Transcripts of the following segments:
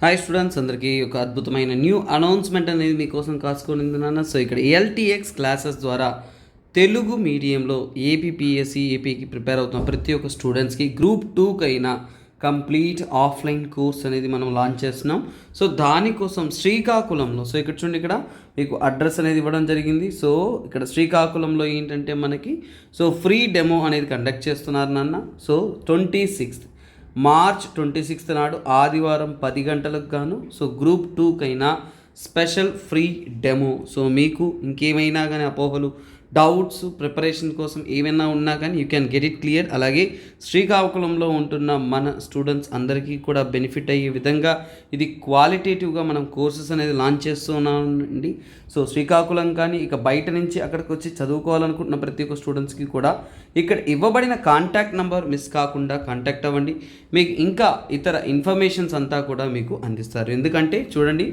Hi students అందరికీ ఒక అద్భుతమైన న్యూ అనౌన్స్మెంట్ అనేది మీకోసం కాసుకొని నాన్న. సో ఇక్కడ ఎల్టీఎక్స్ క్లాసెస్ ద్వారా తెలుగు మీడియంలో ఏపీపీఎస్సి ఏపీకి ప్రిపేర్ అవుతున్న ప్రతి ఒక్క స్టూడెంట్స్కి గ్రూప్ 2కి అయినా కంప్లీట్ ఆఫ్లైన్ కోర్స్ అనేది మనం లాంచ్ చేస్తున్నాం. సో దానికోసం శ్రీకాకుళంలో, సో ఇక్కడ చూడండి, ఇక్కడ మీకు అడ్రస్ అనేది ఇవ్వడం జరిగింది. సో ఇక్కడ శ్రీకాకుళంలో ఏంటంటే మనకి ఫ్రీ డెమో అనేది కండక్ట్ చేస్తున్నారు నాన్న. సో 26 మార్చ్ 26 నాడు ఆదివారం 10 గంటలకు గాను గ్రూప్ 2కైనా స్పెషల్ ఫ్రీ డెమో. మీకు ఇంకేమైనా కానీ అపోహలు, డౌట్స్, ప్రిపరేషన్ కోసం ఏమైనా ఉన్నా కానీ you can get it clear. అలాగే శ్రీకాకుళంలో ఉంటున్న మన స్టూడెంట్స్ అందరికీ కూడా బెనిఫిట్ అయ్యే విధంగా ఇది క్వాలిటేటివ్గా మనం కోర్సెస్ అనేది లాంచ్ చేస్తున్నామండి. శ్రీకాకుళం కానీ ఇక బయట నుంచి అక్కడికి వచ్చి చదువుకోవాలనుకుంటున్న ప్రతి ఒక్క స్టూడెంట్స్కి కూడా ఇక్కడ ఇవ్వబడిన కాంటాక్ట్ నెంబర్ మిస్ కాకుండా కాంటాక్ట్ అవ్వండి. మీకు ఇంకా ఇతర ఇన్ఫర్మేషన్స్ అంతా కూడా మీకు అందిస్తారు. ఎందుకంటే చూడండి,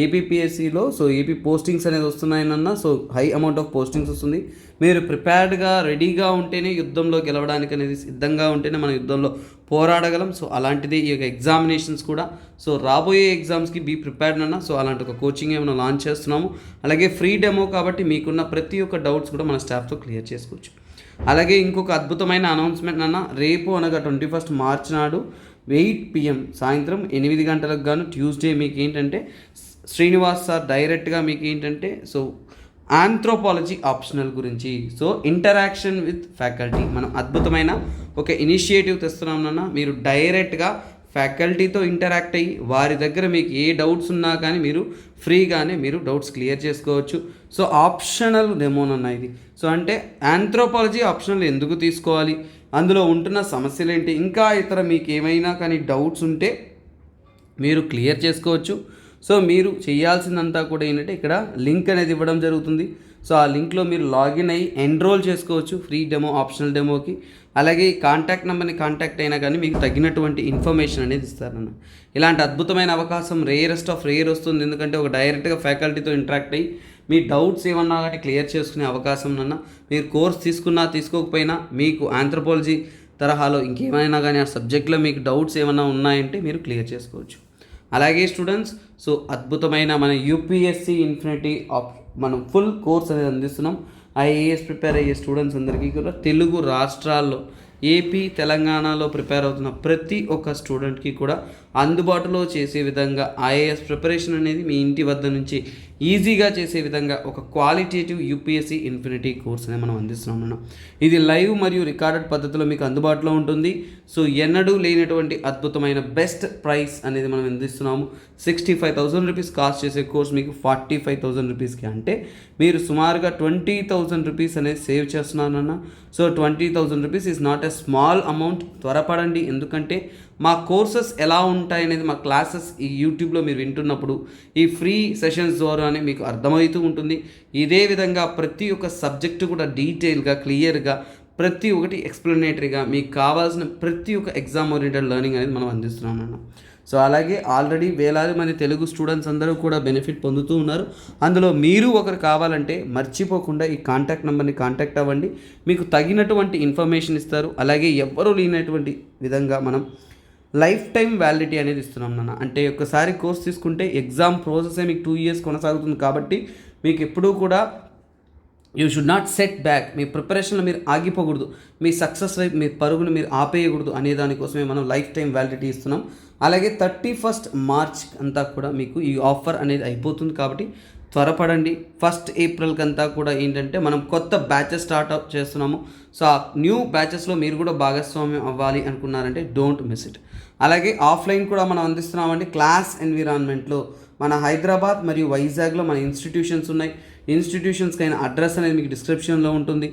ఏపీపీఎస్సిలో ఏపీ పోస్టింగ్స్ అనేది వస్తున్నాయనన్నా. హై అమౌంట్ ఆఫ్ పోస్టింగ్స్ వస్తుంది. మీరు ప్రిపేర్డ్గా రెడీగా ఉంటేనే యుద్ధంలో గెలవడానికి అనేది సిద్ధంగా ఉంటేనే మనం యుద్ధంలో పోరాడగలం. అలాంటిది ఈ యొక్క ఎగ్జామినేషన్స్ కూడా. రాబోయే ఎగ్జామ్స్కి బీ ప్రిపేర్డ్ అన్న. అలాంటి ఒక కోచింగ్ ఏమైనా లాంచ్ చేస్తున్నాము. అలాగే ఫ్రీ డెమో కాబట్టి మీకున్న ప్రతి ఒక్క డౌట్స్ కూడా మన స్టాఫ్తో క్లియర్ చేసుకోవచ్చు. అలాగే ఇంకొక అద్భుతమైన అనౌన్స్మెంట్ అన్న, రేపు అనగా 21 మార్చ్ నాడు 8 PM సాయంత్రం 8 గంటలకు గాను ట్యూస్డే మీకు ఏంటంటే శ్రీనివాస్ సార్ డైరెక్ట్గా మీకు ఏంటంటే ఆంథ్రోపాలజీ ఆప్షనల్ గురించి ఇంటరాక్షన్ విత్ ఫ్యాకల్టీ మనం అద్భుతమైన ఒక ఇనిషియేటివ్ తెస్తున్నాం నాన్న. మీరు డైరెక్ట్గా ఫ్యాకల్టీతో ఇంటరాక్ట్ అయ్యి వారి దగ్గర మీకు ఏ డౌట్స్ ఉన్నా కానీ మీరు ఫ్రీగానే మీరు డౌట్స్ క్లియర్ చేసుకోవచ్చు. ఆప్షనల్ డెమోనన్న ఇది. అంటే ఆంథ్రోపాలజీ ఆప్షనల్ ఎందుకు తీసుకోవాలి, అందులో ఉంటున్న సమస్యలు ఏంటి, ఇంకా ఇతర మీకు ఏమైనా కానీ డౌట్స్ ఉంటే మీరు క్లియర్ చేసుకోవచ్చు. మీరు చేయాల్సిందంతా కూడా ఏంటంటే ఇక్కడ లింక్ అనేది ఇవ్వడం జరుగుతుంది. ఆ లింక్లో మీరు లాగిన్ అయ్యి ఎన్రోల్ చేసుకోవచ్చు ఫ్రీ డెమో, ఆప్షనల్ డెమోకి. అలాగే కాంటాక్ట్ నెంబర్ని కాంటాక్ట్ అయినా కానీ మీకు తగినటువంటి ఇన్ఫర్మేషన్ అనేది ఇస్తారన్న. ఇలాంటి అద్భుతమైన అవకాశం రేరెస్ట్ ఆఫ్ రేర్ వస్తుంది. ఎందుకంటే ఒక డైరెక్ట్గా ఫ్యాకల్టీతో ఇంటరాక్ట్ అయ్యి మీ డౌట్స్ ఏమన్నా కానీ క్లియర్ చేసుకునే అవకాశం అన్న. మీరు కోర్స్ తీసుకున్నా తీసుకోకపోయినా మీకు ఆంథ్రోపాలజీ తరహాలో ఇంకేమైనా కానీ ఆ సబ్జెక్ట్లో మీకు డౌట్స్ ఏమైనా ఉన్నాయంటే మీరు క్లియర్ చేసుకోవచ్చు. అలాగే స్టూడెంట్స్ అద్భుతమైన మన యూపీఎస్సి ఇన్ఫినిటీ మనం ఫుల్ కోర్స్ అనేది అందిస్తున్నాం. ఐఏఎస్ ప్రిపేర్ అయ్యే స్టూడెంట్స్ అందరికీ కూడా తెలుగు రాష్ట్రాల్లో ఏపీ, తెలంగాణలో ప్రిపేర్ అవుతున్న ప్రతి ఒక్క స్టూడెంట్కి కూడా అందుబాటులో చేసే విధంగా ఐఏఎస్ ప్రిపరేషన్ అనేది మీ ఇంటి వద్ద నుంచి ఈజీగా చేసే విధంగా ఒక క్వాలిటేటివ్ యూపీఎస్సి ఇన్ఫినిటీ కోర్స్ అనేది మనం అందిస్తున్నాం. ఇది లైవ్ మరియు రికార్డెడ్ పద్ధతిలో మీకు అందుబాటులో ఉంటుంది. ఎన్నడూ లేనటువంటి అద్భుతమైన బెస్ట్ ప్రైస్ అనేది మనం అందిస్తున్నాము. 65,000 రూపీస్ కాస్ట్ చేసే కోర్స్ మీకు 45,000 రూపీస్కి, అంటే మీరు సుమారుగా 20,000 రూపీస్ అనేది సేవ్ చేస్తున్నారన్న. 20,000 rupees is not a small amount. త్వరపడండి, ఎందుకంటే మా కోర్సెస్ ఎలా ఉంటాయి అనేది మా క్లాసెస్ ఈ యూట్యూబ్లో మీరు వింటున్నప్పుడు ఈ ఫ్రీ సెషన్స్ ద్వారానే మీకు అర్థమవుతూ ఉంటుంది. ఇదే విధంగా ప్రతి ఒక్క సబ్జెక్టు కూడా డీటెయిల్గా, క్లియర్గా, ప్రతి ఒక్కటి ఎక్స్ప్లెనేటరీగా మీకు కావాల్సిన ప్రతి ఒక్క ఎగ్జామ్ ఓరియంటెడ్ లెర్నింగ్ అనేది మనం అందిస్తున్నాం అన్న. అలాగే ఆల్రెడీ వేలాది మంది తెలుగు స్టూడెంట్స్ అందరూ కూడా బెనిఫిట్ పొందుతూ ఉన్నారు. అందులో మీరు ఒకరు కావాలంటే మర్చిపోకుండా ఈ కాంటాక్ట్ నెంబర్ని కాంటాక్ట్ అవ్వండి. మీకు తగినటువంటి ఇన్ఫర్మేషన్ ఇస్తారు. అలాగే ఎవ్వరూ లేనటువంటి విధంగా మనం లైఫ్ టైం వ్యాలిడిటీ అనేది ఇస్తున్నాం నాన్న. అంటే ఒక్కసారి కోర్స్ తీసుకుంటే ఎగ్జామ్ ప్రాసెసే మీకు 2 years కొనసాగుతుంది. కాబట్టి మీకు ఎప్పుడూ కూడా you should not set back. మీ ప్రిపరేషన్లో మీరు ఆగిపోకూడదు, మీ సక్సెస్ వైపు మీ పరుగును మీరు ఆపేయకూడదు అనే దానికోసమే మనం లైఫ్ టైం వ్యాలిడిటీ ఇస్తున్నాం. అలాగే 31 మార్చ్ అంతా కూడా మీకు ఈ ఆఫర్ అనేది అయిపోతుంది. కాబట్టి త్వరపడండి. 1 ఏప్రిల్కి అంతా కూడా ఏంటంటే మనం కొత్త బ్యాచెస్ స్టార్ట్ చేస్తున్నాము. ఆ న్యూ బ్యాచెస్లో మీరు కూడా భాగస్వామ్యం అవ్వాలి అనుకున్నారంటే డోంట్ మిస్ ఇట్. అలాగే ఆఫ్లైన్ కూడా మనం అందిస్తున్నామండి. క్లాస్ ఎన్విరాన్మెంట్లో మన హైదరాబాద్ మరియు వైజాగ్లో మన ఇన్స్టిట్యూషన్స్ ఉన్నాయి. ఇన్స్టిట్యూషన్స్కి అయిన అడ్రస్ అనేది మీకు డిస్క్రిప్షన్లో ఉంటుంది.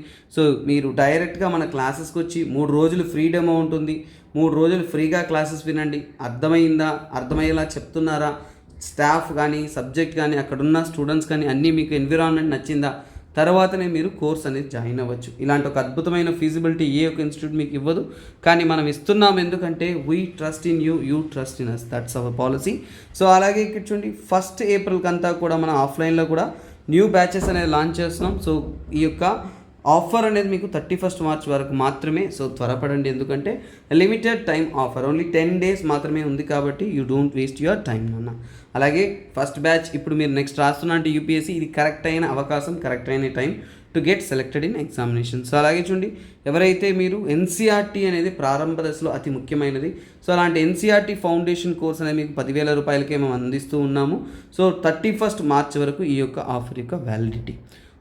మీరు డైరెక్ట్గా మన క్లాసెస్కి వచ్చి 3 రోజులు ఫ్రీ డెమో ఉంటుంది. 3 రోజులు ఫ్రీగా క్లాసెస్ వినండి. అర్థమైందా, అర్థమయ్యేలా చెప్తున్నారా, స్టాఫ్ కానీ, సబ్జెక్ట్ కానీ, అక్కడున్న స్టూడెంట్స్ కానీ అన్నీ మీకు ఎన్విరాన్మెంట్ నచ్చిందా, తర్వాతనే మీరు కోర్స్ అనేది జాయిన్ అవ్వచ్చు. ఇలాంటి ఒక అద్భుతమైన ఫీజిబిలిటీ ఏ ఒక ఇన్స్టిట్యూట్ మీకు ఇవ్వదు, కానీ మనం ఇస్తున్నాం. ఎందుకంటే we trust in you, you trust in us, that's our policy. అలాగే ఇక్కడ చూడండి, 1 ఏప్రిల్కి అంతా కూడా మనం ఆఫ్లైన్లో కూడా న్యూ బ్యాచెస్ అనేది లాంచ్ చేస్తున్నాం. ఈ యొక్క ఆఫర్ అనేది మీకు 31st మార్చ్ వరకు మాత్రమే. సో త్వరపడండి, ఎందుకంటే limited time offer, only 10 days మాత్రమే ఉంది కాబట్టి you don't waste your time నాన్న. అలాగే ఫస్ట్ బ్యాచ్ ఇప్పుడు మీరు నెక్స్ట్ రాస్తున్నా అంటే యూపీఎస్సీ, ఇది కరెక్ట్ అయిన అవకాశం, కరెక్ట్ అయిన time to get selected in examination. So అలాగే చూడండి, ఎవరైతే మీరు ఎన్సీఆర్టీ అనేది ప్రారంభ దశలో అతి ముఖ్యమైనది. సో అలాంటి ఎన్సీఆర్టీ ఫౌండేషన్ కోర్స్ అనేది మీకు 10,000 రూపాయలకే మేము అందిస్తూ ఉన్నాము. సో 31st మార్చ్ వరకు ఈ యొక్క ఆఫర్ యొక్క వ్యాలిడిటీ.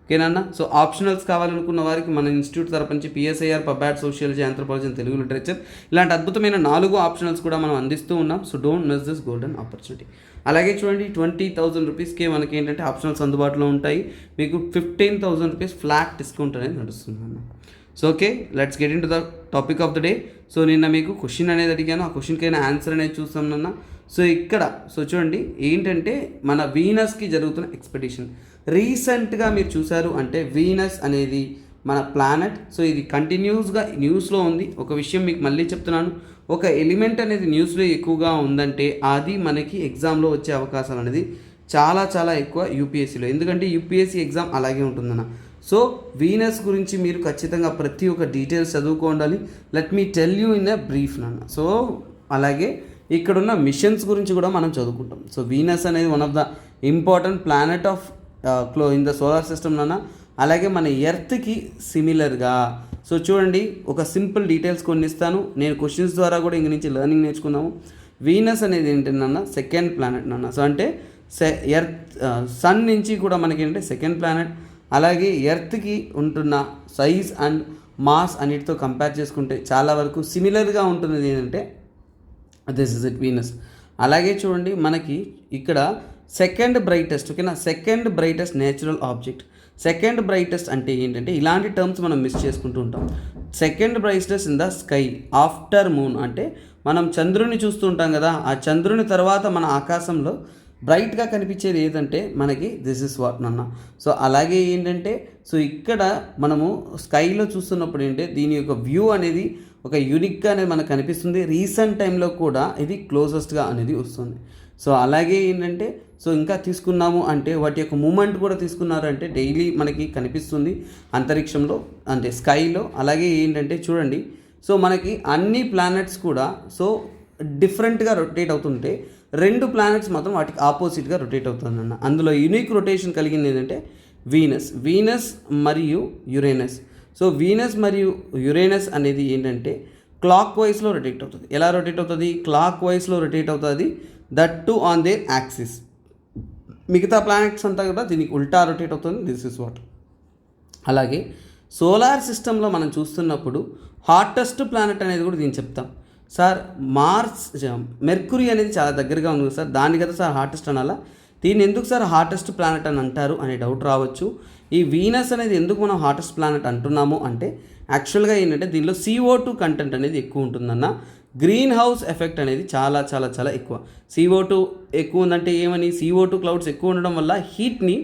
ఓకేనా? సో ఆప్షనల్స్ కావాలనుకున్న వారికి మన ఇన్స్టిట్యూట్ తరపు నుంచి PSIR, pub ad, sociology, anthropology, Telugu literature ఇలాంటి అద్భుతమైన 4 ఆప్షనల్స్ కూడా మనం అందిస్తూ ఉన్నాం. So don't miss this golden opportunity. అలాగే చూడండి, 20,000 రూపీస్కే మనకి ఏంటంటే ఆప్షనల్స్ అందుబాటులో ఉంటాయి. మీకు 15,000 రూపీస్ ఫ్లాట్ డిస్కౌంట్ అనేది నడుస్తుంది అన్న. So okay, let's get into the topic of the day. So నిన్న మీకు క్వశ్చన్ అనేది అడిగాను, ఆ క్వశ్చన్కైనా ఆన్సర్ అనేది చూస్తాం నాన్న. సో ఇక్కడ చూడండి ఏంటంటే మన వీనస్కి జరుగుతున్న ఎక్స్పెడిషన్ రీసెంట్గా మీరు చూసారు అంటే వీనస్ అనేది మన ప్లానెట్. సో ఇది కంటిన్యూస్గా న్యూస్లో ఉంది. ఒక విషయం మీకు మళ్ళీ చెప్తున్నాను, ఒక ఎలిమెంట్ అనేది న్యూస్లో ఎక్కువగా ఉందంటే అది మనకి ఎగ్జామ్లో వచ్చే అవకాశాలు అనేది చాలా చాలా ఎక్కువ యూపీఎస్సీలో, ఎందుకంటే యూపీఎస్సీ ఎగ్జామ్ అలాగే ఉంటుందన్న. సో వీనస్ గురించి మీరు ఖచ్చితంగా ప్రతి ఒక్క డీటెయిల్స్ చదువుకోండాలి. Let me tell you in a brief నాన్న. సో అలాగే ఇక్కడున్న మిషన్స్ గురించి కూడా మనం చదువుకుంటాం. సో వీనస్ అనేది one of the important planet of in the solar system నాన్న. అలాగే మన ఎర్త్కి సిమిలర్గా. సో చూడండి, ఒక సింపుల్ డీటెయిల్స్ కొన్ని ఇస్తాను, నేను క్వశ్చన్స్ ద్వారా కూడా ఇంక నుంచి లెర్నింగ్ నేర్చుకుందాము. వీనస్ అనేది ఏంటన్నా సెకండ్ ప్లానెట్ నాన్న. సో అంటే సన్ నుంచి కూడా మనకి ఏంటంటే సెకండ్ ప్లానెట్. అలాగే ఎర్త్కి ఉంటున్న సైజ్ అండ్ మాస్ అన్నిటితో కంపేర్ చేసుకుంటే చాలా వరకు సిమిలర్గా ఉంటుంది ఏంటంటే దిస్ ఇస్ ఇట్ వీనస్. అలాగే చూడండి, మనకి ఇక్కడ సెకండ్ బ్రైటెస్ట్, ఓకేనా, second brightest natural object. Second brightest అంటే ఏంటంటే ఇలాంటి టర్మ్స్ మనం మిస్ చేసుకుంటూ ఉంటాం. Second brightest in the sky after moon అంటే మనం చంద్రుని చూస్తూ ఉంటాం కదా, ఆ చంద్రుని తర్వాత మన ఆకాశంలో బ్రైట్గా కనిపించేది ఏదంటే మనకి దిస్ ఇస్ వాట్ నాన్న. సో అలాగే ఏంటంటే సో ఇక్కడ మనము స్కైలో చూస్తున్నప్పుడు ఏంటంటే దీని యొక్క వ్యూ అనేది ఒక యూనిక్గా అనేది మనకు కనిపిస్తుంది. రీసెంట్ టైంలో కూడా ఇది క్లోజెస్ట్గా అనేది వస్తుంది. సో అలాగే ఏంటంటే సో ఇంకా తీసుకున్నాము అంటే వాటి యొక్క మూమెంట్ కూడా తీసుకున్నారంటే డైలీ మనకి కనిపిస్తుంది అంతరిక్షంలో అంటే స్కైలో. అలాగే ఏంటంటే చూడండి, సో మనకి అన్ని ప్లానెట్స్ కూడా సో డిఫరెంట్గా రొటేట్ అవుతుంటే 2 ప్లానెట్స్ మాత్రం వాటికి ఆపోజిట్గా రొటేట్ అవుతుందన్న. అందులో యూనిక్ రొటేషన్ కలిగింది ఏంటంటే వీనస్ మరియు యురేనస్. సో వీనస్ మరియు యురేనస్ అనేది ఏంటంటే క్లాక్ వైజ్లో రొటేట్ అవుతుంది. ఎలా రొటేట్ అవుతుంది? క్లాక్ వైజ్లో రొటేట్ అవుతుంది, that to on their axis. మిగతా ప్లానెట్స్ అంతా కూడా దీనికి ఉల్టా రొటేట్ అవుతుంది. This is what. అలాగే సోలార్ సిస్టంలో మనం చూస్తున్నప్పుడు హాటెస్ట్ ప్లానెట్ అనేది కూడా దీన్ని చెప్తాం. సార్ మెర్కురీ అనేది చాలా దగ్గరగా ఉంది సార్, దాని కదా సార్ హాటెస్ట్ అనాలా, దీన్ని ఎందుకు సార్ హాటెస్ట్ ప్లానెట్ అని అంటారు అనే డౌట్ రావచ్చు. ఈ వీనస్ అనేది ఎందుకు మనం హాటెస్ట్ ప్లానెట్ అంటున్నాము అంటే యాక్చువల్గా ఏంటంటే దీనిలో CO2 కంటెంట్ అనేది ఎక్కువ ఉంటుందన్న. గ్రీన్ హౌస్ ఎఫెక్ట్ అనేది చాలా చాలా చాలా ఎక్కువ. CO2 ఎక్కువ ఉందంటే ఏమని, CO2 క్లౌడ్స్ ఎక్కువ ఉండడం వల్ల హీట్ని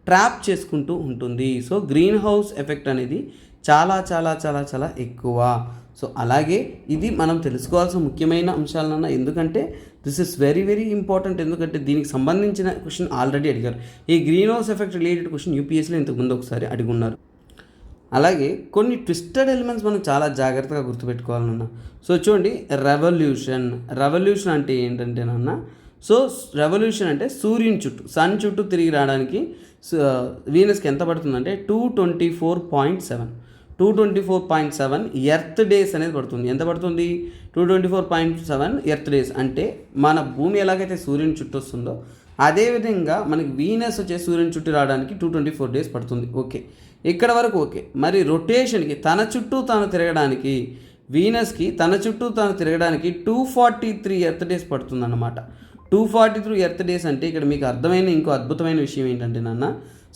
ట్రాప్ చేసుకుంటూ ఉంటుంది. సో గ్రీన్ హౌస్ ఎఫెక్ట్ అనేది చాలా చాలా చాలా చాలా ఎక్కువ. సో అలాగే ఇది మనం తెలుసుకోవాల్సిన ముఖ్యమైన అంశాలన్న, ఎందుకంటే this is very very important. ఎందుకంటే దీనికి సంబంధించిన క్వశ్చన్ ఆల్రెడీ అడిగారు. ఈ greenhouse effect related question యూపీఎస్సీలో ఇంతకుముందు ఒకసారి అడిగున్నారు. అలాగే కొన్ని ట్విస్టెడ్ ఎలిమెంట్స్ మనం చాలా జాగ్రత్తగా గుర్తుపెట్టుకోవాలన్న. సో చూడండి, రెవల్యూషన్ అంటే ఏంటంటేనన్న, సో రెవల్యూషన్ అంటే సూర్యుని చుట్టూ సన్ చుట్టూ తిరిగి రావడానికి వీనస్కి ఎంత పడుతుందంటే 224.7 ఎర్త్ డేస్ అనేది పడుతుంది. ఎంత పడుతుంది? 224.7 ఎర్త్ డేస్. అంటే మన భూమి ఎలాగైతే సూర్యుని చుట్టూ వస్తుందో అదేవిధంగా మనకి వీనస్ వచ్చే సూర్యుని చుట్టూ రావడానికి 224 డేస్ పడుతుంది. ఓకే, ఇక్కడ వరకు ఓకే. మరి రొటేషన్కి తన చుట్టూ తాను తిరగడానికి వీనస్కి తన చుట్టూ తాను తిరగడానికి 243 ఎర్త్ డేస్ పడుతుంది అన్నమాట. 243 ఎర్త్ డేస్ అంటే ఇక్కడ మీకు అర్థమైన ఇంకో అద్భుతమైన విషయం ఏంటంటే నాన్న,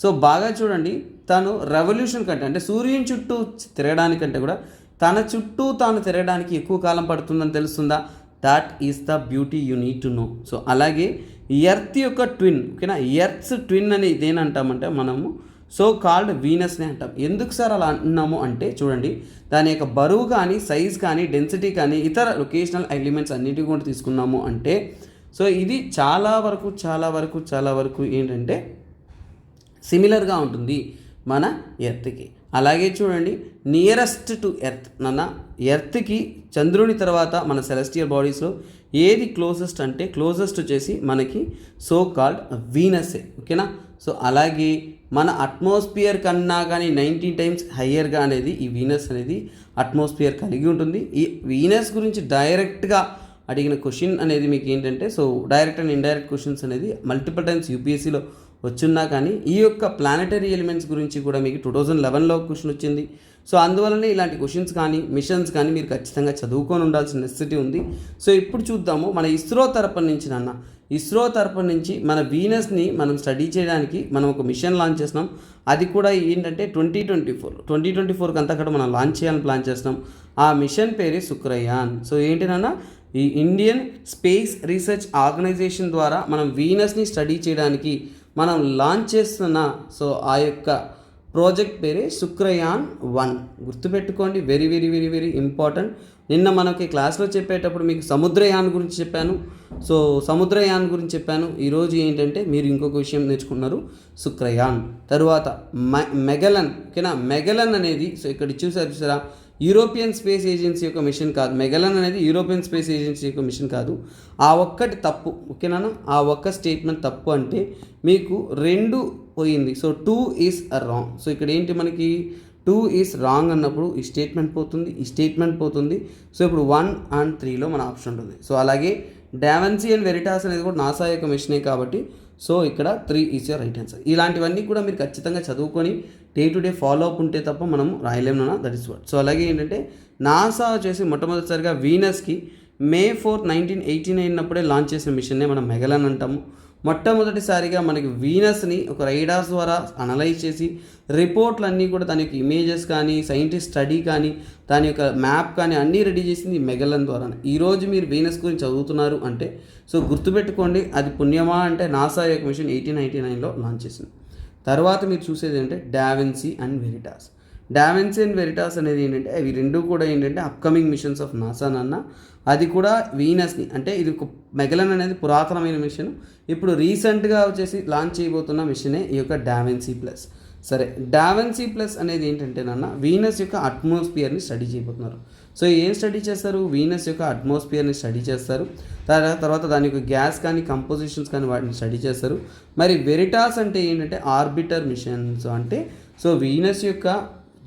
సో బాగా చూడండి, తను రెవల్యూషన్ కంటే అంటే సూర్యుని చుట్టూ తిరగడానికంటే కూడా తన చుట్టూ తాను తిరగడానికి ఎక్కువ కాలం పడుతుందని తెలుస్తుందా? That is the beauty you need to know. So అలాగే ఎర్త్ యొక్క ట్విన్, ఓకేనా, ఎర్త్స్ ట్విన్ అని ఇదేనంటామంటే మనము సో కాల్డ్ వీనస్నే అంటాం. ఎందుకు సార్ అలా అంటున్నాము అంటే చూడండి, దాని యొక్క బరువు కానీ సైజ్ కానీ డెన్సిటీ కానీ ఇతర లొకేషనల్ ఎలిమెంట్స్ అన్నిటి కూడా తీసుకున్నాము అంటే సో ఇది చాలా వరకు ఏంటంటే సిమిలర్గా ఉంటుంది మన ఎర్త్కి. అలాగే చూడండి, నియరెస్ట్ టు ఎర్త్ నాన్న, ఎర్త్కి చంద్రుని తర్వాత మన సెలెస్టియల్ బాడీస్లో ఏది క్లోజెస్ట్ అంటే క్లోజెస్ట్ వచ్చేసి మనకి సో కాల్డ్ వీనస్సే. ఓకేనా. సో అలాగే మన అట్మాస్ఫియర్ కన్నా కానీ 19 టైమ్స్ హయ్యర్గా అనేది ఈ వీనస్ అనేది అట్మాస్ఫియర్ కలిగి ఉంటుంది. ఈ వీనస్ గురించి డైరెక్ట్గా అడిగిన క్వశ్చన్ అనేది మీకు ఏంటంటే, so direct and indirect questions అనేది మల్టిపుల్ టైమ్స్ యూపీఎస్సీలో వచ్చున్నా కానీ ఈ యొక్క ప్లానెటరీ ఎలిమెంట్స్ గురించి కూడా మీకు 2011లో క్వశ్చన్ వచ్చింది. సో అందువల్లనే ఇలాంటి క్వశ్చన్స్ కానీ మిషన్స్ కానీ మీరు ఖచ్చితంగా చదువుకొని ఉండాల్సిన నెసెసిటీ ఉంది. సో ఇప్పుడు చూద్దాము మన ఇస్రో తరపు నుంచి ఇస్రో తరపు నుంచి మన వీనస్ని మనం స్టడీ చేయడానికి మనం ఒక మిషన్ లాంచ్ చేస్తున్నాం. అది కూడా ఏంటంటే 2024 అంతా కూడా మనం లాంచ్ చేయాలని ప్లాన్ చేస్తున్నాం. ఆ మిషన్ పేరే శుక్రయాన్. సో ఏంటి నాన్న, ఈ ఇండియన్ స్పేస్ రీసెర్చ్ ఆర్గనైజేషన్ ద్వారా మనం వీనస్ని స్టడీ చేయడానికి మనం లాంచ్ చేస్తున్న సో ఆ యొక్క ప్రాజెక్ట్ పేరే శుక్రయాన్ 1. గుర్తుపెట్టుకోండి, very very very very important. నిన్న మనకి క్లాస్లో చెప్పేటప్పుడు మీకు సముద్రయాన్ గురించి చెప్పాను. సో సముద్రయాన్ గురించి చెప్పాను. ఈరోజు ఏంటంటే మీరు ఇంకొక విషయం నేర్చుకున్నారు, శుక్రయాన్. తరువాత మెగలన్. ఓకేనా. మెగలన్ అనేది సో ఇక్కడ చూసారా, యూరోపియన్ స్పేస్ ఏజెన్సీ యొక్క మిషన్ కాదు. మెగలన్ అనేది యూరోపియన్ స్పేస్ ఏజెన్సీ యొక్క మిషన్ కాదు. ఆ ఒక్కటి తప్పు. ఓకేనా. ఆ ఒక్క స్టేట్మెంట్ తప్పు అంటే మీకు 2 పోయింది. So 2 is wrong. సో ఇక్కడ ఏంటి మనకి 2 ఈజ్ రాంగ్ అన్నప్పుడు ఈ స్టేట్మెంట్ పోతుంది, ఈ స్టేట్మెంట్ పోతుంది. సో ఇప్పుడు 1 and 3లో మన ఆప్షన్ ఉంటుంది. సో అలాగే డావిన్సీ అండ్ వెరిటాస్ అనేది కూడా నాసా యొక్క మిషనే కాబట్టి సో ఇక్కడ 3 ఈజ్ యువర్ రైట్ ఆన్సర్. ఇలాంటివన్నీ కూడా మీరు ఖచ్చితంగా చదువుకొని day to day follow up ఉంటే తప్ప మనం రాయలేము. That is what. సో అలాగే ఏంటంటే నాసా వచ్చేసి మొట్టమొదటిసారిగా వీనస్కి May 4, 1989 అప్పుడే లాంచ్ చేసిన మిషన్నే మనం మెగలన్ అంటాము. మొట్టమొదటిసారిగా మనకి వీనస్ని ఒక రైడార్స్ ద్వారా అనలైజ్ చేసి రిపోర్ట్లు అన్నీ కూడా దాని యొక్క ఇమేజెస్ కానీ సైంటిస్ట్ స్టడీ కానీ దాని యొక్క మ్యాప్ కానీ అన్నీ రెడీ చేసింది మెగలన్ ద్వారా. ఈరోజు మీరు వీనస్ గురించి చదువుతున్నారు అంటే సో గుర్తుపెట్టుకోండి, అది పుణ్యమా అంటే నాసా యొక్క మిషన్ 1899లో లాంచ్ చేసింది. తర్వాత మీరు చూసేది ఏంటంటే DaVinci and Veritas. DaVinci and Veritas అనేది ఏంటంటే అవి రెండు కూడా ఏంటంటే అప్కమింగ్ మిషన్స్ ఆఫ్ నాసా నాన్న. అది కూడా వీనస్ని అంటే ఇది మెగలన్ అనేది పురాతనమైన మిషన్. ఇప్పుడు రీసెంట్గా వచ్చేసి లాంచ్ చేయబోతున్న మిషనే ఈ యొక్క డావిన్సీ ప్లస్. సరే, డావిన్సీ ప్లస్ అనేది ఏంటంటే నాన్న వీనస్ యొక్క అట్మాస్ఫియర్ని స్టడీ చేయబోతున్నారు. సో ఏం స్టడీ చేస్తారు, వీనస్ యొక్క అట్మాస్ఫియర్ని స్టడీ చేస్తారు. తర్వాత దాని యొక్క గ్యాస్ కానీ కంపోజిషన్స్ కానీ వాటిని స్టడీ చేస్తారు. మరి వెరిటాస్ అంటే ఏంటంటే ఆర్బిటర్ మిషన్స్ అంటే సో వీనస్ యొక్క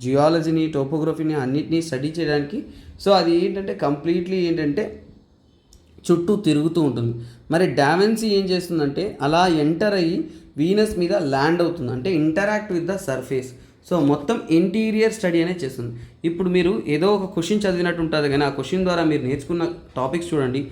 జియాలజీని టోపోగ్రఫీని అన్నిటినీ స్టడీ చేయడానికి సో అది ఏంటంటే కంప్లీట్లీ ఏంటంటే చుట్టూ తిరుగుతూ ఉంటుంది. మరి డావిన్సీ ఏం చేస్తుందంటే అలా ఎంటర్ అయ్యి వీనస్ మీద ల్యాండ్ అవుతుంది, అంటే interact with the surface. So మొత్తం ఇంటీరియర్ స్టడీ అనేది చేస్తుంది. ఇప్పుడు మీరు ఏదో ఒక క్వశ్చన్ చదివినట్టు ఉంటుంది కానీ ఆ క్వశ్చన్ ద్వారా మీరు నేర్చుకున్న టాపిక్స్ చూడండి,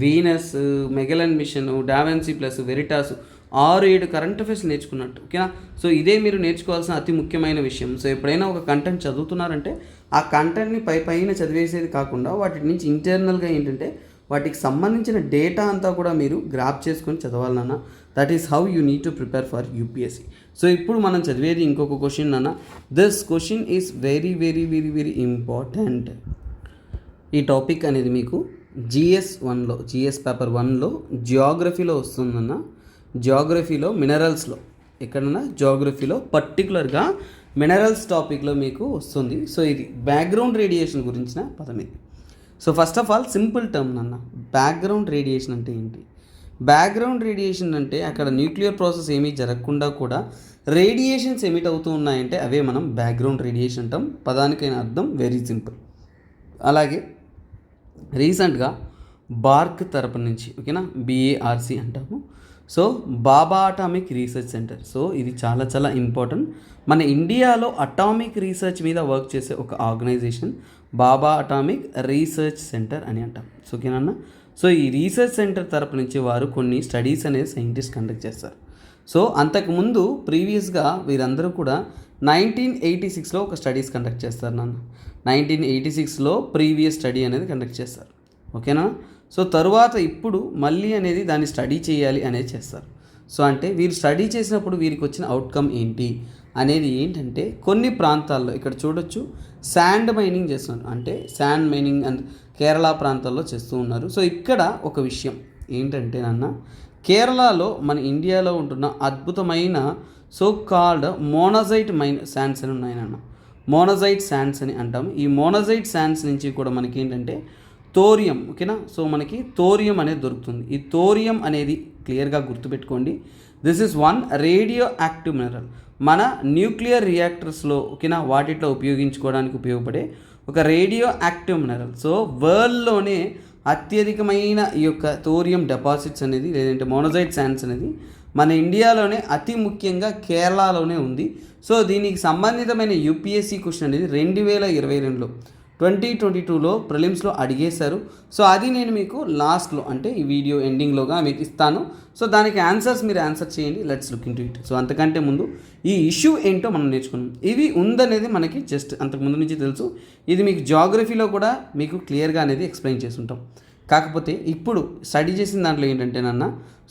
Venus, Magellan mission, DaVinci plus, Veritas 6-7 current affairs నేర్చుకున్నట్టు. ఓకేనా. సో ఇదే మీరు నేర్చుకోవాల్సిన అతి ముఖ్యమైన విషయం. సో ఎప్పుడైనా ఒక కంటెంట్ చదువుతున్నారంటే ఆ కంటెంట్ని పైన చదివేసేది కాకుండా వాటి నుంచి ఇంటర్నల్గా ఏంటంటే వాటికి సంబంధించిన డేటా అంతా కూడా మీరు గ్రాప్ చేసుకొని చదవాలన్నా. That is how you need to prepare for UPSC. So ఇప్పుడు మనం చదివేది ఇంకొక క్వశ్చన్ అన్న. This question is very very very very important. ఈ టాపిక్ అనేది మీకు జిఎస్ పేపర్ 1లో జియోగ్రఫీలో వస్తుందన్న. జియోగ్రఫీలో మినరల్స్లో ఎక్కడన్నా జియోగ్రఫీలో పర్టికులర్గా మినరల్స్ టాపిక్లో మీకు వస్తుంది. సో ఇది బ్యాక్గ్రౌండ్ రేడియేషన్ గురించిన పదం ఇది. So first of all simple term అన్న, బ్యాక్గ్రౌండ్ రేడియేషన్ అంటే ఏంటి? బ్యాక్గ్రౌండ్ రేడియేషన్ అంటే అక్కడ న్యూక్లియర్ ప్రాసెస్ ఏమీ జరగకుండా కూడా రేడియేషన్స్ ఎమిట్ అవుతూ ఉన్నాయంటే అవే మనం బ్యాక్గ్రౌండ్ రేడియేషన్ అంటాం. పదానికైన అర్థం వెరీ సింపుల్. అలాగే రీసెంట్గా బార్క్ తరపు నుంచి, ఓకేనా, BARC అంటాము. సో బాబా అటామిక్ రీసెర్చ్ సెంటర్. సో ఇది చాలా చాలా ఇంపార్టెంట్. మన ఇండియాలో అటామిక్ రీసెర్చ్ మీద వర్క్ చేసే ఒక ఆర్గనైజేషన్ బాబా అటామిక్ రీసెర్చ్ సెంటర్ అని అంటాం. సో ఓకేనన్నా. సో ఈ రీసెర్చ్ సెంటర్ తరపు నుంచి వారు కొన్ని స్టడీస్ అనేది సైంటిస్ట్ కండక్ట్ చేస్తారు. సో అంతకుముందు ప్రీవియస్గా వీరందరూ కూడా 1986లో ఒక స్టడీస్ కండక్ట్ చేస్తారు నాన్న. 1986లో ప్రీవియస్ స్టడీ అనేది కండక్ట్ చేస్తారు. ఓకేనా. సో తరువాత ఇప్పుడు మళ్ళీ అనేది దాన్ని స్టడీ చేయాలి అనేది చేస్తారు. సో అంటే వీరు స్టడీ చేసినప్పుడు వీరికి వచ్చిన అవుట్కమ్ ఏంటి అనేది ఏంటంటే కొన్ని ప్రాంతాల్లో ఇక్కడ చూడొచ్చు శాండ్ మైనింగ్ చేస్తున్నారు. అంటే శాండ్ మైనింగ్ అండ్ కేరళ ప్రాంతాల్లో చేస్తూ ఉన్నారు. సో ఇక్కడ ఒక విషయం ఏంటంటే నాన్న, కేరళలో మన ఇండియాలో ఉంటున్న అద్భుతమైన so called monazite mine sands అని ఉన్నాయి నాన్న. మోనజైట్ శాండ్స్ అని అంటాము. ఈ మోనజైట్ శాండ్స్ నుంచి కూడా మనకి ఏంటంటే థోరియం, ఓకేనా. సో మనకి థోరియం అనేది దొరుకుతుంది. ఈ థోరియం అనేది క్లియర్గా గుర్తుపెట్టుకోండి. This is one radio active mineral. మన న్యూక్లియర్ రియాక్టర్స్లో, ఓకేనా, వాటిలో ఉపయోగించుకోవడానికి ఉపయోగపడే ఒక రేడియో యాక్టివ్ మినరల్. సో వరల్డ్లోనే అత్యధికమైన ఈ యొక్క థోరియం డిపాజిట్స్ అనేది, లేదంటే మోనజైట్ శాండ్స్ అనేది మన ఇండియాలోనే అతి ముఖ్యంగా కేరళలోనే ఉంది. సో దీనికి సంబంధితమైన యూపీఎస్సీ క్వశ్చన్ అనేది 2022లో 2022లో ప్రిలిమ్స్లో అడిగేశారు. సో అది నేను మీకు లాస్ట్లో, అంటే ఈ వీడియో ఎండింగ్లోగా మీకు ఇస్తాను. సో దానికి ఆన్సర్స్ మీరు ఆన్సర్ చేయండి. Let's look into it. So అంతకంటే ముందు ఈ ఇష్యూ ఏంటో మనం నేర్చుకున్నాం. ఇది ఉందనేది మనకి జస్ట్ అంతకుముందు నుంచి తెలుసు. ఇది మీకు జాగ్రఫీలో కూడా మీకు క్లియర్గా అనేది ఎక్స్ప్లెయిన్ చేసి ఉంటాం. కాకపోతే ఇప్పుడు స్టడీ చేసిన దాంట్లో ఏంటంటే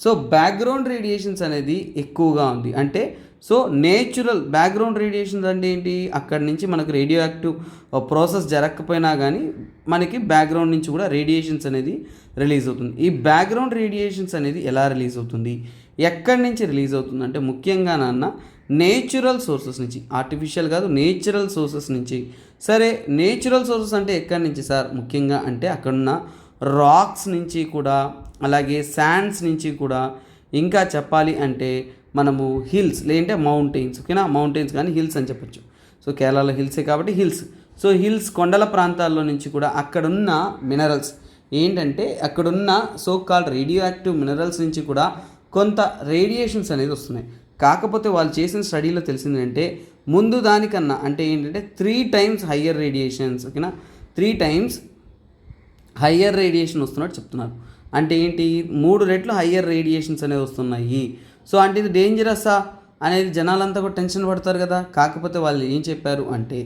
సో బ్యాక్గ్రౌండ్ రేడియేషన్స్ అనేది ఎక్కువగా ఉంది. అంటే సో నేచురల్ బ్యాక్గ్రౌండ్ రేడియేషన్స్ అంటే ఏంటి, అక్కడి నుంచి మనకు రేడియో యాక్టివ్ ప్రాసెస్ జరగకపోయినా కానీ మనకి బ్యాక్గ్రౌండ్ నుంచి కూడా రేడియేషన్స్ అనేది రిలీజ్ అవుతుంది. ఈ బ్యాక్గ్రౌండ్ రేడియేషన్స్ అనేది ఎలా రిలీజ్ అవుతుంది, ఎక్కడి నుంచి రిలీజ్ అవుతుంది అంటే ముఖ్యంగా నేచురల్ సోర్సెస్ నుంచి, ఆర్టిఫిషియల్ కాదు, నేచురల్ సోర్సెస్ నుంచి. సరే నేచురల్ సోర్సెస్ అంటే ఎక్కడి నుంచి సార్, ముఖ్యంగా అంటే అక్కడున్న రాక్స్ నుంచి కూడా, అలాగే శాండ్స్ నుంచి కూడా, ఇంకా చెప్పాలి అంటే మనము హిల్స్, లేదంటే మౌంటైన్స్, ఓకేనా, మౌంటైన్స్ కానీ హిల్స్ అని చెప్పొచ్చు. సో కేరళలో హిల్సే కాబట్టి హిల్స్. సో హిల్స్, కొండల ప్రాంతాల్లో నుంచి కూడా అక్కడున్న మినరల్స్ ఏంటంటే, అక్కడున్న so called radio active minerals నుంచి కూడా కొంత రేడియేషన్స్ అనేది వస్తున్నాయి. కాకపోతే వాళ్ళు చేసిన స్టడీలో తెలిసిందంటే ముందు దానికన్నా అంటే ఏంటంటే 3 times హయ్యర్ రేడియేషన్స్, ఓకేనా, 3 times హయ్యర్ రేడియేషన్ వస్తున్నట్టు చెప్తున్నారు. అంటే ఏంటి, 3 రెట్లు హయ్యర్ రేడియేషన్స్ అనేవి వస్తున్నాయి. సో అంటే ఇది డేంజరస్సా అనేది జనాలంతా కూడా టెన్షన్ పడతారు కదా. కాకపోతే వాళ్ళు ఏం చెప్పారు అంటే,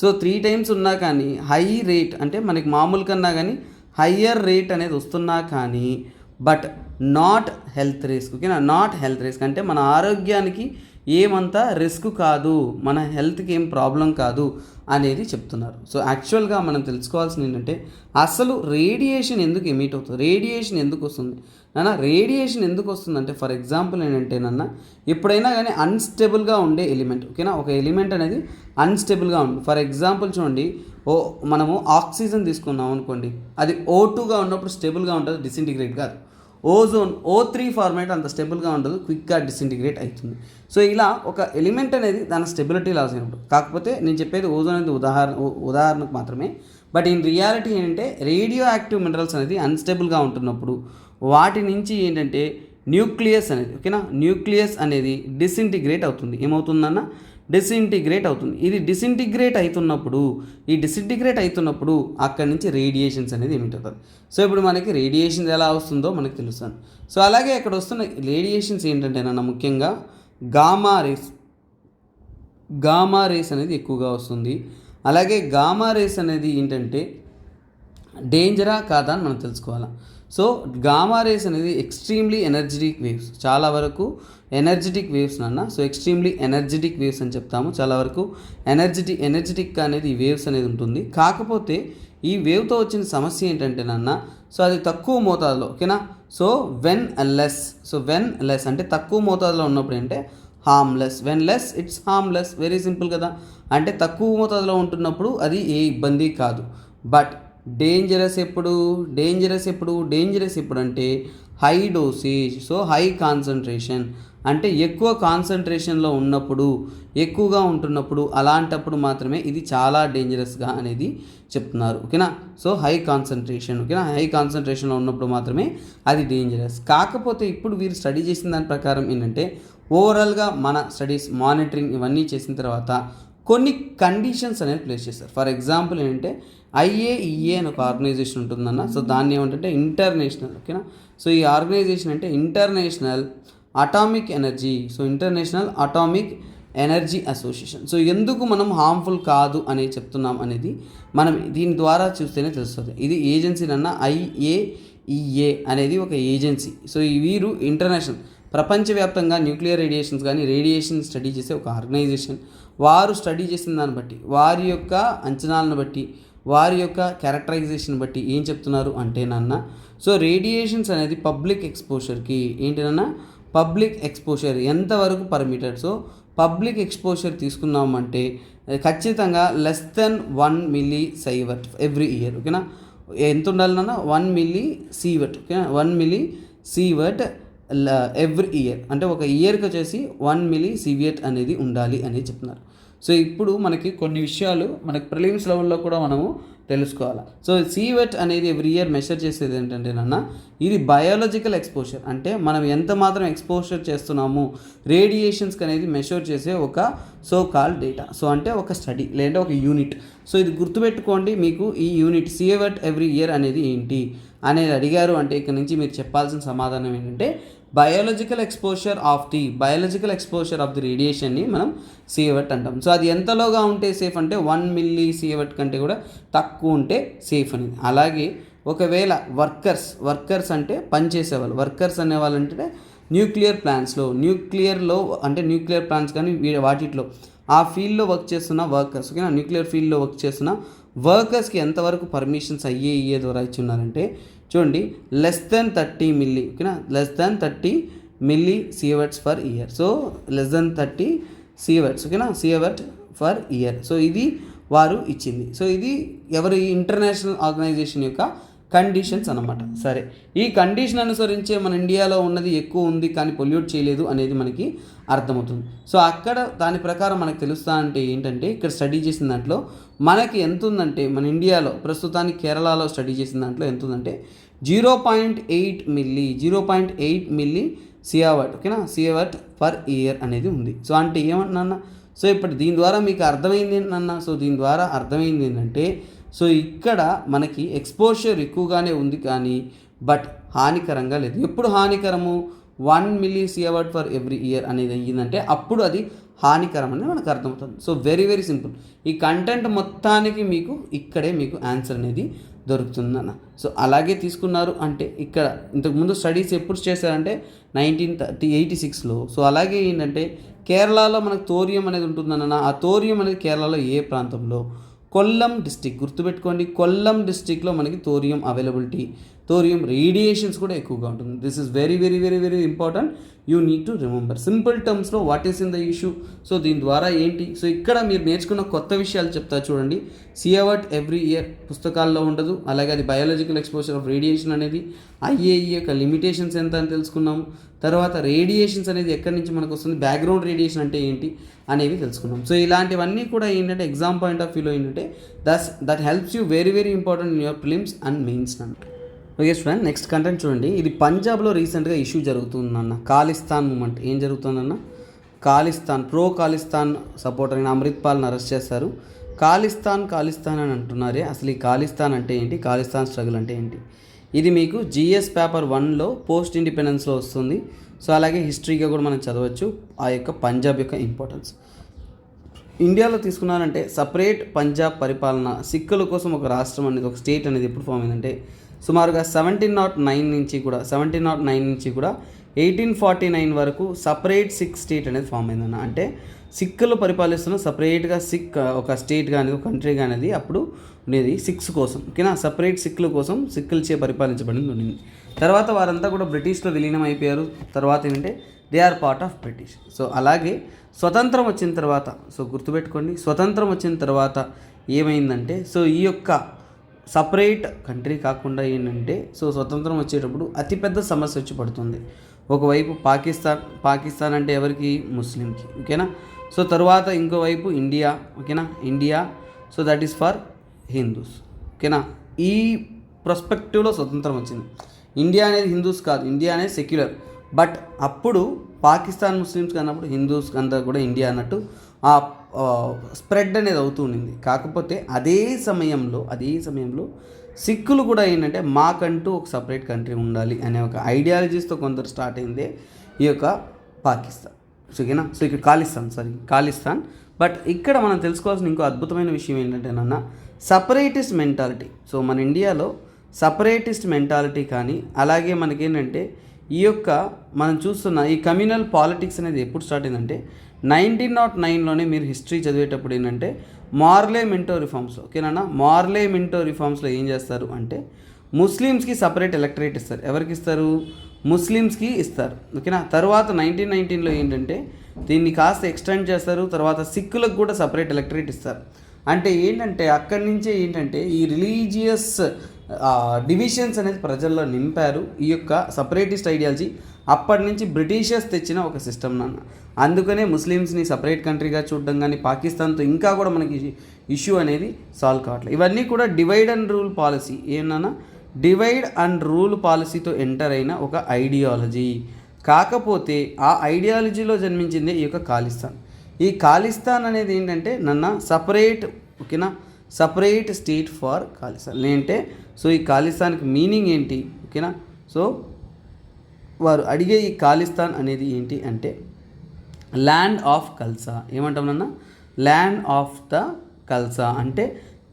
సో 3 times ఉన్నా కానీ హై రేట్, అంటే మనకి మామూలు కన్నా కానీ హయ్యర్ రేట్ అనేది వస్తున్నా కానీ బట్ నాట్ హెల్త్ రిస్క్, ఓకేనా, నాట్ హెల్త్ రిస్క్ అంటే మన ఆరోగ్యానికి ఏమంతా రిస్క్ కాదు, మన హెల్త్కి ఏం ప్రాబ్లం కాదు అనేది చెప్తున్నారు. సో యాక్చువల్గా మనం తెలుసుకోవాల్సింది ఏంటంటే అసలు రేడియేషన్ ఎందుకు ఎమిట్ అవుతుంది, రేడియేషన్ ఎందుకు వస్తుంది రేడియేషన్ ఎందుకు వస్తుందంటే, ఫర్ ఎగ్జాంపుల్ ఏంటంటే ఎప్పుడైనా కానీ అన్స్టేబుల్గా ఉండే ఎలిమెంట్, ఓకేనా, ఒక ఎలిమెంట్ అనేది అన్స్టేబుల్గా ఉంది. ఫర్ ఎగ్జాంపుల్ చూడండి, మనము ఆక్సిజన్ తీసుకున్నాం అనుకోండి, అది O2గా ఉన్నప్పుడు స్టేబుల్గా ఉంటుంది, డిసింటిగ్రేట్ కాదు. ఓజోన్ O3 ఫార్మేట్ అంత స్టేబుల్గా ఉండదు, క్విక్గా డిసింటిగ్రేట్ అవుతుంది. సో ఇలా ఒక ఎలిమెంట్ అనేది దాని స్టెబిలిటీ లాస్ అయినప్పుడు. కాకపోతే నేను చెప్పేది ఓజోన్ అనేది ఉదాహరణకు మాత్రమే. బట్ ఇన్ రియాలిటీ ఏంటంటే రేడియో యాక్టివ్ మినరల్స్ అనేది అన్స్టేబుల్గా ఉంటున్నప్పుడు వాటి నుంచి ఏంటంటే న్యూక్లియస్ అనేది, ఓకేనా, న్యూక్లియస్ అనేది డిసింటిగ్రేట్ అవుతుంది. ఏమవుతుందన్న, డిసింటిగ్రేట్ అవుతుంది. ఇది డిసింటిగ్రేట్ అవుతున్నప్పుడు అక్కడి నుంచి రేడియేషన్స్ అనేది ఎమిట్ అవుతుంది. సో ఇప్పుడు మనకి రేడియేషన్స్ ఎలా వస్తుందో మనకు తెలుస్తుంది. సో అలాగే అక్కడ వస్తున్న రేడియేషన్స్ ఏంటంటే ముఖ్యంగా గామా రేస్ అనేది ఎక్కువగా వస్తుంది. అలాగే గామా రేస్ అనేది ఏంటంటే డేంజరా కాదా అని మనం తెలుసుకోవాలి. సో గామా రేస్ అనేది ఎక్స్ట్రీమ్లీ ఎనర్జెటిక్ వేవ్స్, చాలా వరకు energetic waves so extremely energetic waves అని చెప్తాము. చాలా వరకు ఎనర్జెటిక్ అనేది ఈ వేవ్స్ అనేది ఉంటుంది. కాకపోతే ఈ వేవ్తో వచ్చిన సమస్య ఏంటంటే సో అది తక్కువ మోతాదులో, ఓకేనా. సో వెన్ లెస్ అంటే తక్కువ మోతాదులో ఉన్నప్పుడు అంటే harmless, when less it's harmless, very simple కదా. అంటే తక్కువ మోతాదులో ఉంటున్నప్పుడు అది ఏ ఇబ్బంది కాదు. బట్ డేంజరస్ ఎప్పుడు అంటే high dosage, so high concentration అంటే ఎక్కువ కాన్సన్ట్రేషన్లో ఉన్నప్పుడు, ఎక్కువగా ఉంటున్నప్పుడు, అలాంటప్పుడు మాత్రమే ఇది చాలా డేంజరస్గా అనేది చెప్తున్నారు, ఓకేనా. సో హై కాన్సన్ట్రేషన్, ఓకేనా, హై కాన్సన్ట్రేషన్లో ఉన్నప్పుడు మాత్రమే అది డేంజరస్. కాకపోతే ఇప్పుడు వీరు స్టడీ చేసిన దాని ప్రకారం ఏంటంటే ఓవరాల్గా మన స్టడీస్ మానిటరింగ్ ఇవన్నీ చేసిన తర్వాత కొన్ని కండిషన్స్ అనేది ప్లేస్ చేస్తారు. ఫర్ ఎగ్జాంపుల్ ఏంటంటే IAEA అని ఒక ఆర్గనైజేషన్ ఉంటుందన్న. సో దాన్ని ఏమంటే ఇంటర్నేషనల్, ఓకేనా. సో ఈ ఆర్గనైజేషన్ అంటే international atomic energy association. So ఎందుకు మనం హార్మ్ఫుల్ కాదు అనేది చెప్తున్నాం అనేది మనం దీని ద్వారా చూస్తేనే తెలుస్తుంది. ఇది ఏజెన్సీ IAEA అనేది ఒక ఏజెన్సీ. సో వీరు ఇంటర్నేషనల్ ప్రపంచవ్యాప్తంగా న్యూక్లియర్ రేడియేషన్స్ కానీ రేడియేషన్ స్టడీ చేసే ఒక ఆర్గనైజేషన్. వారు స్టడీ చేసిన దాన్ని బట్టి, వారి యొక్క అంచనాలను బట్టి, వారి యొక్క క్యారెక్టరైజేషన్ బట్టి ఏం చెప్తున్నారు అంటే సో రేడియేషన్స్ అనేది పబ్లిక్ ఎక్స్పోజర్ ఎంతవరకు పర్మిటెడ్. సో పబ్లిక్ ఎక్స్పోజర్ తీసుకున్నామంటే ఖచ్చితంగా less than 1 milli sievert every year. ఓకేనా, ఎంత ఉండాలన్నా 1 మిల్లీ సీవర్ట్. ఓకేనా, 1 మిల్లీ సీవర్ట్ ఎవ్రీ ఇయర్, అంటే ఒక ఇయర్కి వచ్చేసి 1 మిల్లీ సీవర్ట్ అనేది ఉండాలి అనేది చెప్తున్నారు. సో ఇప్పుడు మనకి కొన్ని విషయాలు మనకి ప్రిలిమ్స్ లెవెల్లో కూడా మనము తెలుసుకోవాలి. సో సీవెట్ అనేది ఎవ్రీ ఇయర్ మెషర్ చేసేది ఏంటంటే ఇది బయాలజికల్ ఎక్స్పోజర్, అంటే మనం ఎంత మాత్రం ఎక్స్పోజర్ చేస్తున్నాము రేడియేషన్స్కి అనేది మెషర్ చేసే ఒక సో కాల్ డేటా. సో అంటే ఒక స్టడీ లేదంటే ఒక యూనిట్. సో ఇది గుర్తుపెట్టుకోండి, మీకు ఈ యూనిట్ సీవెట్ ఎవ్రీ ఇయర్ అనేది ఏంటి అనేది అడిగారు అంటే ఇక్కడ నుంచి మీరు చెప్పాల్సిన సమాధానం ఏంటంటే బయాలజికల్ ఎక్స్పోజర్ ఆఫ్ ది రేడియేషన్ని మనం సీవెట్ అంటాం. సో అది ఎంతలోగా ఉంటే సేఫ్ అంటే 1 మిల్లీ సీవెట్ కంటే కూడా తక్కువ ఉంటే సేఫ్ అనేది. అలాగే ఒకవేళ వర్కర్స్ అంటే పనిచేసేవాళ్ళు, వర్కర్స్ అనేవాళ్ళు అంటే న్యూక్లియర్ ప్లాంట్స్ కానీ వాటిలో ఆ ఫీల్డ్లో వర్క్ చేస్తున్న వర్కర్స్. ఓకేనా, న్యూక్లియర్ ఫీల్డ్లో వర్క్ చేస్తున్న వర్కర్స్కి ఎంతవరకు పర్మిషన్స్ అయ్యే ద్వారా ఇచ్చున్నారంటే చూడండి, లెస్ దెన్ 30 మిల్లీ. ఓకేనా, less than 30 milli sieverts for year. So less than 30 sieverts. ఓకేనా, సీవర్ట్ ఫర్ ఇయర్. సో ఇది వారు ఇచ్చింది. సో ఇది ఎవరు ఇంటర్నేషనల్ ఆర్గనైజేషన్ యొక్క కండిషన్స్ అన్నమాట. సరే, ఈ కండిషన్ అనుసరించే మన ఇండియాలో ఉన్నది ఎక్కువ ఉంది కానీ పొల్యూట్ చేయలేదు అనేది మనకి అర్థమవుతుంది. సో అక్కడ దాని ప్రకారం మనకు తెలుస్తా అంటే ఏంటంటే ఇక్కడ స్టడీ చేసిన దాంట్లో మనకి ఎంత ఉందంటే మన ఇండియాలో ప్రస్తుతానికి కేరళలో స్టడీ చేసిన దాంట్లో ఎంత ఉందంటే 0.8 మిల్లీ సియావర్ట్. ఓకేనా, సియావర్ట్ పర్ ఇయర్ అనేది ఉంది. సో అంటే ఏమన్నా, సో ఇప్పుడు దీని ద్వారా మీకు అర్థమైంది ఏంటన్నా, సో దీని ద్వారా అర్థమైంది ఏంటంటే సో ఇక్కడ మనకి ఎక్స్పోజర్ ఎక్కువగానే ఉంది కానీ బట్ హానికరంగా లేదు. ఎప్పుడు హానికరము 1 మిల్లీ సీవర్ట్ ఫర్ ఎవ్రీ ఇయర్ అనేది అయ్యిందంటే అప్పుడు అది హానికరం అనేది మనకు అర్థమవుతుంది. So very very simple. ఈ కంటెంట్ మొత్తానికి మీకు ఇక్కడే మీకు ఆన్సర్ అనేది దొరుకుతుందన్న. సో అలాగే తీసుకున్నారు అంటే ఇక్కడ ఇంతకుముందు స్టడీస్ ఎప్పుడు చేశారంటే 1986లో. సో అలాగే ఏంటంటే కేరళలో మనకు థోరియం అనేది ఉంటుందన్న. ఆ థోరియం అనేది కేరళలో ఏ ప్రాంతంలో? కొల్లం డిస్టిక్. గుర్తుపెట్టుకోండి, కొల్లం డిస్టిక్లో మనకి థోరియం అవైలబిలిటీ, థోరియం రేడియేషన్స్ కూడా ఎక్కువగా ఉంటుంది. This is very very very very important. You need to remember simple టర్మ్స్లో what is in the issue. So దీని ద్వారా ఏంటి, సో ఇక్కడ మీరు నేర్చుకున్న కొత్త విషయాలు చెప్తా చూడండి. సీవర్ట్ ఎవ్రీ ఇయర్ పుస్తకాల్లో ఉండదు. అలాగే అది బయాలజికల్ ఎక్స్పోజర్ ఆఫ్ రేడియేషన్ అనేది ఐఏఈ యొక్క లిమిటేషన్స్ ఎంత అని తెలుసుకున్నాము. తర్వాత రేడియేషన్స్ అనేది ఎక్కడి నుంచి మనకు వస్తుంది, బ్యాక్గ్రౌండ్ రేడియేషన్ అంటే ఏంటి అనేవి తెలుసుకున్నాం. సో ఇలాంటివన్నీ కూడా ఏంటంటే ఎగ్జామ్ పాయింట్ ఆఫ్ వ్యూలో ఏంటంటే that helps you very very important in your prelims and mains అన్న. ఓకే స్టూడెంట్, నెక్స్ట్ కంటెంట్ చూడండి. ఇది పంజాబ్లో రీసెంట్గా ఇష్యూ జరుగుతుందన్న, ఖాళిస్తాన్ మూమెంట్. ఏం జరుగుతుందన్న, ప్రో ఖాళిస్తాన్ సపోర్టర్ అయిన అమృత్పాల్ని అరెస్ట్ చేశారు. ఖాళిస్తాన్ అని అంటున్నారే, అసలు ఈ ఖాళిస్తాన్ అంటే ఏంటి, ఖాళిస్తాన్ స్ట్రగుల్ అంటే ఏంటి, ఇది మీకు జిఎస్ పేపర్ 1లో పోస్ట్ ఇండిపెండెన్స్లో వస్తుంది. సో అలాగే హిస్టరీగా కూడా మనం చదవచ్చు ఆ యొక్క పంజాబ్ యొక్క ఇంపార్టెన్స్. ఇండియాలో తీసుకున్నారంటే సపరేట్ పంజాబ్ పరిపాలన, సిక్కుల కోసం ఒక రాష్ట్రం అనేది, ఒక స్టేట్ అనేది ఎప్పుడు ఫామ్ అయిందంటే సుమారుగా 1709 నుంచి కూడా 1849 వరకు సపరేట్ సిక్ స్టేట్ అనేది ఫామ్ అయిందన్న. అంటే సిక్కులు పరిపాలిస్తున్న సపరేట్గా ఒక స్టేట్ కానీ ఒక కంట్రీ కానీ అప్పుడు ఉండేది సిక్స్ కోసం. ఓకేనా, సపరేట్ సిక్కుల కోసం సిక్కులచే పరిపాలించబడింది ఉండింది. తర్వాత వారంతా కూడా బ్రిటిష్లో విలీనం అయిపోయారు. తర్వాత ఏంటంటే they are part of British. So అలాగే స్వతంత్రం వచ్చిన తర్వాత, సో గుర్తుపెట్టుకోండి, స్వతంత్రం వచ్చిన తర్వాత ఏమైందంటే సో ఈ యొక్క సపరేట్ కంట్రీ కాకుండా ఏంటంటే సో స్వతంత్రం వచ్చేటప్పుడు అతిపెద్ద సమస్య వచ్చి పడుతుంది. ఒకవైపు పాకిస్తాన్ అంటే ఎవరికి, ముస్లింకి. ఓకేనా, సో తర్వాత ఇంకోవైపు ఇండియా. ఓకేనా, India, so that is for Hindus. ఓకేనా, ఈ పర్స్పెక్టివ్లో స్వతంత్రం వచ్చింది. ఇండియా అనేది హిందూస్ కాదు, ఇండియా అనేది సెక్యులర్. బట్ అప్పుడు పాకిస్తాన్ ముస్లిమ్స్ అన్నప్పుడు హిందూస్ అంతా కూడా ఇండియా అన్నట్టు ఆ స్ప్రెడ్ అనేది అవుతూ ఉండింది. కాకపోతే అదే సమయంలో సిక్కులు కూడా ఏంటంటే మాకంటూ ఒక సపరేట్ కంట్రీ ఉండాలి అనే ఒక ఐడియాలజీస్తో కొందరు స్టార్ట్ అయిందే ఈ యొక్క పాకిస్తాన్. ఓకేనా, సో ఇక్కడ ఖాళిస్తాన్. బట్ ఇక్కడ మనం తెలుసుకోవాల్సిన ఇంకో అద్భుతమైన విషయం ఏంటంటే సపరేటిస్ట్ మెంటాలిటీ. సో మన ఇండియాలో సపరేటిస్ట్ మెంటాలిటీ కానీ అలాగే మనకేంటంటే ఈ యొక్క మనం చూస్తున్న ఈ కమ్యూనల్ పాలిటిక్స్ అనేది ఎప్పుడు స్టార్ట్ అయిందంటే 1909లోనే మీరు హిస్టరీ చదివేటప్పుడు ఏంటంటే మార్లే మింటో రిఫార్మ్స్లో. ఓకేనా, మార్లే మింటో రిఫార్మ్స్లో ఏం చేస్తారు అంటే ముస్లిమ్స్కి సపరేట్ ఎలక్టరేట్ ఇస్తారు. ఎవరికి ఇస్తారు, ముస్లిమ్స్కి ఇస్తారు. ఓకేనా, తర్వాత 1919లో ఏంటంటే దీన్ని కాస్త ఎక్స్టెండ్ చేస్తారు. తర్వాత సిక్కులకు కూడా సపరేట్ ఎలక్టరేట్ ఇస్తారు. అంటే ఏంటంటే అక్కడి నుంచే ఏంటంటే ఈ రిలీజియస్ డివిజన్స్ అనేది ప్రజల్లో నింపారు. ఈ యొక్క సపరేటిస్ట్ ఐడియాలజీ అప్పటి నుంచి బ్రిటిషర్స్ తెచ్చిన ఒక సిస్టమ్ నాన్న. అందుకనే ముస్లిమ్స్ని సపరేట్ కంట్రీగా చూడడం కానీ, పాకిస్తాన్తో ఇంకా కూడా మనకి ఇష్యూ అనేది సాల్వ్ కావట్లేదు. ఇవన్నీ కూడా డివైడ్ అండ్ రూల్ పాలసీ ఏమన్నా డివైడ్ అండ్ రూల్ పాలసీతో ఎంటర్ అయిన ఒక ఐడియాలజీ. కాకపోతే ఆ ఐడియాలజీలో జన్మించింది ఈ యొక్క ఖాలిస్తాన్. ఈ ఖాలిస్తాన్ అనేది ఏంటంటే సపరేట్, ఓకేనా, సపరేట్ స్టేట్ ఫర్ ఖాలిస్తాన్ ఏంటంటే, సో ఈ ఖాలిస్తాన్కి మీనింగ్ ఏంటి, ఓకేనా. సో వారు అడిగే ఈ ఖాలిస్తాన్ అనేది ఏంటి అంటే ల్యాండ్ ఆఫ్ కల్సా. ఏమంటాం ల్యాండ్ ఆఫ్ ద కల్సా అంటే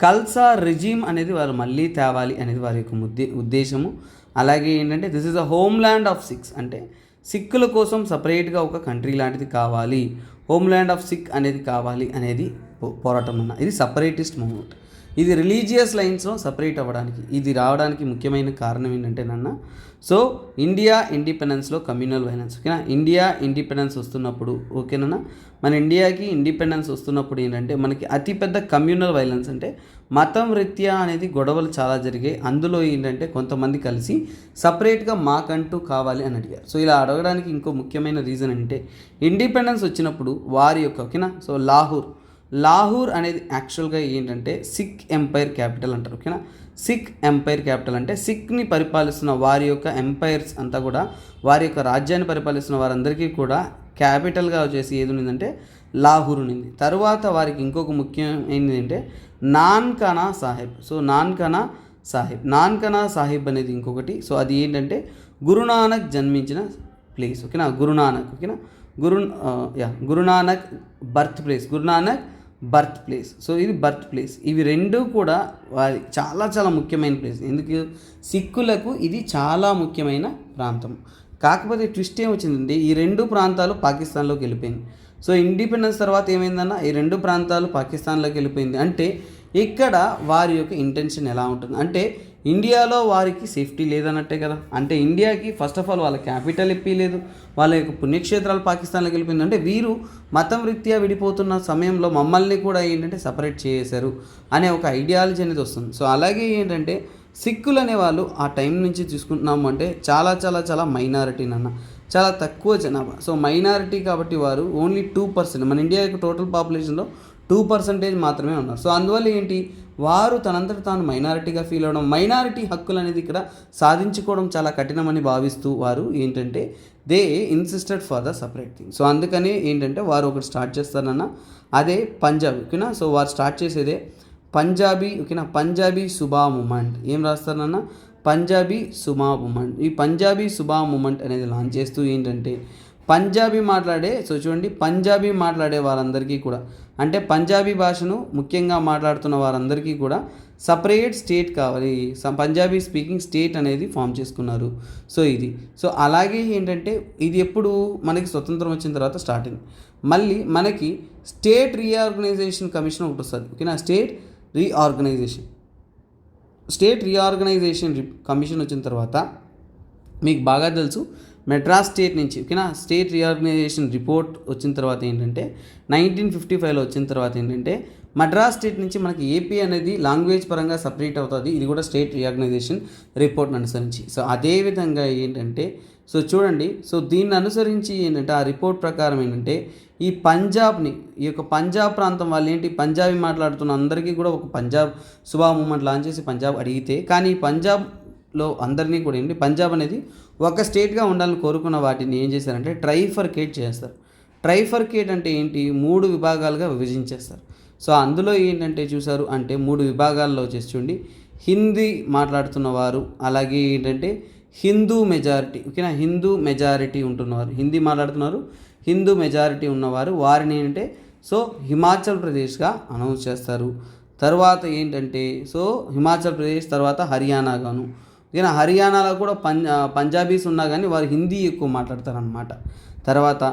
కల్సా రిజీమ్ అనేది వారు మళ్ళీ తేవాలి అనేది వారి యొక్క ఉద్దేశము. అలాగే ఏంటంటే this is a home land of six అంటే సిక్కుల కోసం సపరేట్గా ఒక కంట్రీ లాంటిది కావాలి, హోమ్ ల్యాండ్ ఆఫ్ సిక్ అనేది కావాలి అనేది పోరాటం ఇది సపరేటిస్ట్ మూవ్మెంట్. ఇది రిలీజియస్ లైన్స్లో సపరేట్ అవ్వడానికి, ఇది రావడానికి ముఖ్యమైన కారణం ఏంటంటే సో ఇండియా ఇండిపెండెన్స్లో కమ్యూనల్ వైలెన్స్, ఓకేనా. ఇండియా ఇండిపెండెన్స్ వస్తున్నప్పుడు, ఓకేనా, మన ఇండియాకి ఇండిపెండెన్స్ వస్తున్నప్పుడు ఏంటంటే మనకి అతిపెద్ద కమ్యూనల్ వైలెన్స్ అంటే మతం రీత్యా అనేది గొడవలు చాలా జరిగాయి. అందులో ఏంటంటే కొంతమంది కలిసి సపరేట్గా మాకంటూ కావాలి అని అడిగారు. సో ఇలా అడగడానికి ఇంకో ముఖ్యమైన రీజన్ అంటే ఇండిపెండెన్స్ వచ్చినప్పుడు వారి యొక్క, ఓకేనా, సో లాహూర్ అనేది యాక్చువల్గా ఏంటంటే సిక్ ఎంపైర్ క్యాపిటల్ అంటారు, ఓకేనా. సిక్ ఎంపైర్ క్యాపిటల్ అంటే సిక్ని పరిపాలిస్తున్న వారి యొక్క ఎంపైర్స్ అంతా కూడా, వారి యొక్క రాజ్యాన్ని పరిపాలిస్తున్న వారందరికీ కూడా క్యాపిటల్గా వచ్చేసి ఏది ఉన్నదంటే లాహూర్ ఉన్నింది. తర్వాత వారికి ఇంకొక ముఖ్యమైనది ఏంటంటే నాన్కానా సాహెబ్. సో నాన్కానా సాహిబ్ అనేది ఇంకొకటి. సో అది ఏంటంటే గురునానక్ జన్మించిన ప్లేస్, ఓకేనా. గురునానక్, ఓకేనా, గురునానక్ బర్త్ ప్లేస్. సో ఇది బర్త్ ప్లేస్. ఇవి రెండు కూడా వారి చాలా చాలా ముఖ్యమైన ప్లేస్. ఎందుకు సిక్కులకు ఇది చాలా ముఖ్యమైన ప్రాంతం. కాకపోతే ట్విస్ట్ ఏమొచ్చిందంటే ఈ రెండు ప్రాంతాలు పాకిస్తాన్లోకి వెళ్ళిపోయింది. సో ఇండిపెండెన్స్ తర్వాత ఏమైందన్న ఈ రెండు ప్రాంతాలు పాకిస్తాన్లోకి వెళ్ళిపోయింది. అంటే ఇక్కడ వారి యొక్క ఇంటెన్షన్ ఎలా ఉంటుంది అంటే ఇండియాలో వారికి సేఫ్టీ లేదన్నట్టే కదా. అంటే ఇండియాకి ఫస్ట్ ఆఫ్ ఆల్ వాళ్ళ క్యాపిటల్ ఇప్పలేదు, వాళ్ళ యొక్క పుణ్యక్షేత్రాలు పాకిస్తాన్లోకి వెళ్ళిపోయింది. అంటే వీరు మతం రీత్యా విడిపోతున్న సమయంలో మమ్మల్ని కూడా ఏంటంటే సపరేట్ చేశారు అనే ఒక ఐడియాలజీ అనేది వస్తుంది. సో అలాగే ఏంటంటే సిక్కులు అనేవాళ్ళు ఆ టైం నుంచి చూసుకుంటున్నాము అంటే చాలా చాలా చాలా మైనారిటీ చాలా తక్కువ జనాభా. సో మైనారిటీ కాబట్టి వారు ఓన్లీ 2%, మన ఇండియా యొక్క టోటల్ పాపులేషన్లో 2% మాత్రమే ఉన్నారు. సో అందువల్ల ఏంటి వారు తనంతట తాను మైనారిటీగా ఫీల్ అవ్వడం, మైనారిటీ హక్కులు అనేది ఇక్కడ సాధించుకోవడం చాలా కఠినమని భావిస్తూ వారు ఏంటంటే they insisted for the separate thing. So అందుకని ఏంటంటే వారు ఒకటి స్టార్ట్ చేస్తారన్న అదే పంజాబ్, ఓకేనా. సో వారు స్టార్ట్ చేసేదే పంజాబీ, ఓకేనా, పంజాబీ సుబా మూమెంట్. ఏం రాస్తారన్న పంజాబీ సుబా మూమెంట్. ఈ పంజాబీ సుబా మూమెంట్ అనేది లాంచ్ చేస్తూ ఏంటంటే పంజాబీ మాట్లాడే వారందరికీ కూడా అంటే పంజాబీ భాషను ముఖ్యంగా మాట్లాడుతున్న వారందరికీ కూడా సపరేట్ స్టేట్ కావాలి, పంజాబీ స్పీకింగ్ స్టేట్ అనేది ఫామ్ చేసుకున్నారు. సో అలాగే ఏంటంటే ఇది ఎప్పుడు మనకి స్వతంత్రం వచ్చిన తర్వాత స్టార్ట్ అయింది. మళ్ళీ మనకి స్టేట్ రీఆర్గనైజేషన్ కమిషన్ ఒకటి వస్తుంది, ఓకేనా. స్టేట్ రీఆర్గనైజేషన్ కమిషన్ వచ్చిన తర్వాత మీకు బాగా తెలుసు మెడ్రాస్ స్టేట్ నుంచి, ఓకేనా, స్టేట్ రీఆర్గనైజేషన్ రిపోర్ట్ వచ్చిన తర్వాత ఏంటంటే 1955లో వచ్చిన తర్వాత ఏంటంటే మద్రాస్ స్టేట్ నుంచి మనకి ఏపీ అనేది లాంగ్వేజ్ పరంగా సపరేట్ అవుతుంది. ఇది కూడా స్టేట్ రీఆర్గనైజేషన్ రిపోర్ట్ని అనుసరించి. సో అదేవిధంగా ఏంటంటే సో చూడండి, సో దీన్ని అనుసరించి ఏంటంటే ఆ రిపోర్ట్ ప్రకారం ఏంటంటే ఈ యొక్క పంజాబ్ ప్రాంతం వాళ్ళు ఏంటి పంజాబీ మాట్లాడుతున్న అందరికీ కూడా ఒక పంజాబ్ సుబా మూమెంట్ లాంచ్ చేసి పంజాబ్ అడిగితే, కానీ పంజాబ్లో అందరినీ కూడా ఏంటి పంజాబ్ అనేది ఒక స్టేట్గా ఉండాలని కోరుకున్న వాటిని ఏం చేశారంటే ట్రైఫర్కేట్ చేస్తారు. ట్రైఫర్కేట్ అంటే ఏంటి 3 విభాగాలుగా విభజించేస్తారు. సో అందులో ఏంటంటే చూసారు అంటే 3 విభాగాల్లో వచ్చేసి చూడండి హిందీ మాట్లాడుతున్నవారు, అలాగే ఏంటంటే హిందూ మెజారిటీ, ఓకేనా, హిందూ మెజారిటీ ఉంటున్నవారు, హిందీ మాట్లాడుతున్నారు, హిందూ మెజారిటీ ఉన్నవారు వారిని ఏంటంటే సో హిమాచల్ ప్రదేశ్గా అనౌన్స్ చేస్తారు. తర్వాత ఏంటంటే సో హిమాచల్ ప్రదేశ్ తర్వాత హర్యానాగాను, ఓకేనా. హర్యానాలో కూడా పంజాబీస్ ఉన్నా కానీ వారు హిందీ ఎక్కువ మాట్లాడతారు అన్నమాట. తర్వాత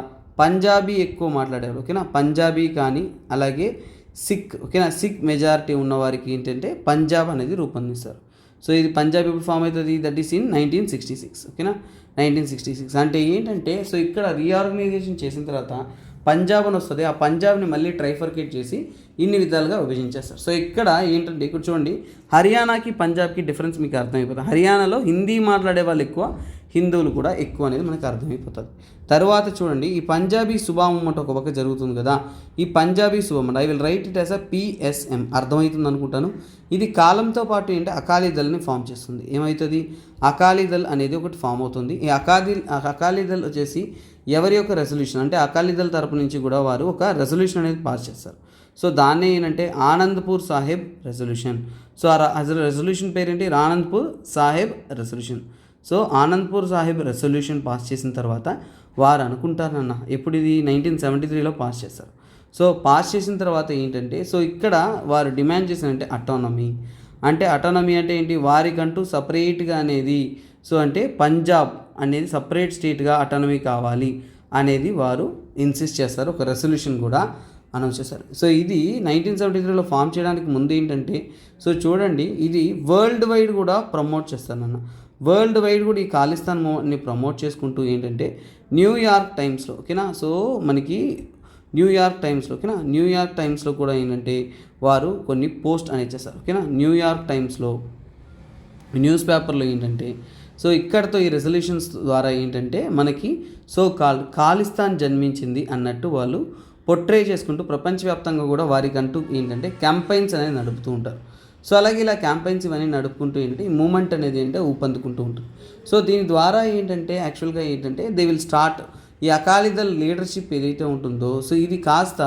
పంజాబీ ఎక్కువ మాట్లాడారు, ఓకేనా, పంజాబీ కానీ అలాగే సిక్, ఓకేనా, సిక్ మెజారిటీ ఉన్నవారికి ఏంటంటే పంజాబ్ అనేది రూపొందిస్తారు. సో ఇది పంజాబ్ ఇప్పుడు ఫామ్ అవుతుంది, దట్ ఈస్ ఇన్ 1966, ఓకేనా, 1966. అంటే ఏంటంటే సో ఇక్కడ రీఆర్గనైజేషన్ చేసిన తర్వాత పంజాబ్ అని వస్తుంది. ఆ పంజాబ్ని మళ్ళీ ట్రైఫర్కేట్ చేసి ఇన్ని విధాలుగా విభజించేస్తారు. సో ఇక్కడ ఏంటంటే ఇక్కడ చూడండి, హర్యానాకి పంజాబ్కి డిఫరెన్స్ మీకు అర్థమైపోతుంది. హర్యానాలో హిందీ మాట్లాడే వాళ్ళు ఎక్కువ, హిందువులు కూడా ఎక్కువ అనేది మనకు అర్థమైపోతుంది. తర్వాత చూడండి, ఈ పంజాబీ సుబా మూమెంట్ ఒక పక్క జరుగుతుంది కదా, ఈ Punjabi Suba movement I will write it as a PSM, అర్థమవుతుంది అనుకుంటాను. ఇది కాలంతో పాటు ఏంటి అకాలీదల్ని ఫామ్ చేస్తుంది. ఏమవుతుంది, అకాలీదల్ అనేది ఒకటి ఫామ్ అవుతుంది. ఈ అకాలీదల్ వచ్చేసి ఎవరి యొక్క రెజల్యూషన్ అంటే అకాలీదల్ తరపు నుంచి కూడా వారు ఒక రెజల్యూషన్ అనేది పాస్ చేస్తారు. సో దాన్ని ఏంటంటే ఆనంద్పూర్ సాహెబ్ రెజల్యూషన్. సో ఆ రెజల్యూషన్ పేరేంటి, Anandpur Saheb resolution. So Anandpur Saheb resolution pass చేసిన తర్వాత వారు అనుకుంటారన్న ఎప్పుడు ఇది 1973లో పాస్ చేస్తారు. సో పాస్ చేసిన తర్వాత ఏంటంటే, సో ఇక్కడ వారు డిమాండ్ చేసినంటే అటానమీ. అంటే అటానమీ అంటే ఏంటి, వారికంటూ సపరేట్గా అనేది, సో అంటే పంజాబ్ అనేది సపరేట్ స్టేట్గా అటానమీ కావాలి అనేది వారు ఇన్సిస్ట్ చేస్తారు. ఒక రెజల్యూషన్ కూడా అనౌన్స్ చేశారు. సో ఇది 1973లో ఫామ్ చేయడానికి ముందు ఏంటంటే, సో చూడండి ఇది వరల్డ్ వైడ్ కూడా ప్రమోట్ చేస్తానన్న, వరల్డ్ వైడ్ కూడా ఈ ఖాళిస్తాన్ మూమెంట్ని ప్రమోట్ చేసుకుంటూ ఏంటంటే న్యూయార్క్ టైమ్స్లో, ఓకేనా, సో మనకి న్యూయార్క్ టైమ్స్లో, ఓకేనా, న్యూయార్క్ టైమ్స్లో కూడా ఏంటంటే వారు కొన్ని పోస్ట్ అనేది చేస్తారు, ఓకేనా. న్యూయార్క్ టైమ్స్లో న్యూస్ పేపర్లో ఏంటంటే, సో ఇక్కడతో ఈ రెజల్యూషన్స్ ద్వారా ఏంటంటే మనకి సో ఖాళిస్తాన్ జన్మించింది అన్నట్టు వాళ్ళు పొట్రే చేసుకుంటూ ప్రపంచవ్యాప్తంగా కూడా వారికంటూ ఏంటంటే క్యాంపెయిన్స్ అనేది నడుపుతూ ఉంటారు. సో అలాగే ఇలా క్యాంపెయిన్స్ ఇవన్నీ నడుపుకుంటూ ఏంటంటే ఈ మూమెంట్ అనేది ఏంటంటే ఊపందుకుంటూ ఉంటుంది. సో దీని ద్వారా ఏంటంటే యాక్చువల్గా ఏంటంటే దే విల్ స్టార్ట్ ఈ అకాలీదల్ లీడర్షిప్ ఏదైతే ఉంటుందో, సో ఇది కాస్త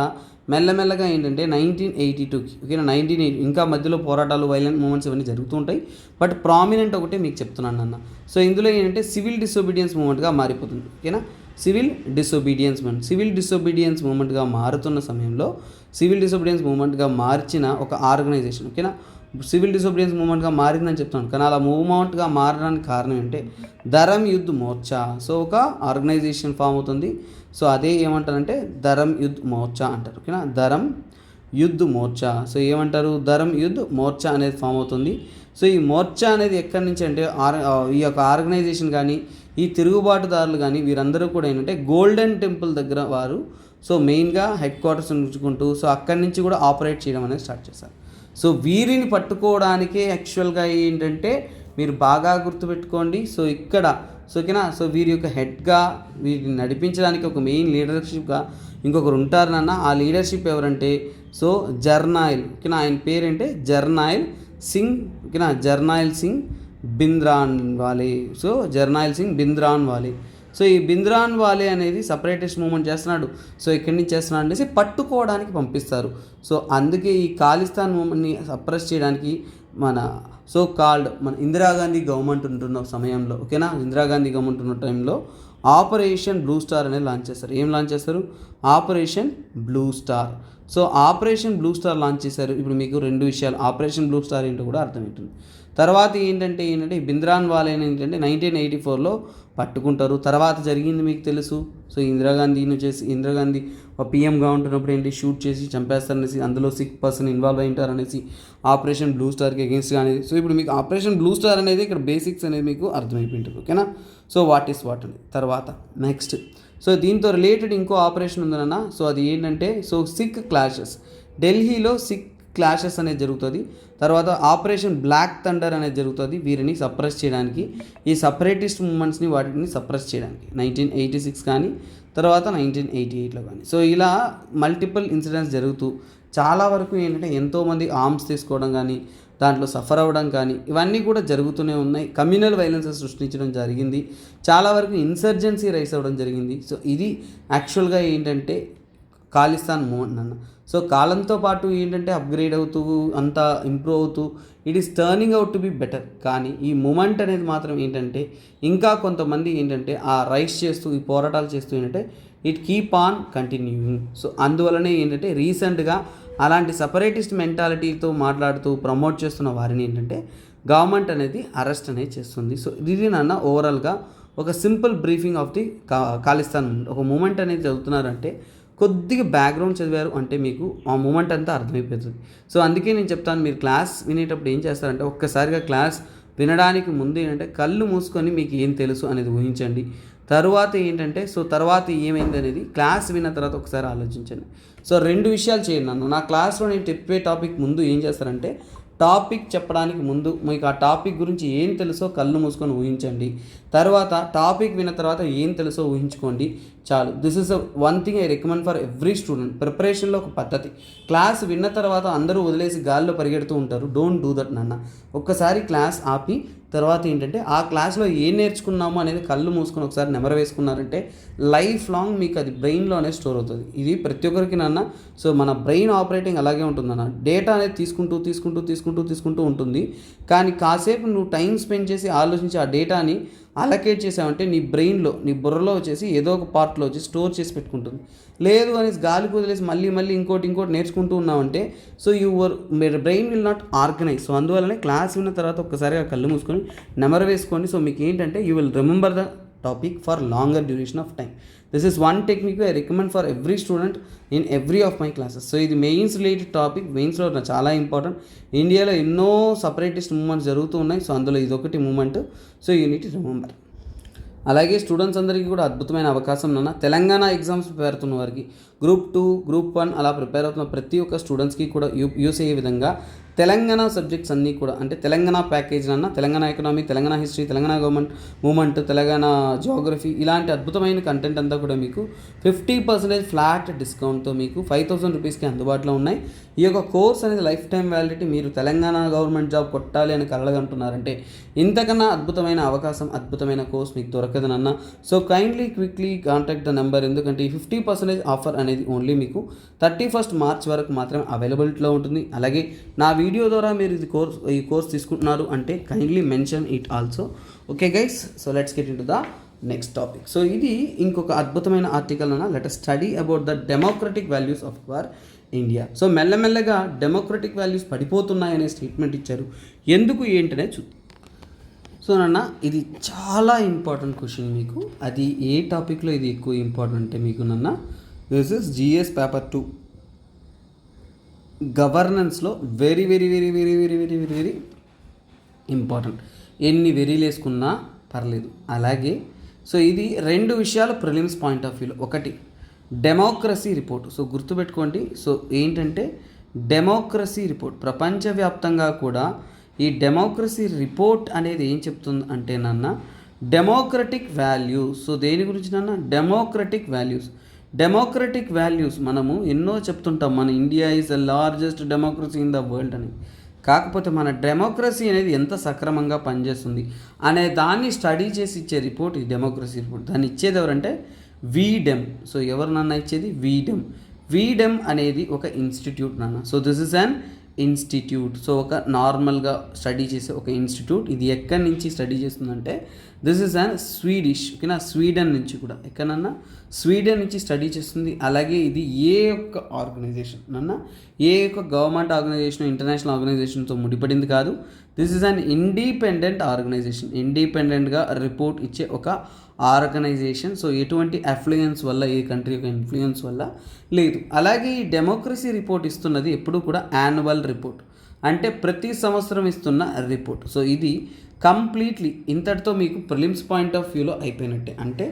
మెల్లమెల్లగా ఏంటంటే 1982కి, ఓకేనా, 1980 ఇంకా మధ్యలో పోరాటాలు, వైలెంట్ మూమెంట్స్ ఇవన్నీ జరుగుతూ ఉంటాయి. బట్ ప్రామినెంట్ ఒకటే మీకు చెప్తున్నాను అన్న. సో ఇందులో ఏంటంటే సివిల్ డిసోబీడియన్స్ మూమెంట్గా మారిపోతుంది, ఓకేనా. సివిల్ డిసోబీడియన్స్ మూమెంట్గా మారుతున్న సమయంలో సివిల్ డిసోబీడియన్స్ మూమెంట్గా మార్చిన ఒక ఆర్గనైజేషన్, ఓకేనా, సివిల్ డిసోబీడియన్స్ మూమెంట్గా మారిందని చెప్తున్నాను. కానీ అలా మూవ్మెంట్గా మారడానికి కారణం ఏంటంటే ధరమ్ యుద్ధ్ మోర్చా. సో ఒక ఆర్గనైజేషన్ ఫామ్ అవుతుంది. సో అదే ఏమంటారంటే ధరమ్ యుద్ధ్ మోర్చా అంటారు, ఓకేనా, ధరమ్ యుద్ధ్ మోర్చా. సో ఏమంటారు, ధరమ్ యుద్ధ్ మోర్చా అనేది ఫామ్ అవుతుంది. సో ఈ మోర్చా అనేది ఎక్కడి నుంచి అంటే ఈ యొక్క ఆర్గనైజేషన్ కానీ ఈ తిరుగుబాటుదారులు కానీ వీరందరూ కూడా ఏంటంటే గోల్డెన్ టెంపుల్ దగ్గర వారు సో మెయిన్గా హెడ్ క్వార్టర్స్ ఉంచుకుంటూ సో అక్కడి నుంచి కూడా ఆపరేట్ చేయడం అనేది స్టార్ట్ చేశారు. సో వీరిని పట్టుకోవడానికే యాక్చువల్గా ఏంటంటే మీరు బాగా గుర్తుపెట్టుకోండి. సో ఇక్కడ సో ఓకేనా, సో వీరి యొక్క హెడ్గా వీరిని నడిపించడానికి ఒక మెయిన్ లీడర్షిప్గా ఇంకొకరు ఉంటారనన్న. ఆ లీడర్షిప్ ఎవరంటే సో జర్నాయిల్, ఓకేనా, ఆయన పేరేంటే జర్నాయిల్ సింగ్, ఓకేనా, జర్నాయిల్ సింగ్ భింద్రాన్వాలే. సో జర్నాయిల్ సింగ్ భింద్రాన్వాలే. సో ఈ భింద్రాన్వాలే అనేది సపరేటిస్ట్ మూవ్మెంట్ చేస్తున్నాడు. సో ఇక్కడి నుంచి చేస్తున్నాడు అనేసి పట్టుకోవడానికి పంపిస్తారు. సో అందుకే ఈ ఖాళిస్తాన్ మూవ్మెంట్ని సప్రెస్ చేయడానికి మన సో కాల్డ్ మన ఇందిరాగాంధీ గవర్నమెంట్ ఉంటున్న సమయంలో, ఓకేనా, ఇందిరాగాంధీ గవర్నమెంట్ ఉన్న టైంలో ఆపరేషన్ బ్లూ స్టార్ అనేది లాంచ్ చేస్తారు. ఏం లాంచ్ చేస్తారు, operation blue star. So operation blue star launch చేశారు. ఇప్పుడు మీకు రెండు విషయాలు, ఆపరేషన్ బ్లూ స్టార్ ఏంటో కూడా అర్థమవుతుంది. తర్వాత ఏంటంటే ఈ భింద్రాన్వాలే ఏంటంటే 1984లో పట్టుకుంటారు. తర్వాత జరిగింది మీకు తెలుసు. సో ఇందిరాగాంధీ పిఎంగా ఉంటున్నప్పుడు ఏంటి షూట్ చేసి చంపేస్తారనేసి, అందులో 6 పర్సన్ ఇన్వాల్వ్ అయి ఉంటారనేసి ఆపరేషన్ బ్లూ స్టార్కి అగేన్స్ట్గా అనేది. సో ఇప్పుడు మీకు ఆపరేషన్ బ్లూ స్టార్ అనేది ఇక్కడ బేసిక్స్ అనేది మీకు అర్థమైపోయి ఉంటుంది, ఓకేనా. సో వాట్ అనేది తర్వాత నెక్స్ట్. సో దీంతో రిలేటెడ్ ఇంకో ఆపరేషన్ ఉందన్న. సో అది ఏంటంటే సో సిక్ క్లాషెస్, ఢిల్లీలో సిక్ క్లాషెస్ అనేది జరుగుతుంది. తర్వాత ఆపరేషన్ బ్లాక్ థండర్ అనేది జరుగుతుంది. వీరిని సప్రెస్ చేయడానికి, ఈ సపరేటిస్ట్ మూమెంట్స్ని వాటిని సప్రెస్ చేయడానికి 1986 కానీ తర్వాత 1988లో కానీ. సో ఇలా మల్టిపుల్ ఇన్సిడెంట్స్ జరుగుతూ చాలా వరకు ఏంటంటే ఎంతోమంది ఆర్మ్స్ తీసుకోవడం కానీ దాంట్లో సఫర్ అవ్వడం కానీ ఇవన్నీ కూడా జరుగుతూనే ఉన్నాయి. కమ్యూనల్ వైలెన్సెస్ సృష్టించడం జరిగింది. చాలా వరకు ఇన్సర్జెన్సీ రైస్ అవ్వడం జరిగింది. సో ఇది యాక్చువల్గా ఏంటంటే ఖాళిస్తాన్ మూమెంట్ అన్న. సో కాలంతో పాటు ఏంటంటే అప్గ్రేడ్ అవుతూ అంతా ఇంప్రూవ్ అవుతూ it is turning out to be better. కానీ ఈ మూమెంట్ అనేది మాత్రం ఏంటంటే ఇంకా కొంతమంది ఏంటంటే ఆ రైస్ చేస్తూ ఈ పోరాటాలు చేస్తూ ఏంటంటే it keep on continuing. So అందువలనే ఏంటంటే రీసెంట్గా అలాంటి సపరేటిస్ట్ మెంటాలిటీతో మాట్లాడుతూ ప్రమోట్ చేస్తున్న వారిని ఏంటంటే గవర్నమెంట్ అనేది అరెస్ట్ అనేది చేస్తుంది. సో ఇది నాన్న ఓవరాల్గా ఒక simple briefing of the Khalistan movement. ఒక మూమెంట్ అనేది చదువుతున్నారంటే కొద్దిగా బ్యాక్గ్రౌండ్ చదివారు అంటే మీకు ఆ మూమెంట్ అంతా అర్థమైపోతుంది. సో అందుకే నేను చెప్తాను, మీరు క్లాస్ వినేటప్పుడు ఏం చేస్తారంటే ఒక్కసారిగా క్లాస్ వినడానికి ముందు ఏంటంటే కళ్ళు మూసుకొని మీకు ఏం తెలుసు అనేది ఊహించండి. తర్వాత ఏంటంటే సో తర్వాత ఏమైంది అనేది క్లాస్ విన్న తర్వాత ఒకసారి ఆలోచించండి. సో 2 విషయాలు చేయండి నన్ను. నా క్లాస్లో నేను చెప్పే టాపిక్ ముందు ఏం చేస్తారంటే టాపిక్ చెప్పడానికి ముందు మీకు ఆ టాపిక్ గురించి ఏం తెలుసో కళ్ళు మూసుకొని ఊహించండి. తర్వాత టాపిక్ విన్న తర్వాత ఏం తెలుసో ఊహించుకోండి చాలు. This is one thing I recommend for every student. ప్రిపరేషన్లో ఒక పద్ధతి. క్లాస్ విన్న తర్వాత అందరూ వదిలేసి గాల్లో పరిగెడుతూ ఉంటారు. డోంట్ డూ దట్ నాన్న. ఒక్కసారి క్లాస్ ఆపి తర్వాత ఏంటంటే ఆ క్లాస్లో ఏం నేర్చుకున్నామో అనేది కళ్ళు మూసుకొని ఒకసారి నెమరు వేసుకున్నారంటే లైఫ్ లాంగ్ మీకు అది బ్రెయిన్లోనే స్టోర్ అవుతుంది. ఇది ప్రతి ఒక్కరికి నాన్న. సో మన బ్రెయిన్ ఆపరేటింగ్ అలాగే ఉంటుందన్న. డేటా అనేది తీసుకుంటూ ఉంటుంది. కానీ కాసేపు నువ్వు టైం స్పెండ్ చేసి ఆలోచించి ఆ డేటాని అలకేట్ చేసామంటే నీ బ్రెయిన్లో నీ బుర్రలో వచ్చేసి ఏదో ఒక పార్ట్లో వచ్చి స్టోర్ చేసి పెట్టుకుంటుంది. లేదు అనేసి గాలికి వదిలేసి మళ్ళీ ఇంకోటి నేర్చుకుంటూ ఉన్నామంటే సో మీరు brain will not organise. So అందువల్లనే క్లాస్ విన్న తర్వాత ఒక్కసారిగా కళ్ళు మూసుకొని నెమరు వేసుకోండి. సో మీకు ఏంటంటే you will remember the topic for longer duration of time. This is one technique I recommend for every student in every of my classes. So ఇది మెయిన్స్ రిలేటెడ్ టాపిక్. మెయిన్స్లో చాలా ఇంపార్టెంట్. ఇండియాలో ఎన్నో సపరేటిస్ట్ మూమెంట్స్ జరుగుతూ ఉన్నాయి. So అందులో ఇదొకటి movement. So you need to remember. అలాగే స్టూడెంట్స్ అందరికీ కూడా అద్భుతమైన అవకాశం నాన్న. తెలంగాణ ఎగ్జామ్స్ ప్రిపేర్ అవుతున్న వారికి గ్రూప్ 2 గ్రూప్ 1 అలా ప్రిపేర్ అవుతున్న ప్రతి ఒక్క స్టూడెంట్స్కి కూడా యూస్ అయ్యే విధంగా తెలంగాణ సబ్జెక్ట్స్ అన్నీ కూడా అంటే తెలంగాణ ప్యాకేజ్ నాన్న. Telangana economy, Telangana history, Telangana government movement, Telangana geography ఇలాంటి అద్భుతమైన కంటెంట్ అంతా కూడా మీకు 50% ఫ్లాట్ డిస్కౌంట్తో మీకు 5,000 రూపీస్కి అందుబాటులో ఉన్నాయి. ఈ యొక్క కోర్స్ అనేది లైఫ్ టైం వ్యాలిడిటీ. మీరు తెలంగాణ గవర్నమెంట్ జాబ్ కొట్టాలి అని కలగంటున్నారంటే ఇంతకన్నా అద్భుతమైన అవకాశం, అద్భుతమైన కోర్స్ మీకు దొరకదు నాన్న. So kindly quickly contact the number. ఎందుకంటే ఈ 50% ఆఫర్ అనేది ఓన్లీ మీకు 31st మార్చ్ వరకు మాత్రమే అవైలబిలిటీలో ఉంటుంది. అలాగే నా వీడియో ద్వారా మీరు ఈ కోర్స్ తీసుకుంటున్నారు అంటే kindly mention it also. Okay guys, so let's get into the next topic. So ఇది ఇంకొక అద్భుతమైన ఆర్టికల్ అన్న. Let us study about the democratic values of our India. So మెల్లమెల్లగా డెమోక్రటిక్ వాల్యూస్ పడిపోతున్నాయనే స్టేట్మెంట్ ఇచ్చారు. ఎందుకు ఏంటనే చూద్దాం. సో నాన్న ఇది చాలా ఇంపార్టెంట్ క్వశ్చన్ మీకు. అది ఏ టాపిక్లో ఇది ఎక్కువ ఇంపార్టెంట్ అంటే మీకు నాన్న దిస్ ఇస్ జిఎస్ పేపర్ 2 గవర్నెన్స్లో very very very very very very very very important. ఎన్ని వెరీలు వేసుకున్నా పర్లేదు. అలాగే సో ఇది 2 విషయాలు ప్రిలిమ్స్ పాయింట్ ఆఫ్ వ్యూలో. ఒకటి డెమోక్రసీ రిపోర్ట్. సో గుర్తుపెట్టుకోండి. సో ఏంటంటే డెమోక్రసీ రిపోర్ట్ ప్రపంచవ్యాప్తంగా కూడా ఈ డెమోక్రసీ రిపోర్ట్ అనేది ఏం చెప్తుంది అంటే నాన్న డెమోక్రటిక్ వాల్యూస్. సో దేని గురించి నాన్న డెమోక్రటిక్ వాల్యూస్ మనము ఎన్నో చెప్తుంటాం. మన India is the largest democracy in the world అని. కాకపోతే మన డెమోక్రసీ అనేది ఎంత సక్రమంగా పనిచేస్తుంది అనే దాన్ని స్టడీ చేసి ఇచ్చే రిపోర్ట్ ఈ డెమోక్రసీ రిపోర్ట్. దాన్ని ఇచ్చేది ఎవరంటే వీడెమ్. సో ఎవరు నాన్న ఇచ్చేది వీడెమ్ అనేది ఒక ఇన్స్టిట్యూట్ నాన్న. So this is an institute. So ఒక నార్మల్గా స్టడీ చేసే ఒక ఇన్స్టిట్యూట్. ఇది ఎక్కడి నుంచి స్టడీ చేస్తుందంటే దిస్ ఇస్ అన్ స్వీడిష్. ఓకేనా, స్వీడన్ నుంచి కూడా ఎక్కడన్నా స్వీడన్ నుంచి స్టడీ చేస్తుంది. అలాగే ఇది ఏ యొక్క ఆర్గనైజేషన్ నాన్న ఏ యొక్క గవర్నమెంట్ ఆర్గనైజేషన్ ఇంటర్నేషనల్ ఆర్గనైజేషన్తో ముడిపడింది కాదు. This is an independent organisation. ఇండిపెండెంట్గా రిపోర్ట్ ఇచ్చే ఒక ఆర్గనైజేషన్. సో ఎటువంటి అఫ్లుయెన్స్ వల్ల ఏ కంట్రీ యొక్క ఇన్ఫ్లుయెన్స్ వల్ల లేదు. అలాగే ఈ డెమోక్రసీ రిపోర్ట్ ఇస్తున్నది ఎప్పుడు కూడా యాన్యువల్ రిపోర్ట్ అంటే ప్రతి సంవత్సరం ఇస్తున్న రిపోర్ట్. సో ఇది కంప్లీట్లీ ఇంతటితో మీకు ప్రిలిమ్స్ పాయింట్ ఆఫ్ వ్యూలో అయిపోయినట్టే. అంటే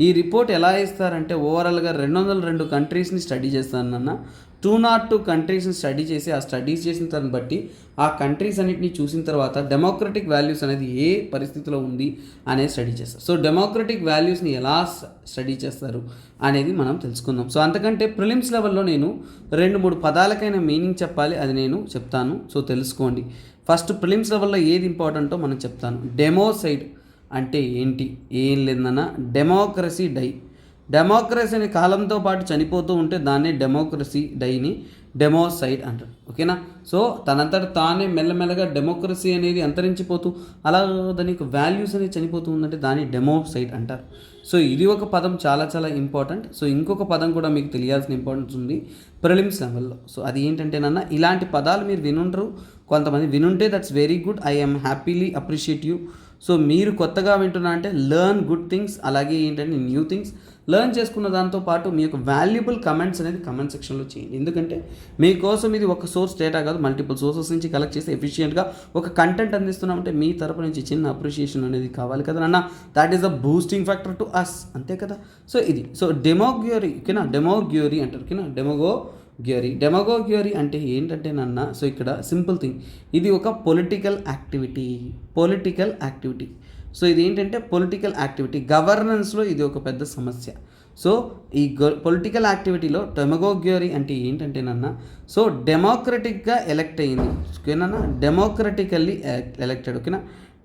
ఈ రిపోర్ట్ ఎలా ఇస్తారంటే ఓవరాల్గా 202 కంట్రీస్ని స్టడీ చేస్తానన్న. 202 కంట్రీస్ని స్టడీ చేసి ఆ స్టడీస్ చేసిన దాన్ని బట్టి ఆ కంట్రీస్ అన్నిటిని చూసిన తర్వాత డెమోక్రటిక్ వాల్యూస్ అనేది ఏ పరిస్థితిలో ఉంది అనేది స్టడీ చేస్తారు. సో డెమోక్రటిక్ వాల్యూస్ని ఎలా స్టడీ చేస్తారు అనేది మనం తెలుసుకుందాం. సో అంతకంటే ప్రిలిమ్స్ లెవెల్లో నేను 2-3 పదాలకైనా మీనింగ్ చెప్పాలి, అది నేను చెప్తాను. సో తెలుసుకోండి. ఫస్ట్ ప్రిలిమ్స్ లెవెల్లో ఏది ఇంపార్టెంటో మనం చెప్తాను. డెమోసైడ్ అంటే ఏంటి? ఏం లేదన్న డెమోక్రసీ అనే కాలంతో పాటు చనిపోతూ ఉంటే దాన్ని డెమోక్రసీ డైని డెమోసైడ్ అంటారు. ఓకేనా. సో తనంతట తానే మెల్లమెల్లగా డెమోక్రసీ అనేది అంతరించిపోతూ అలా దానికి వాల్యూస్ అనేది చనిపోతూ ఉందంటే దాన్ని డెమోసైడ్ అంటారు. సో ఇది ఒక పదం చాలా చాలా ఇంపార్టెంట్. సో ఇంకొక పదం కూడా మీకు తెలియాల్సిన ఇంపార్టెన్స్ ఉంది ప్రిలిమ్స్ లెవెల్లో. సో అది ఏంటంటేనన్నా ఇలాంటి పదాలు మీరు వినుంటారు, కొంతమంది వినుంటే that's very good. I am happily appreciate you. So మీరు కొత్తగా వింటున్నా అంటే లెర్న్ గుడ్ థింగ్స్, అలాగే ఏంటంటే న్యూ థింగ్స్. లెర్న్ చేసుకున్న దాంతో పాటు మీ యొక్క వాల్యుబుల్ కమెంట్స్ అనేది కమెంట్ సెక్షన్లో చేయండి. ఎందుకంటే మీకోసం ఇది ఒక సోర్స్ డేటా కాదు, మల్టిపుల్ సోర్సెస్ నుంచి కలెక్ట్ చేసి ఎఫిషియెంట్గా ఒక కంటెంట్ అందిస్తున్నామంటే మీ తరపు నుంచి చిన్న అప్రిషియేషన్ అనేది కావాలి కదా అన్న. That is the boosting factor to us, అంతే కదా. సో ఇది డెమోగ్యూరీ, ఓకేనా, డెమోగ్యూరీ అంటారు, ఓకేనా, డెమోగోగ్యూరీ అంటే ఏంటంటే నాన్న, సో ఇక్కడ సింపుల్ థింగ్, ఇది ఒక పొలిటికల్ యాక్టివిటీ. సో ఇది ఏంటంటే పొలిటికల్ యాక్టివిటీ, గవర్నెన్స్లో ఇది ఒక పెద్ద సమస్య. సో ఈ పొలిటికల్ యాక్టివిటీలో డెమోగోగ్యూరీ అంటే ఏంటంటే నాన్న, సో డెమోక్రటిక్గా ఎలక్ట్ అయ్యింది, ఓకేనా, డెమోక్రటికల్లీ ఎలక్టెడ్, ఓకేనా,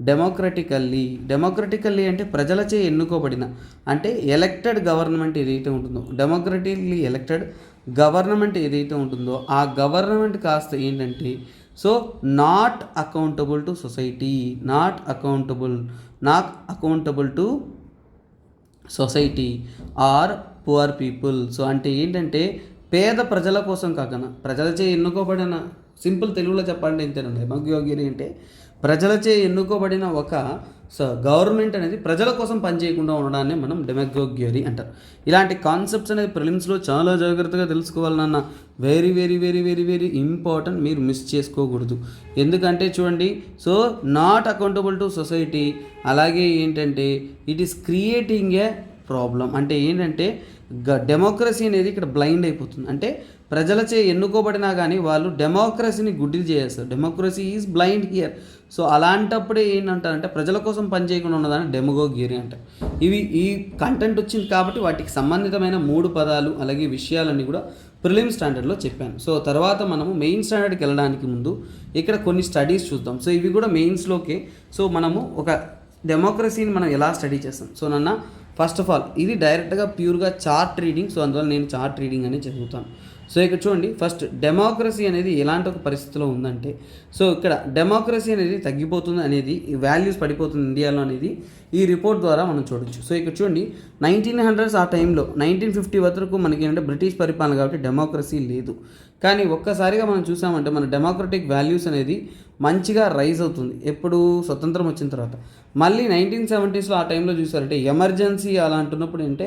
డెమోక్రటికల్లీ అంటే ప్రజలచే ఎన్నుకోబడిన, అంటే ఎలక్టెడ్ గవర్నమెంట్ ఏదైతే ఉంటుందో, డెమోక్రటికల్లీ ఎలక్టెడ్ గవర్నమెంట్ ఏదైతే ఉంటుందో ఆ గవర్నమెంట్ కాస్త ఏంటంటే so not accountable to society, not accountable to society or poor people. So అంటే ఏంటంటే పేద ప్రజల కోసం కాకనా ప్రజలచే ఎన్నుకోబడిన, సింపుల్ తెలుగులో చెప్పాలంటే ఇంతేనండి. డెమోగ్యూరీ అంటే ప్రజలచే ఎన్నుకోబడిన ఒక గవర్నమెంట్ అనేది ప్రజల కోసం పనిచేయకుండా ఉండడాన్ని మనం డెమోగ్యూరీ అంటారు. ఇలాంటి కాన్సెప్ట్స్ అనేది ప్రిలిమ్స్లో చాలా జాగ్రత్తగా తెలుసుకోవాలన్న, very very very very very important, మీరు మిస్ చేసుకోకూడదు. ఎందుకంటే చూడండి, so not accountable to society, అలాగే ఏంటంటే it is creating a problem, అంటే ఏంటంటే డెమోక్రసీ అనేది ఇక్కడ బ్లైండ్ అయిపోతుంది. అంటే ప్రజలచే ఎన్నుకోబడినా కానీ వాళ్ళు డెమోక్రసీని గుడ్డి చేస్తారు, democracy is blind here. So అలాంటప్పుడే ఏంటంటారంటే ప్రజల కోసం పనిచేయకుండా ఉన్నదాన్ని డెమోగోగ్యూరీ అంటారు. ఈ కంటెంట్ వచ్చింది కాబట్టి వాటికి సంబంధితమైన 3 పదాలు అలాగే విషయాలన్నీ కూడా ప్రిలిమ్ స్టాండర్డ్లో చెప్పాను. సో తర్వాత మనము మెయిన్ స్టాండర్డ్కి వెళ్ళడానికి ముందు ఇక్కడ కొన్ని స్టడీస్ చూద్దాం. సో ఇవి కూడా మెయిన్స్లోకే. సో మనము ఒక డెమోక్రసీని మనం ఎలా స్టడీ చేస్తాం. సో నాన్న, ఫస్ట్ ఆఫ్ ఆల్ ఇది డైరెక్ట్గా ప్యూర్గా చార్ట్ రీడింగ్. సో అందువల్ల నేను చార్ట్ రీడింగ్ అనేది చదువుతాను. సో ఇక్కడ చూడండి, ఫస్ట్ డెమోక్రసీ అనేది ఎలాంటి ఒక పరిస్థితిలో ఉందంటే, సో ఇక్కడ డెమోక్రసీ అనేది తగ్గిపోతుంది అనేది, వాల్యూస్ పడిపోతుంది ఇండియాలో అనేది ఈ రిపోర్ట్ ద్వారా మనం చూడొచ్చు. సో ఇక్కడ చూడండి, 1900s ఆ టైంలో 1950 వరకు మనకి ఏంటంటే బ్రిటిష్ పరిపాలన కాబట్టి డెమోక్రసీ లేదు. కానీ ఒక్కసారిగా మనం చూసామంటే మన డెమోక్రటిక్ వాల్యూస్ అనేది మంచిగా రైజ్ అవుతుంది. ఎప్పుడు స్వతంత్రం వచ్చిన తర్వాత. మళ్ళీ 1970sలో ఆ టైంలో చూసారంటే ఎమర్జెన్సీ అలా అంటున్నప్పుడు ఏంటంటే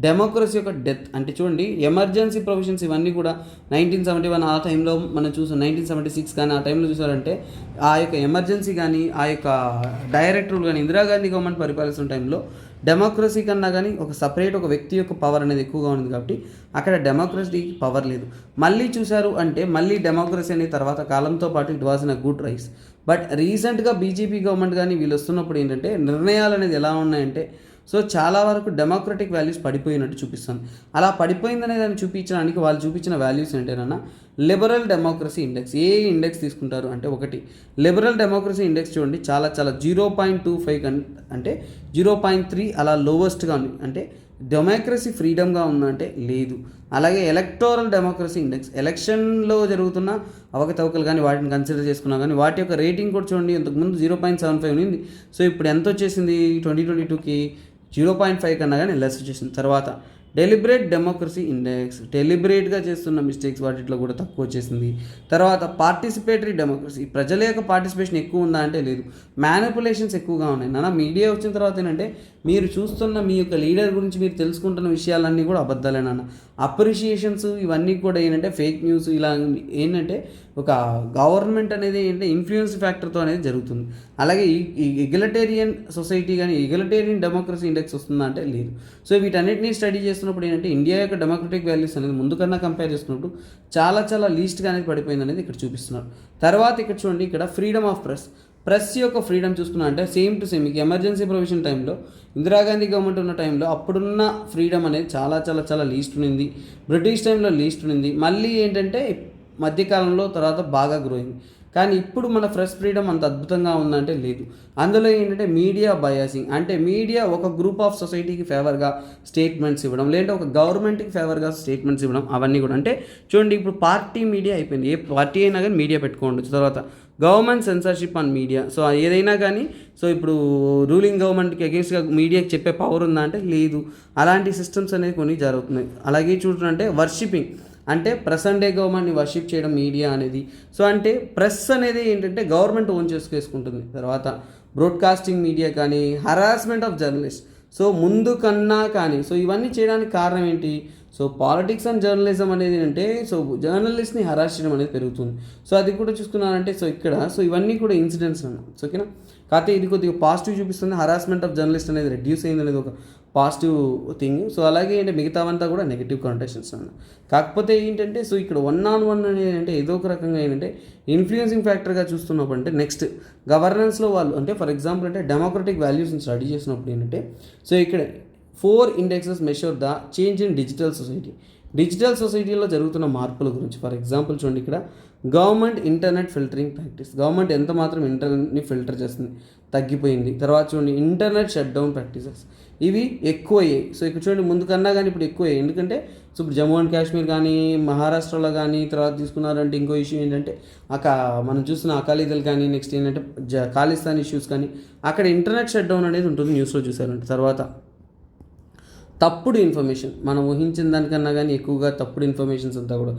డెమోక్రసీ యొక్క డెత్. అంటే చూడండి, ఎమర్జెన్సీ ప్రొవిజన్స్ ఇవన్నీ కూడా 1971 ఆ టైంలో మనం చూసాం, 1976 కానీ ఆ టైంలో చూసారంటే ఆ యొక్క ఎమర్జెన్సీ కానీ ఆ యొక్క డైరెక్టర్లు కానీ ఇందిరాగాంధీ గవర్నమెంట్ పరిపాలిస్తున్న టైంలో డెమోక్రసీ కన్నా కానీ ఒక సపరేట్ ఒక వ్యక్తి యొక్క పవర్ అనేది ఎక్కువగా ఉంది కాబట్టి అక్కడ డెమోక్రసీకి పవర్ లేదు. మళ్ళీ చూశారు అంటే మళ్ళీ డెమోక్రసీ అనేది తర్వాత కాలంతో పాటు it was in a good rice. But రీసెంట్గా బీజేపీ గవర్నమెంట్ కానీ వీళ్ళు వస్తున్నప్పుడు ఏంటంటే నిర్ణయాలు అనేది ఎలా ఉన్నాయంటే, సో చాలా వరకు డెమోక్రటిక్ వాల్యూస్ పడిపోయినట్టు చూపిస్తాను. అలా పడిపోయిందనే దాన్ని చూపించడానికి వాళ్ళు చూపించిన వాల్యూస్ ఏంటేనన్నా, లిబరల్ డెమోక్రసీ ఇండెక్స్. ఏ ఇండెక్స్ తీసుకుంటారు అంటే, ఒకటి లిబరల్ డెమోక్రసీ ఇండెక్స్ చూడండి, చాలా 0.25 అంటే 0.3 అలా లోవెస్ట్గా ఉంది. అంటే డెమోక్రసీ ఫ్రీడమ్గా ఉందంటే లేదు. అలాగే ఎలక్టోరల్ డెమోక్రసీ ఇండెక్స్, ఎలక్షన్లో జరుగుతున్న అవకతవకలు కానీ వాటిని కన్సిడర్ చేసుకున్నా కానీ వాటి యొక్క రేటింగ్ కూడా చూడండి, ఇంతకుముందు 0.75 ఉంది. సో ఇప్పుడు ఎంత వచ్చేసింది 2022కి 0.5 కన్నా కానీ లెస్ వచ్చేసింది. తర్వాత డెలిబరేట్ డెమోక్రసీ ఇండెక్స్, డెలిబరేట్గా చేస్తున్న మిస్టేక్స్ వాటిలో కూడా తక్కువ వచ్చేసింది. తర్వాత పార్టిసిపేటరీ డెమోక్రసీ, ప్రజల యొక్క పార్టిసిపేషన్ ఎక్కువ ఉందా అంటే లేదు, మ్యానిపులేషన్స్ ఎక్కువగా ఉన్నాయి. నాన్న మీడియా వచ్చిన తర్వాత ఏంటంటే మీరు చూస్తున్న మీ యొక్క లీడర్ గురించి మీరు తెలుసుకుంటున్న విషయాలన్నీ కూడా అబద్ధాలే నాన్న. అప్రిషియేషన్స్ ఇవన్నీ కూడా ఏంటంటే ఫేక్ న్యూస్, ఇలా ఏంటంటే ఒక గవర్నమెంట్ అనేది ఏంటంటే ఇన్ఫ్లుయెన్స్ ఫ్యాక్టర్తో అనేది జరుగుతుంది. అలాగే ఈ ఎగ్లిటేరియన్ సొసైటీ కానీ ఎగ్లిటేరియన్ డెమోక్రసీ ఇండెక్స్ వస్తుందా అంటే లేదు. సో వీటన్నిటిని స్టడీ చేస్తున్నప్పుడు ఏంటంటే ఇండియా యొక్క డెమోక్రటిక్ వాల్యూస్ అనేది ముందు కన్నా కంపేర్ చేసుకున్నప్పుడు చాలా లీస్ట్గా అనేది పడిపోయింది అనేది ఇక్కడ చూపిస్తున్నారు. తర్వాత ఇక్కడ చూడండి, ఇక్కడ ఫ్రీడమ్ ఆఫ్ ప్రెస్ యొక్క ఫ్రీడమ్ చూసుకున్నా అంటే సేమ్ టు సేమ్ మీకు ఎమర్జెన్సీ ప్రొవిజన్ టైంలో ఇందిరాగాంధీ గవర్నమెంట్ ఉన్న టైంలో అప్పుడున్న ఫ్రీడమ్ అనేది చాలా లీస్ట్ ఉంది. బ్రిటిష్ టైంలో లీస్ట్ ఉంది. మళ్ళీ ఏంటంటే మధ్యకాలంలో తర్వాత బాగా గ్రో అయింది. కానీ ఇప్పుడు మన ప్రెస్ ఫ్రీడమ్ అంత అద్భుతంగా ఉందంటే లేదు. అందులో ఏంటంటే మీడియా బయాసింగ్, అంటే మీడియా ఒక గ్రూప్ ఆఫ్ సొసైటీకి ఫేవర్గా స్టేట్మెంట్స్ ఇవ్వడం, లేదంటే ఒక గవర్నమెంట్కి ఫేవర్గా స్టేట్మెంట్స్ ఇవ్వడం, అవన్నీ కూడా. అంటే చూడండి, ఇప్పుడు పార్టీ మీడియా అయిపోయింది. ఏ పార్టీ అయినా కానీ మీడియా పెట్టుకోవచ్చు. తర్వాత government censorship on media. So ఏదైనా కానీ సో ఇప్పుడు రూలింగ్ గవర్నమెంట్కి అగేన్స్ట్గా మీడియాకి చెప్పే పవర్ ఉందా అంటే లేదు. అలాంటి సిస్టమ్స్ అనేవి కొన్ని జరుగుతున్నాయి. అలాగే చూడండి, వర్షిపింగ్, అంటే ప్రెసెంట్ డే గవర్నమెంట్ని వర్షిప్ చేయడం మీడియా అనేది. సో అంటే ప్రెస్ అనేది ఏంటంటే గవర్నమెంట్ ఓన్ చేసుకుంటుంది. తర్వాత బ్రాడ్కాస్టింగ్ మీడియా కానీ హరాస్మెంట్ ఆఫ్ జర్నలిస్ట్. సో ముందు కన్నా కానీ సో ఇవన్నీ చేయడానికి కారణం ఏంటి? సో పాలిటిక్స్ అండ్ జర్నలిజం అనేది అంటే సో జర్నలిస్ట్ని హరాస్ చేయడం అనేది పెరుగుతుంది. సో అది కూడా చూసుకున్నానంటే సో ఇక్కడ సో ఇవన్నీ కూడా ఇన్సిడెంట్స్ అన్న. సో ఓకేనా, కాకపోతే ఇది కొద్దిగా పాజిటివ్ చూపిస్తుంది. హరాస్మెంట్ ఆఫ్ జర్నలిస్ట్ అనేది రెడ్యూస్ అయింది అనేది ఒక పాజిటివ్ థింగ్. సో అలాగే అంటే మిగతావంతా కూడా నెగిటివ్ కాంటెక్షన్స్ అన్న. కాకపోతే ఏంటంటే సో ఇక్కడ 1-on-1 అనేది అంటే ఏదో ఒక రకంగా ఏంటంటే ఇన్ఫ్లుయెన్సింగ్ ఫ్యాక్టర్గా చూస్తున్నప్పుడు అంటే నెక్స్ట్ గవర్నెన్స్లో వాళ్ళు అంటే ఫర్ ఎగ్జాంపుల్ అంటే డెమోక్రటిక్ వాల్యూస్ని స్టడీ చేసినప్పుడు ఏంటంటే సో ఇక్కడ 4 indexes measure the change in digital society. Digital సొసైటీలో జరుగుతున్న మార్పుల గురించి ఫర్ ఎగ్జాంపుల్ చూడండి, ఇక్కడ government internet filtering practice. Government ఎంత మాత్రం ఇంటర్నెట్ని ఫిల్టర్ చేస్తుంది, తగ్గిపోయింది. తర్వాత చూడండి ఇంటర్నెట్ షట్ డౌన్ ప్రాక్టీసెస్, ఇవి ఎక్కువయ్యాయి. సో ఇక్కడ చూడండి ముందు కన్నా కానీ ఇప్పుడు ఎక్కువయ్యాయి. ఎందుకంటే సో ఇప్పుడు జమ్మూ అండ్ కాశ్మీర్ కానీ మహారాష్ట్రలో కానీ తర్వాత తీసుకున్నారంటే ఇంకో ఇష్యూ ఏంటంటే మనం చూస్తున్న అకాలీదల్ కానీ నెక్స్ట్ ఏంటంటే ఖాళిస్తాన్ ఇష్యూస్ కానీ అక్కడ ఇంటర్నెట్ షట్ డౌన్ అనేది ఉంటుంది, న్యూస్లో చూసారంటే. తర్వాత తప్పుడు ఇన్ఫర్మేషన్, మనం ఊహించిన దానికన్నా కానీ ఎక్కువగా తప్పుడు ఇన్ఫర్మేషన్స్ అంతా కూడా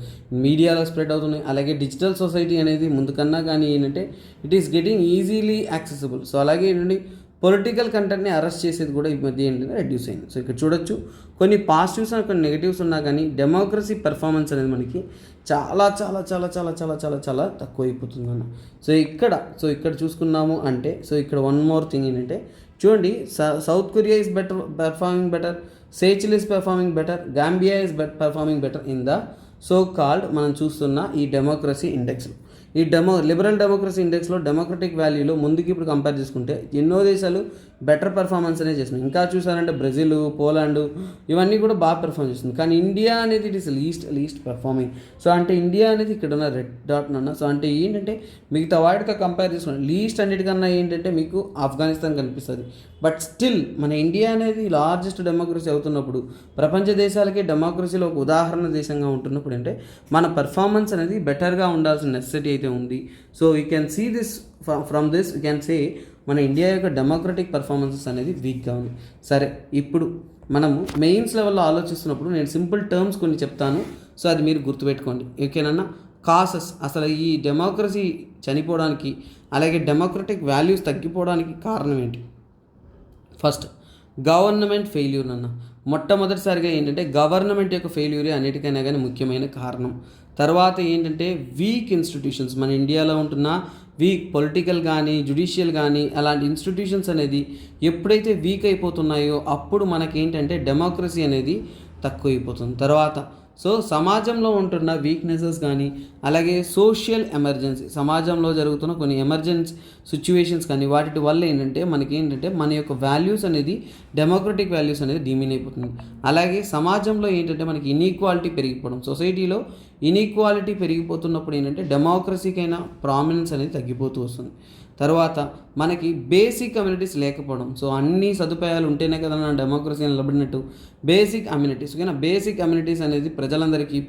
మీడియాలో స్ప్రెడ్ అవుతున్నాయి. అలాగే డిజిటల్ సొసైటీ అనేది ముందు కన్నా కానీ ఏంటంటే it is getting easily accessible. So అలాగే ఏంటంటే పొలిటికల్ కంటెంట్ని అరెస్ట్ చేసేది కూడా ఈ మధ్య ఏంటంటే రెడ్యూస్ అయింది. సో ఇక్కడ చూడొచ్చు కొన్ని పాజిటివ్స్ అండ్ కొన్ని నెగిటివ్స్ ఉన్నా కానీ డెమోక్రసీ పెర్ఫార్మెన్స్ అనేది మనకి చాలా చాలా చాలా చాలా చాలా చాలా చాలా తక్కువ అయిపోతుందన్న. సో ఇక్కడ చూసుకున్నాము అంటే సో ఇక్కడ వన్ మోర్ థింగ్ ఏంటంటే చూడండి, south Korea is performing better, Seychelles is performing better, Gambia is performing better in the so called మనం చూస్తున్న ఈ డెమోక్రసీ ఇండెక్స్లో. ఈ లిబరల్ డెమోక్రసీ ఇండెక్స్లో డెమోక్రటిక్ వాల్యూలో ముందుకి ఇప్పుడు కంపేర్ చేసుకుంటే ఎన్నో దేశాలు బెటర్ పెర్ఫార్మెన్స్ అనేది చేస్తున్నాయి. ఇంకా చూసారంటే బ్రెజిల్, పోలాండ్ ఇవన్నీ కూడా బాగా పెర్ఫార్మ్ చేస్తుంది. కానీ ఇండియా అనేది it is least performing. So అంటే ఇండియా అనేది ఇక్కడ ఉన్న రెడ్ డాట్ అన్న. సో అంటే ఏంటంటే మిగతా వాటితో కంపేర్ చేసుకుని లీస్ట్ అన్నిటికన్నా ఏంటంటే మీకు ఆఫ్ఘనిస్తాన్ కనిపిస్తుంది. బట్ స్టిల్ మన ఇండియా అనేది లార్జెస్ట్ డెమోక్రసీ అవుతున్నప్పుడు, ప్రపంచ దేశాలకి డెమోక్రసీలో ఒక ఉదాహరణ దేశంగా ఉంటున్నప్పుడు అంటే మన పర్ఫార్మెన్స్ అనేది బెటర్గా ఉండాల్సిన నెసెసిటీ అయితే ఉంది. So we can see this from this we can say మన ఇండియా యొక్క డెమోక్రటిక్ పర్ఫార్మెన్సెస్ అనేది వీక్గా ఉంది. సరే, ఇప్పుడు మనము మెయిన్స్ లెవెల్లో ఆలోచిస్తున్నప్పుడు నేను సింపుల్ టర్మ్స్ కొన్ని చెప్తాను. సో అది మీరు గుర్తుపెట్టుకోండి, ఓకేనన్నా. కాసెస్, అసలు ఈ డెమోక్రసీ చనిపోవడానికి అలాగే డెమోక్రటిక్ వాల్యూస్ తగ్గిపోవడానికి కారణం ఏంటి? ఫస్ట్ గవర్నమెంట్ ఫెయిల్యూర్ అన్న. మొట్టమొదటిసారిగా ఏంటంటే గవర్నమెంట్ యొక్క ఫెయిల్యూరే అన్నిటికైనా కానీ ముఖ్యమైన కారణం. తర్వాత ఏంటంటే వీక్ ఇన్స్టిట్యూషన్స్, మన ఇండియాలో ఉంటున్న వీక్ పొలిటికల్ కానీ జ్యుడిషియల్ కానీ అలాంటి ఇన్స్టిట్యూషన్స్ అనేది ఎప్పుడైతే వీక్ అయిపోతున్నాయో అప్పుడు మనకేంటంటే డెమోక్రసీ అనేది తక్కువ అయిపోతుంది. తర్వాత సో సమాజంలో ఉంటున్న వీక్నెసెస్ కానీ అలాగే సోషల్ ఎమర్జెన్సీ, సమాజంలో జరుగుతున్న కొన్ని ఎమర్జెన్సీ సిచ్యువేషన్స్ కానీ వాటి వల్ల ఏంటంటే మన యొక్క వాల్యూస్ అనేది డెమోక్రటిక్ వాల్యూస్ అనేది డిమిన్ అయిపోతుంది. అలాగే సమాజంలో ఏంటంటే మనకి ఇన్ఈక్వాలిటీ పెరిగిపోవడం, సొసైటీలో ఇన్ఈక్వాలిటీ పెరిగిపోతున్నప్పుడు ఏంటంటే డెమోక్రసీకైనా ప్రామినెన్స్ అనేది తగ్గిపోతూ వస్తుంది. తర్వాత మనకి బేసిక్ కమ్యూనిటీస్ లేకపోవడం. సో అన్ని సదుపాయాలు ఉంటేనే కదా నా డెమోక్రసీ నిలబడినట్టు. బేసిక్ అమ్యూనిటీస్, ఓకేనా, బేసిక్ కమ్యూనిటీస్ అనేది ప్రజలందరికీ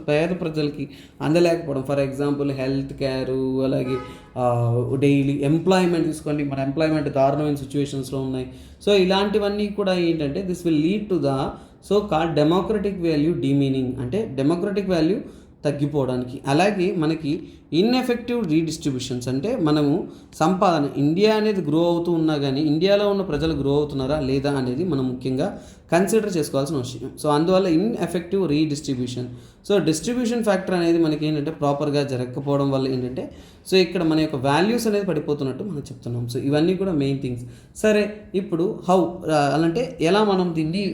పేద ప్రజలకి అందలేకపోవడం. ఫర్ ఎగ్జాంపుల్ హెల్త్ కేరు, అలాగే డైలీ ఎంప్లాయ్మెంట్ తీసుకోండి, మన ఎంప్లాయ్మెంట్ దారుణమైన సిచ్యువేషన్స్లో ఉన్నాయి. సో ఇలాంటివన్నీ కూడా ఏంటంటే this will lead to the so called democratic value demeaning, అంటే డెమోక్రటిక్ వాల్యూ తగ్గిపోవడానికి. అలాగే మనకి ఇన్ఎఫెక్టివ్ రీడిస్ట్రిబ్యూషన్స్, అంటే మనము సంపాదన ఇండియా అనేది గ్రో అవుతూ ఉన్నా కానీ ఇండియాలో ఉన్న ప్రజలు గ్రో అవుతున్నారా లేదా అనేది మనం ముఖ్యంగా కన్సిడర్ చేసుకోవాల్సిన విషయం. సో అందువల్ల ineffective redistribution, so distribution factor అనేది మనకి ఏంటంటే ప్రాపర్గా జరగకపోవడం వల్ల ఏంటంటే సో ఇక్కడ మన యొక్క వాల్యూస్ అనేది పడిపోతున్నట్టు మనం చెప్తున్నాం. సో ఇవన్నీ కూడా మెయిన్ థింగ్స్. సరే, ఇప్పుడు హౌ అంటే ఎలా మనం దీన్ని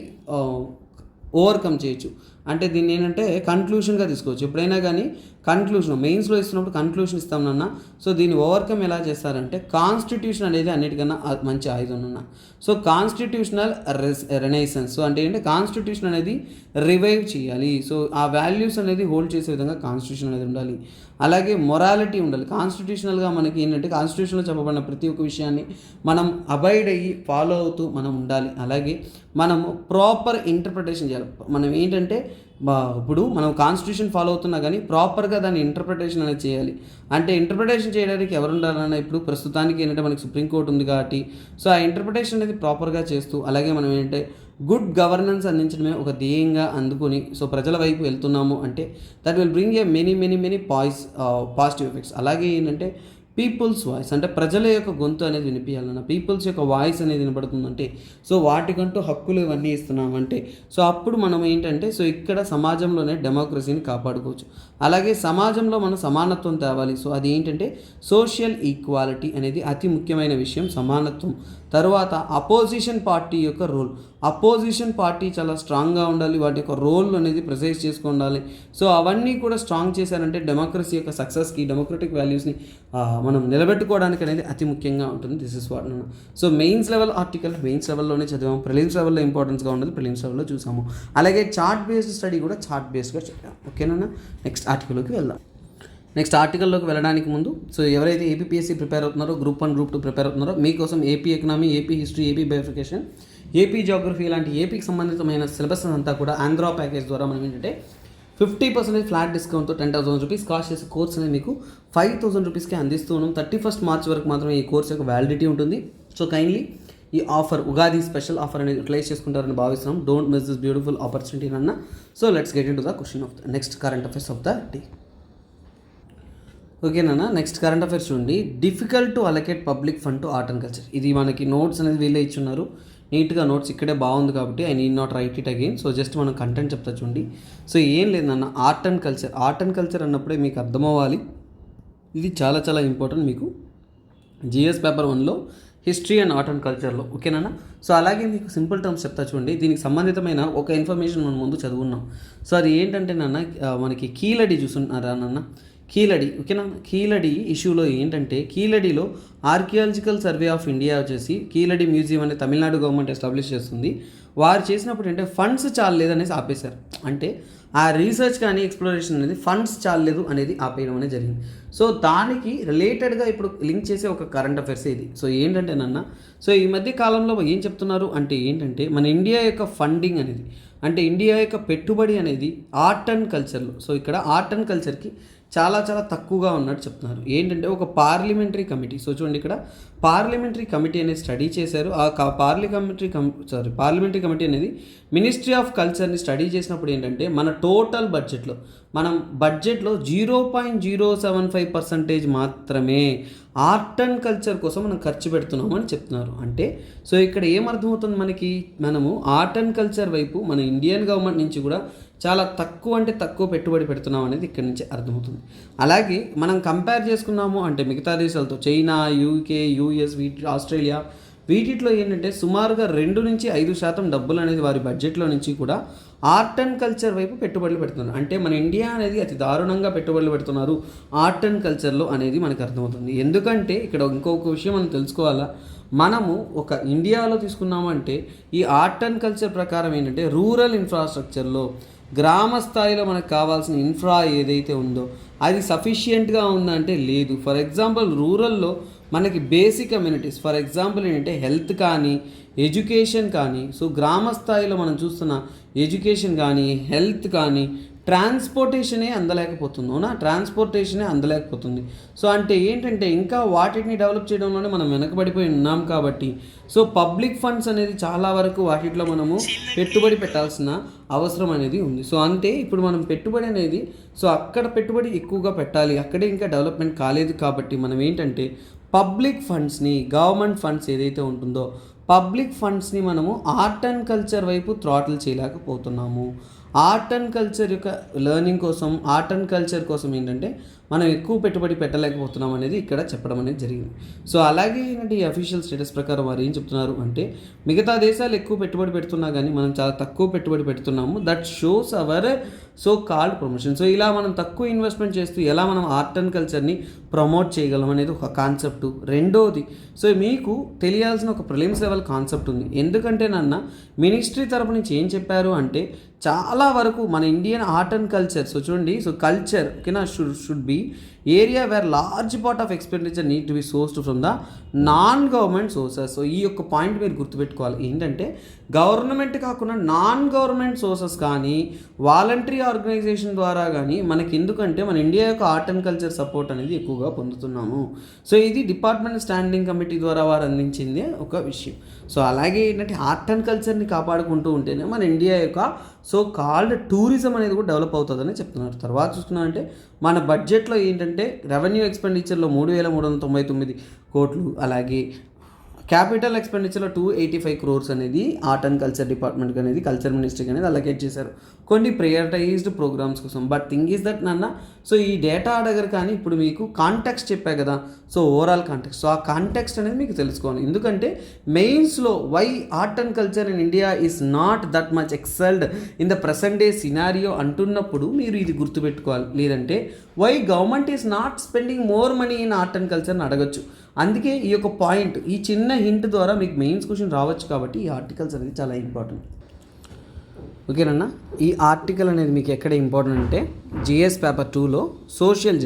ఓవర్కమ్ చేయొచ్చు అంటే దీన్ని ఏంటంటే కన్క్లూషన్గా తీసుకోవచ్చు. ఎప్పుడైనా కానీ కన్క్లూషన్ మెయిన్స్లో ఇస్తున్నప్పుడు కన్క్లూషన్ ఇస్తామన్న. సో దీన్ని ఓవర్కమ్ ఎలా చేస్తారంటే కాన్స్టిట్యూషన్ అనేది అన్నిటికన్నా మంచి ఆయుధం అన్న. సో కాన్స్టిట్యూషనల్ రెనైసెన్స్, సో అంటే ఏంటంటే కాన్స్టిట్యూషన్ అనేది రివైవ్ చేయాలి. సో ఆ వాల్యూస్ అనేది హోల్డ్ చేసే విధంగా కాన్స్టిట్యూషన్ అనేది ఉండాలి. అలాగే మొరాలిటీ ఉండాలి. కాన్స్టిట్యూషనల్గా మనకి ఏంటంటే కాన్స్టిట్యూషన్లో చెప్పబడిన ప్రతి ఒక్క విషయాన్ని మనం అబాయిడ్ అయ్యి ఫాలో అవుతూ మనం ఉండాలి. అలాగే మనము ప్రాపర్ ఇంటర్ప్రిటేషన్ చేయాలి. మనం ఏంటంటే ఇప్పుడు మనం కాన్స్టిట్యూషన్ ఫాలో అవుతున్నా కానీ ప్రాపర్గా దాన్ని ఇంటర్ప్రిటేషన్ అనేది చేయాలి. అంటే ఇంటర్ప్రిటేషన్ చేయడానికి ఎవరు ఉండాలన్నా ఇప్పుడు ప్రస్తుతానికి ఏంటంటే మనకి సుప్రీంకోర్టు ఉంది కాబట్టి సో ఆ ఇంటర్ప్రిటేషన్ అనేది ప్రాపర్గా చేస్తూ అలాగే మనం ఏంటంటే గుడ్ గవర్నెన్స్ అందించడమే ఒక ధ్యేయంగా అందుకొని సో ప్రజల వైపు వెళ్తున్నాము అంటే that will bring A many positive effects. అలాగే ఏంటంటే పీపుల్స్ వాయిస్ అంటే ప్రజల యొక్క గొంతు అనేది వినిపించాలన్న, పీపుల్స్ యొక్క వాయిస్ అనేది వినపడుతుందంటే సో వాటికంటూ హక్కులు ఇవన్నీ ఇస్తున్నామంటే సో అప్పుడు మనం ఏంటంటే సో ఇక్కడ సమాజంలోనే డెమోక్రసీని కాపాడుకోవచ్చు. అలాగే సమాజంలో మనం సమానత్వం తేవాలి. సో అది ఏంటంటే సోషల్ ఈక్వాలిటీ అనేది అతి ముఖ్యమైన విషయం, సమానత్వం. తర్వాత అపోజిషన్ పార్టీ యొక్క రోల్, అపోజిషన్ పార్టీ చాలా స్ట్రాంగ్గా ఉండాలి, వాటి యొక్క రోల్ అనేది ప్రెసైజ్ చేసుకుని ఉండాలి. సో అవన్నీ కూడా స్ట్రాంగ్ చేశారంటే డెమోక్రసీ యొక్క సక్సెస్కి, డెమోక్రటిక్ వాల్యూస్ని మనం నిలబెట్టుకోవడానికి అనేది అతి ముఖ్యంగా ఉంటుంది. దిస్ ఇస్ వాట్ నన్ను. So mains level article mains లెవెల్లోనే చదివాము, ప్రిలిమ్స్ లెవెల్లో ఇంపార్టెన్స్గా ఉండదు, ప్రిలిమ్స్ లెవెల్లో చూసాము. అలాగే చార్ట్ బేస్డ్ స్టడీ కూడా చార్ట్ బేస్డ్గా చెప్పాము. ఓకేనా, నెక్స్ట్ ఆర్టికల్లోకి వెళ్దాం. నెక్స్ట్ ఆర్టికల్లోకి వెళ్ళడానికి ముందు సో ఎవరైతే ఏపీఎస్సీ ప్రిపేర్ అవుతున్నారో, గ్రూప్ 1 గ్రూప్ 2 ప్రిపేర్ అవుతున్నారో మీకోసం AP economy, AP history, AP bifurcation, AP geography ఇలాంటి ఏపీకి సంబంధితమైన సిలబస్ అంతా కూడా ఆంధ్రా ప్యాకేజ్ ద్వారా మనం ఏంటంటే 50% ఫ్లాట్ డిస్కౌంట్తో 10,000 రూపీస్ కాస్ట్ చేసే కోర్స్ అనేది మీకు 5,000 రూపీస్కి అందిస్తూ ఉన్నాం. 31 మార్చ్ వరకు మాత్రమే ఈ కోర్స్ యొక్క వ్యాలిడిటీ ఉంటుంది. సో కైండ్లీ ఈ ఆఫర్, ఉగాది స్పెషల్ ఆఫర్ అనేది యూటిలైజ్ చేసుకుంటారని భావిస్తున్నాం. Don't miss this beautiful opportunity అన్న. So let's get into the question of the next current affairs of the day. ఓకేనా, నెక్స్ట్ కరెంట్ అఫైర్స్ చూడండి. Difficult to allocate public fund to art and culture. ఇది మనకి notes అనేది వీళ్ళే ఇచ్చున్నారు, నీట్గా notes ఇక్కడే బాగుంది కాబట్టి I need not write it again. So just మనం కంటెంట్ చెప్తా చూడండి. సో ఏం లేదన్న, art and culture, art and culture అన్నప్పుడే మీకు అర్థమవ్వాలి, ఇది చాలా చాలా ఇంపార్టెంట్ మీకు జిఎస్ పేపర్ 1లో హిస్టరీ అండ్ ఆర్ట్ అండ్ కల్చర్లో. ఓకేనా, సో అలాగే మీకు సింపుల్ టర్మ్స్ చెప్తా చూడండి. దీనికి సంబంధితమైన ఒక ఇన్ఫర్మేషన్ మనం ముందు చదువున్నాం. సో అది ఏంటంటే నాన్న, మనకి కీలడి చూస్తున్నారా నాన్న, కీలడి. ఓకేనా, కీలడి ఇష్యూలో ఏంటంటే కీలడిలో ఆర్కియాలజికల్ సర్వే ఆఫ్ ఇండియా వచ్చేసి కీలడి మ్యూజియం అనేది తమిళనాడు గవర్నమెంట్ ఎస్టాబ్లిష్ చేస్తుంది. వారు చేసినప్పుడు అంటే ఫండ్స్ చాలలేదనేసి ఆపేశారు. అంటే ఆ రీసెర్చ్ కానీ ఎక్స్ప్లోరేషన్ అనేది ఫండ్స్ చాలలేదు అనేది ఆపేయడం అనేది జరిగింది. సో దానికి రిలేటెడ్గా ఇప్పుడు లింక్ చేసే ఒక కరెంట్ అఫైర్స్ ఇది. సో ఏంటంటే నాన్న, సో ఈ మధ్య కాలంలో ఏం చెప్తున్నారు అంటే ఏంటంటే మన ఇండియా యొక్క ఫండింగ్ అనేది, అంటే ఇండియా యొక్క పెట్టుబడి అనేది ఆర్ట్ అండ్ కల్చర్లో, సో ఇక్కడ ఆర్ట్ అండ్ కల్చర్కి చాలా చాలా తక్కువగా ఉన్నట్టు చెప్తున్నారు. ఏంటంటే ఒక పార్లమెంటరీ కమిటీ, సో చూడండి ఇక్కడ పార్లమెంటరీ కమిటీ అనేది స్టడీ చేశారు. ఆ పార్లమెంటరీ కమిటీ అనేది మినిస్ట్రీ ఆఫ్ కల్చర్ని స్టడీ చేసినప్పుడు ఏంటంటే మన టోటల్ బడ్జెట్లో 0.075% మాత్రమే ఆర్ట్ అండ్ కల్చర్ కోసం మనం ఖర్చు పెడుతున్నాము అని చెప్తున్నారు. అంటే సో ఇక్కడ ఏమర్థమవుతుంది మనకి, మనము ఆర్ట్ అండ్ కల్చర్ వైపు మన ఇండియన్ గవర్నమెంట్ నుంచి కూడా చాలా తక్కువ అంటే తక్కువ పెట్టుబడి పెడుతున్నాం అనేది ఇక్కడ నుంచి అర్థమవుతుంది. అలాగే మనం కంపేర్ చేసుకున్నాము అంటే మిగతా దేశాలతో, చైనా, యూకే, యూఎస్, ఆస్ట్రేలియా, వీటిలో ఏంటంటే సుమారుగా 2-5% డబ్బులు అనేది వారి బడ్జెట్లో నుంచి కూడా ఆర్ట్ అండ్ కల్చర్ వైపు పెట్టుబడులు పెడుతున్నారు. అంటే మన ఇండియా అనేది అతి దారుణంగా పెట్టుబడులు పెడుతున్నారు ఆర్ట్ అండ్ కల్చర్లో అనేది మనకు అర్థమవుతుంది. ఎందుకంటే ఇక్కడ ఇంకొక విషయం మనం తెలుసుకోవాలా, మనము ఒక ఇండియాలో తీసుకున్నామంటే ఈ ఆర్ట్ అండ్ కల్చర్ ప్రకారం ఏంటంటే రూరల్ ఇన్ఫ్రాస్ట్రక్చర్లో, గ్రామ స్థాయిలో మనకు కావాల్సిన ఇన్ఫ్రా ఏదైతే ఉందో అది సఫిషియెంట్గా ఉందంటే లేదు. ఫర్ ఎగ్జాంపుల్ రూరల్లో మనకి బేసిక్ అమ్యూనిటీస్, ఫర్ ఎగ్జాంపుల్ ఏంటంటే హెల్త్ కానీ, ఎడ్యుకేషన్ కానీ, సో గ్రామ స్థాయిలో మనం చూస్తున్న ఎడ్యుకేషన్ కానీ, హెల్త్ కానీ, ట్రాన్స్పోర్టేషనే అందలేకపోతుంది. సో అంటే ఏంటంటే ఇంకా వాటిని డెవలప్ చేయడంలోనే మనం వెనకబడిపోయి ఉన్నాం కాబట్టి సో పబ్లిక్ ఫండ్స్ అనేది చాలా వరకు వాటిలో మనము పెట్టుబడి పెట్టాల్సిన అవసరం అనేది ఉంది. సో అంతే ఇప్పుడు మనం పెట్టుబడి అనేది సో అక్కడ పెట్టుబడి ఎక్కువగా పెట్టాలి, అక్కడే ఇంకా డెవలప్మెంట్ కాలేదు కాబట్టి మనం ఏంటంటే పబ్లిక్ ఫండ్స్ని, గవర్నమెంట్ ఫండ్స్ ఏదైతే ఉంటుందో పబ్లిక్ ఫండ్స్ని మనము ఆర్ట్ అండ్ కల్చర్ వైపు థ్రాటిల్ చేయలేకపోతున్నాము. ఆర్ట్ అండ్ కల్చర్ యొక్క లెర్నింగ్ కోసం, ఆర్ట్ అండ్ కల్చర్ కోసం ఏంటంటే మనం ఎక్కువ పెట్టుబడి పెట్టలేకపోతున్నాం అనేది ఇక్కడ చెప్పడం అనేది జరిగింది. సో అలాగే ఏంటంటే ఈ అఫీషియల్ స్టేటస్ ప్రకారం వారు ఏం చెప్తున్నారు అంటే మిగతా దేశాలు ఎక్కువ పెట్టుబడి పెడుతున్నా కానీ మనం చాలా తక్కువ పెట్టుబడి పెడుతున్నాము. That shows hour so called promotion. So ఇలా మనం తక్కువ ఇన్వెస్ట్మెంట్ చేస్తూ ఎలా మనం ఆర్ట్ అండ్ కల్చర్ని ప్రమోట్ చేయగలం అనేది ఒక కాన్సెప్ట్. రెండోది సో మీకు తెలియాల్సిన ఒక ప్రిలిమ్స్ లెవెల్ కాన్సెప్ట్ ఉంది. ఎందుకంటే నాన్న మినిస్ట్రీ తరపు నుంచి ఏం చెప్పారు అంటే చాలా వరకు మన Indian art and culture, so చూడండి, సో కల్చర్ ఓకేనా should be area where large part of expenditure need to be sourced from the non government sources. So ఈ యొక్క పాయింట్ మీరు గుర్తుపెట్టుకోవాలి. ఏంటంటే గవర్నమెంట్ కాకుండా నాన్ గవర్నమెంట్ సోర్సెస్ కానీ, వాలంటరీ ఆర్గనైజేషన్ ద్వారా కానీ మనకి, ఎందుకంటే మన ఇండియా యొక్క ఆర్ట్ అండ్ కల్చర్ సపోర్ట్ అనేది ఎక్కువగా పొందుతున్నాము. సో ఇది డిపార్ట్మెంట్ స్టాండింగ్ కమిటీ ద్వారా వారు అందించింది ఒక విషయం. సో అలాగే ఏంటంటే ఆర్ట్ అండ్ కల్చర్ని కాపాడుకుంటూ ఉంటేనే మన ఇండియా యొక్క సో కాల్డ్ టూరిజం అనేది కూడా డెవలప్ అవుతుందని చెప్తున్నారు. తర్వాత చూసుకున్నామంటే మన బడ్జెట్లో ఏంటంటే రెవెన్యూ ఎక్స్పెండిచర్లో 3,399 కోట్లు, అలాగే క్యాపిటల్ ఎక్స్పెండిచర్లో 285 crores అనేది ఆర్ట్ అండ్ కల్చర్ డిపార్ట్మెంట్కి అనేది కల్చర్ మినిస్ట్రీకి అనేది అలొకేట్ చేశారు కొన్ని ప్రయారిటైజ్డ్ ప్రోగ్రామ్స్ కోసం. బట్ థింగ్ ఈజ్ దట్ నాన్న, సో ఈ డేటా అడగరు కానీ ఇప్పుడు మీకు కాంటెక్స్ట్ చెప్పా కదా, సో ఓవరాల్ కాంటెక్స్ట్, సో ఆ కాంటెక్స్ట్ అనేది మీకు తెలుసుకోవాలి. ఎందుకంటే మెయిన్స్లో why art and culture in India is not that much excelled in the present day scenario అంటున్నప్పుడు మీరు ఇది గుర్తుపెట్టుకోవాలి. లేదంటే why government is not spending more money in art and కల్చర్ని అడగచ్చు. అందుకే ఈ యొక్క పాయింట్, ఈ చిన్న హింట్ ద్వారా మీకు మెయిన్స్ క్వశ్చన్ రావచ్చు కాబట్టి ఈ ఆర్టికల్స్ అనేది చాలా ఇంపార్టెంట్. ఓకేనన్నా, ఈ ఆర్టికల్ అనేది మీకు ఎక్కడ ఇంపార్టెంట్ అంటే జిఎస్ పేపర్ 2లో సోషల్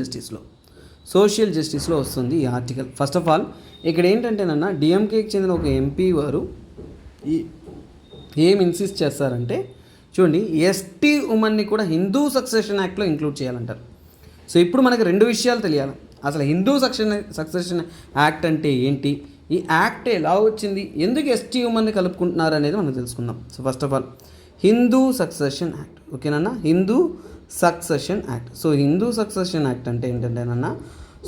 జస్టిస్లో వస్తుంది ఈ ఆర్టికల్. ఫస్ట్ ఆఫ్ ఆల్ ఇక్కడ ఏంటంటేనన్నా డిఎంకేకి చెందిన ఒక ఎంపీ వారు ఏం ఇన్సిస్ట్ చేస్తారంటే చూడండి, ఎస్టీ ఉమెన్ని కూడా హిందూ సక్సెషన్ యాక్ట్లో ఇంక్లూడ్ చేయాలంటారు. సో ఇప్పుడు మనకి రెండు విషయాలు తెలియాలి. అసలు హిందూ సక్సెషన్ యాక్ట్ అంటే ఏంటి, ఈ యాక్ట్ ఎలా వచ్చింది, ఎందుకు ఎస్టీ ఉమెన్ని కలుపుకుంటున్నారు అనేది మనం తెలుసుకుందాం. So first of all Hindu Succession Act, ఓకేనన్నా, Hindu Succession Act. So Hindu Succession Act అంటే ఏంటంటేనన్నా,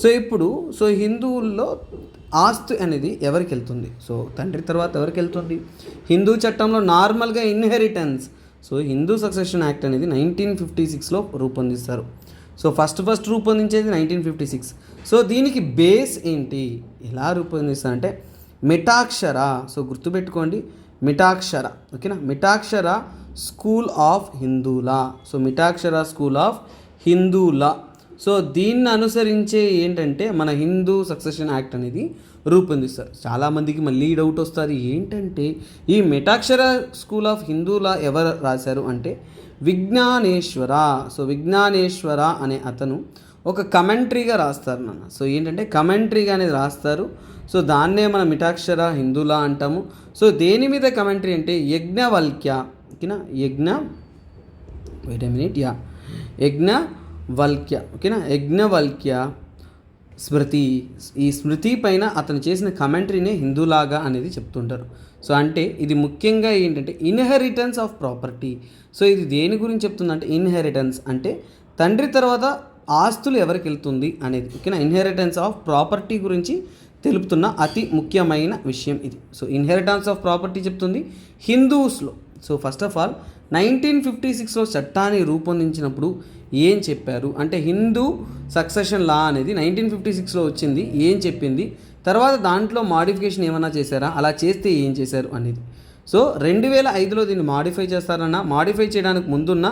సో ఇప్పుడు సో హిందువుల్లో ఆస్తి అనేది ఎవరికి వెళ్తుంది, సో తండ్రి తర్వాత ఎవరికి వెళ్తుంది, హిందూ చట్టంలో నార్మల్గా inheritance. So Hindu Succession Act అనేది 1956లో రూపొందిస్తారు. సో ఫస్ట్ రూపొందించేది 1956. సో దీనికి బేస్ ఏంటి, ఎలా రూపొందిస్తారంటే మిటాక్షర. సో గుర్తుపెట్టుకోండి, మిటాక్షర, ఓకేనా, Mitakshara school of Hindu law. So Mitakshara school of Hindu law. So దీన్ని అనుసరించే ఏంటంటే మన హిందూ సక్సెషన్ యాక్ట్ అనేది రూపొందిస్తారు. చాలామందికి మళ్ళీ డౌట్ వస్తుంది, ఏంటంటే ఈ మిటాక్షర స్కూల్ ఆఫ్ హిందూలా ఎవరు రాశారు అంటే విజ్ఞానేశ్వర. సో విజ్ఞానేశ్వర అనే అతను ఒక కమెంట్రీగా రాస్తారు నాన్న. సో ఏంటంటే కమెంట్రీగా అనేది రాస్తారు. సో దాన్నే మనం మిటాక్షర హిందూలా అంటాము. సో దేని మీద కమెంట్రీ అంటే యజ్ఞవల్క్య, ఓకేనా, యజ్ఞవల్క్య, ఓకేనా, యజ్ఞవల్క్య స్మృతి. ఈ స్మృతి పైన అతను చేసిన కమెంటరీనే హిందూలాగా అనేది చెప్తుంటారు. సో అంటే ఇది ముఖ్యంగా ఏంటంటే ఇన్హెరిటెన్స్ ఆఫ్ ప్రాపర్టీ. సో ఇది దేని గురించి చెప్తుందంటే ఇన్హెరిటెన్స్ అంటే తండ్రి తర్వాత ఆస్తులు ఎవరికి వెళ్తుంది అనేది, ఓకేనా, ఇన్హెరిటెన్స్ ఆఫ్ ప్రాపర్టీ గురించి తెలుపుతున్న అతి ముఖ్యమైన విషయం ఇది. సో ఇన్హెరిటెన్స్ ఆఫ్ ప్రాపర్టీ చెప్తుంది హిందూస్లో. సో ఫస్ట్ ఆఫ్ ఆల్ 1956లో చట్టాన్ని రూపొందించినప్పుడు ఏం చెప్పారు అంటే హిందూ సక్సెషన్ లా అనేది 1956లో వచ్చింది, ఏం చెప్పింది, తర్వాత దాంట్లో మాడిఫికేషన్ ఏమైనా చేశారా, అలా చేస్తే ఏం చేశారు అనేది. సో 2005లో దీన్ని మాడిఫై చేస్తారన్నా, మాడిఫై చేయడానికి ముందున్న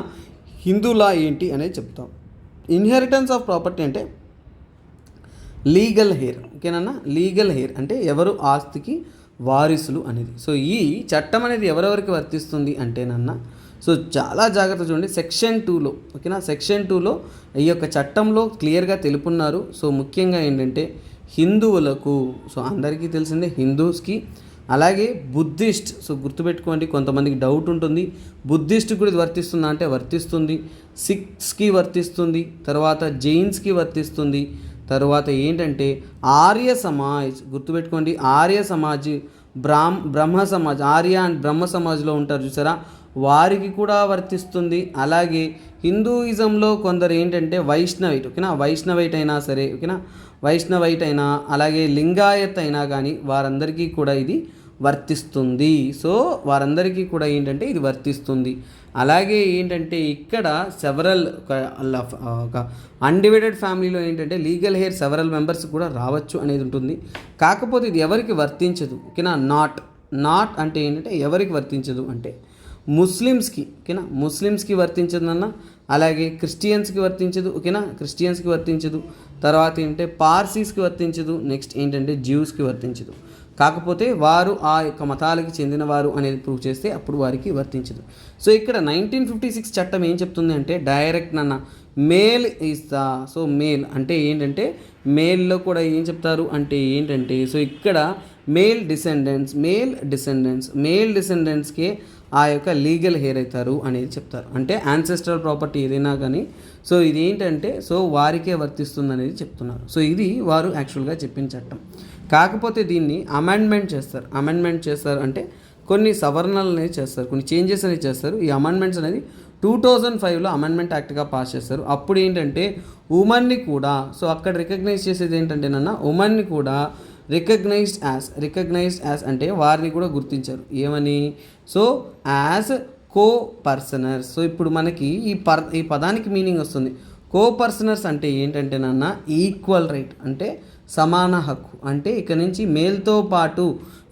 హిందూ లా ఏంటి అనేది చెప్తాం. ఇన్హెరిటెన్స్ ఆఫ్ ప్రాపర్టీ అంటే లీగల్ హెయిర్, ఓకేనన్నా, లీగల్ హెయిర్ అంటే ఎవరు ఆస్తికి వారిసులు అనేది. సో ఈ చట్టం అనేది ఎవరెవరికి వర్తిస్తుంది అంటేనన్నా, సో చాలా జాగ్రత్త చూడండి, సెక్షన్ 2లో, ఓకేనా, సెక్షన్ 2లో ఈ యొక్క చట్టంలో క్లియర్గా తెలుపున్నారు. సో ముఖ్యంగా ఏంటంటే హిందువులకు, సో అందరికీ తెలిసిందే హిందూస్కి, అలాగే బుద్ధిస్ట్. సో గుర్తుపెట్టుకోండి, కొంతమందికి డౌట్ ఉంటుంది, బుద్ధిస్ట్ కూడా ఇది వర్తిస్తుందా అంటే వర్తిస్తుంది, సిఖ్స్కి వర్తిస్తుంది, తర్వాత జైన్స్కి వర్తిస్తుంది, తర్వాత ఏంటంటే ఆర్య సమాజ్, గుర్తుపెట్టుకోండి, ఆర్య సమాజ్, బ్రహ్మ సమాజ్, ఆర్య అండ్ బ్రహ్మ సమాజ్లో ఉంటారు చూసారా, వారికి కూడా వర్తిస్తుంది. అలాగే హిందూయిజంలో కొందరు ఏంటంటే వైష్ణవైట్, ఓకేనా, వైష్ణవైట్ అయినా సరే, ఓకేనా, వైష్ణవైట్ అయినా అలాగే లింగాయత్ అయినా కానీ వారందరికీ కూడా ఇది వర్తిస్తుంది. సో వారందరికీ కూడా ఏంటంటే ఇది వర్తిస్తుంది. అలాగే ఏంటంటే ఇక్కడ సెవరల్ ఒక అన్డివైడెడ్ ఫ్యామిలీలో ఏంటంటే లీగల్ హెయిర్ సెవరల్ మెంబర్స్ కూడా రావచ్చు అనేది ఉంటుంది. కాకపోతే ఇది ఎవరికి వర్తించదు, ఓకేనా, నాట్ అంటే ఏంటంటే ఎవరికి వర్తించదు అంటే ముస్లిమ్స్కి, ఓకేనా, ముస్లిమ్స్కి వర్తించదన్న, అలాగే క్రిస్టియన్స్కి వర్తించదు, ఓకేనా, క్రిస్టియన్స్కి వర్తించదు, తర్వాత ఏంటంటే పార్సీస్కి వర్తించదు, నెక్స్ట్ ఏంటంటే జ్యూస్కి వర్తించదు. కాకపోతే వారు ఆ యొక్క మతాలకి చెందినవారు అనేది ప్రూవ్ చేస్తే అప్పుడు వారికి వర్తించదు. సో ఇక్కడ 1956 చట్టం ఏం చెప్తుంది అంటే డైరెక్ట్ నాన్న మేల్ ఇస్తా. సో మేల్ అంటే ఏంటంటే మేల్లో కూడా ఏం చెప్తారు అంటే ఏంటంటే, సో ఇక్కడ మేల్ డిసెండెంట్స్కే ఆ యొక్క లీగల్ హెయిర్ అవుతారు అనేది చెప్తారు. అంటే యాన్సెస్ట్రల్ ప్రాపర్టీ ఏదైనా కానీ సో ఇది ఏంటంటే సో వారికే వర్తిస్తుంది అనేది చెప్తున్నారు. సో ఇది వారు యాక్చువల్గా చెప్పిన చట్టం. కాకపోతే దీన్ని అమెండ్మెంట్ చేస్తారు అంటే కొన్ని సవరణలు అనేది చేస్తారు, కొన్ని చేంజెస్ అనేది చేస్తారు. ఈ అమెండ్మెంట్స్ అనేది 2005లో అమెండ్మెంట్ యాక్ట్గా పాస్ చేస్తారు. అప్పుడు ఏంటంటే ఉమెన్ని కూడా సో అక్కడ రికగ్నైజ్ చేసేది ఏంటంటే ఉమెన్ని కూడా రికగ్నైజ్డ్ యాజ్ అంటే వారిని కూడా గుర్తించారు ఏమని, సో యాజ్ కో పర్సనర్స్. సో ఇప్పుడు మనకి ఈ పదానికి మీనింగ్ వస్తుంది. కో పర్సనర్స్ అంటే ఏంటంటే ఈక్వల్ రైట్ అంటే సమాన హక్కు. అంటే ఇక్కడ నుంచి మేల్తో పాటు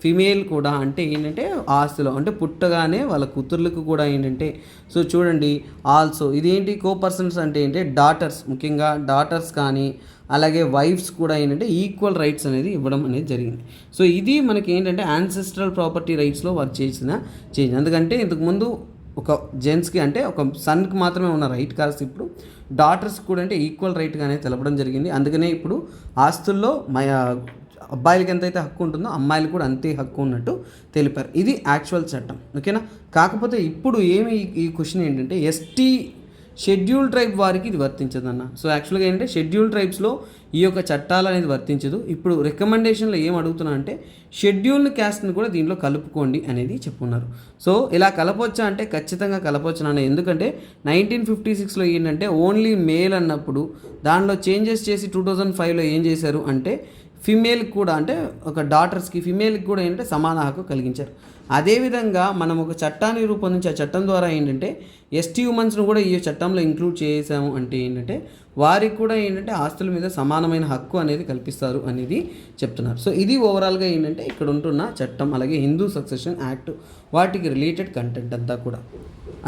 ఫిమేల్ కూడా అంటే ఏంటంటే ఆస్తిలో అంటే పుట్టగానే వాళ్ళ కూతుర్లకు కూడా ఏంటంటే సో చూడండి ఆల్సో ఇదేంటి కో పర్సన్స్ అంటే ఏంటంటే డాటర్స్, ముఖ్యంగా డాటర్స్ కానీ అలాగే వైఫ్స్ కూడా ఏంటంటే ఈక్వల్ రైట్స్ అనేది ఇవ్వడం అనేది జరిగింది. సో ఇది మనకి ఏంటంటే యాన్సెస్ట్రల్ ప్రాపర్టీ రైట్స్లో వారు చేసిన చేంజ్. ఎందుకంటే ఇంతకుముందు ఒక జెంట్స్కి అంటే ఒక సన్కి మాత్రమే ఉన్న రైట్ కాదు, ఇప్పుడు డాటర్స్ కూడా అంటే ఈక్వల్ రైట్గానే తెలపడం జరిగింది. అందుకనే ఇప్పుడు ఆస్తుల్లో అబ్బాయిలకి ఎంతైతే హక్కు ఉంటుందో అమ్మాయిలు కూడా అంతే హక్కు ఉన్నట్టు తెలిపారు. ఇది యాక్చువల్ చట్టం, ఓకేనా. కాకపోతే ఇప్పుడు ఈ క్వశ్చన్ ఏంటంటే ఎస్టీ షెడ్యూల్ ట్రైబ్ వారికి ఇది వర్తించదన్న. సో యాక్చువల్గా ఏంటంటే షెడ్యూల్ ట్రైబ్స్లో ఈ యొక్క చట్టాలు అనేది వర్తించదు. ఇప్పుడు రికమెండేషన్లో ఏం అడుగుతున్నా అంటే షెడ్యూల్డ్ క్యాస్ట్ని కూడా దీంట్లో కలుపుకోండి అనేది చెప్పున్నారు. సో ఇలా కలపొచ్చా అంటే ఖచ్చితంగా కలపొచ్చు అన్న. ఎందుకంటే 1956లో ఏంటంటే ఓన్లీ మేల్ అన్నప్పుడు దానిలో చేంజెస్ చేసి 2005లో ఏం చేశారు అంటే ఫిమేల్కి కూడా అంటే ఒక డాటర్స్కి ఫిమేల్కి కూడా ఏంటంటే సమాన హక్కు కలిగించారు. అదేవిధంగా మనం ఒక చట్టాన్ని రూపొందించి ఆ చట్టం ద్వారా ఏంటంటే ఎస్టీ ఉమెన్స్ను కూడా ఈ చట్టంలో ఇంక్లూడ్ చేసాము అంటే ఏంటంటే వారికి కూడా ఏంటంటే ఆస్తుల మీద సమానమైన హక్కు అనేది కల్పిస్తారు అనేది చెప్తున్నారు. సో ఇది ఓవరాల్గా ఏంటంటే ఇక్కడ ఉంటున్న చట్టం, అలాగే హిందూ సక్సెషన్ యాక్ట్ వాటికి రిలేటెడ్ కంటెంట్ అంతా కూడా.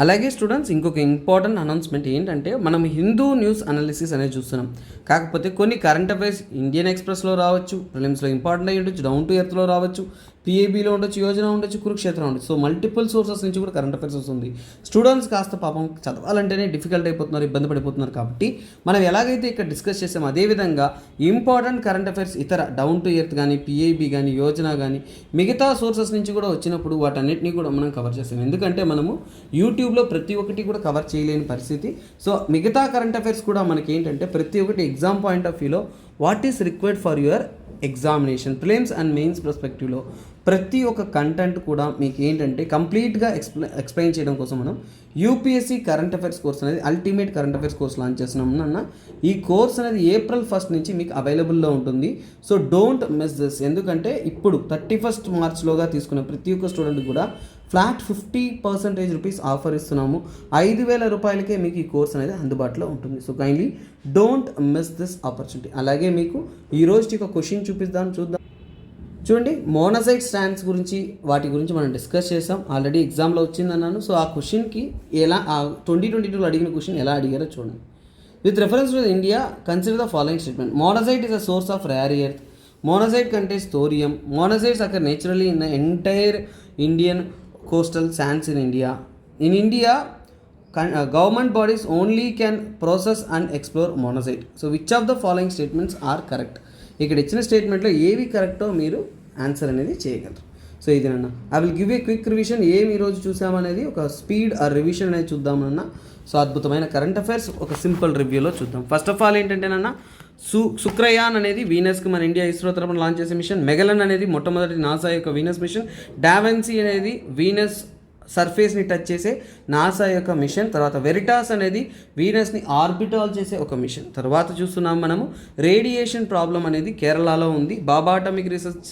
అలాగే స్టూడెంట్స్ ఇంకొక ఇంపార్టెంట్ అనౌన్స్మెంట్ ఏంటంటే మనం హిందూ న్యూస్ అనాలిసిస్ అనేది చూస్తున్నాం. కాకపోతే కొన్ని కరెంట్ అఫైర్స్ ఇండియన్ ఎక్స్ప్రెస్లో రావచ్చు, ప్రిలిమ్స్లో ఇంపార్టెంట్ అయ్యి ఉండొచ్చు, డౌన్ టు ఎర్త్లో రావచ్చు, పిఏబీలో ఉండొచ్చు, యోజన ఉండొచ్చు, కురుక్షేత్రం ఉండొచ్చు. సో మల్టిపుల్ సోర్సెస్ నుంచి కూడా కరెంట్ అఫైర్స్ వస్తుంది. స్టూడెంట్స్ కాస్త పాపం చదవాలంటేనే డిఫికల్ట్ అయిపోతున్నారు, ఇబ్బంది పడిపోతున్నారు. కాబట్టి మనం ఎలాగైతే ఇక్కడ డిస్కస్ చేసామో అదేవిధంగా ఇంపార్టెంట్ కరెంట్ అఫైర్స్ ఇతర డౌన్ టు ఎర్త్ కానీ పిఏబీ కానీ యోజన కానీ మిగతా సోర్సెస్ నుంచి కూడా వచ్చినప్పుడు వాటన్నిటిని కూడా మనం కవర్ చేస్తాం. ఎందుకంటే మనము యూట్యూబ్లో ప్రతి ఒక్కటి కూడా కవర్ చేయలేని పరిస్థితి. సో మిగతా కరెంట్ అఫైర్స్ కూడా మనకి ఏంటంటే ప్రతి ఒక్కటి ఎగ్జామ్ పాయింట్ ఆఫ్ వ్యూలో what is required for your examination prelims and mains పర్స్పెక్టివ్లో ప్రతి ఒక్క కంటెంట్ కూడా మీకు ఏంటంటే కంప్లీట్గా ఎక్స్ప్లెయిన్ చేయడం కోసం మనం యూపీఎస్సీ కరెంట్ అఫైర్స్ కోర్స్ అనేది ultimate current affairs course launch చేస్తున్నాం. ఈ కోర్స్ అనేది April 1 నుంచి మీకు అవైలబుల్లో ఉంటుంది. So don't miss this. ఎందుకంటే ఇప్పుడు 31st మార్చ్లోగా తీసుకున్న ప్రతి ఒక్క స్టూడెంట్ కూడా ఫ్లాట్ 50% రూపీస్ ఆఫర్ ఇస్తున్నాము. 5,000 రూపాయలకే మీకు ఈ కోర్స్ అనేది అందుబాటులో ఉంటుంది. So kindly don't miss this opportunity. అలాగే మీకు ఈ రోజుకి ఒక క్వశ్చన్ చూద్దాం. చూడండి, మోనోజైట్ స్టాండ్స్ గురించి వాటి గురించి మనం డిస్కస్ చేసాం. ఆల్రెడీ ఎగ్జామ్లో వచ్చిందన్నాను. సో ఆ క్వశ్చన్కి ఎలా 2022లో అడిగిన క్వశ్చన్ ఎలా అడిగారో చూడండి. With reference to India consider the following statement. Monazite is a source of rare earth. Monazite contains thorium. Monazites occur naturally in the entire Indian coastal sands in India. In India, government bodies only can process and explore monazite. So which of the following statements are correct? ఇక్కడ ఇచ్చిన స్టేట్మెంట్లో ఏవి కరెక్టో మీరు answer అనేది చేయగలరు. So ఇదేనన్నా. I will give a quick revision. ఏమి ఈరోజు చూసామనేది ఒక స్పీడ్ ఆ రివిజన్ అనేది చూద్దామన్నా. సో అద్భుతమైన కరెంట్ అఫైర్స్ ఒక సింపుల్ రివ్యూలో చూద్దాం. ఫస్ట్ ఆఫ్ ఆల్ ఏంటంటేనన్నా శుక్రయాన్ అనేది వీనస్కి మన ఇండియా ఇస్రో తరపున లాంచ్ చేసే మిషన్. మెగలన్ అనేది మొట్టమొదటి నాసా యొక్క వీనస్ మిషన్. డావెన్సీ అనేది వీనస్ సర్ఫేస్ని టచ్ చేసే నాసా యొక్క మిషన్. తర్వాత వెరిటాస్ అనేది వీనస్ని ఆర్బిటాల్ చేసే ఒక మిషన్. తర్వాత చూస్తున్నాం మనము రేడియేషన్ ప్రాబ్లం అనేది కేరళలో ఉంది. బాబా అటామిక్ రీసెర్చ్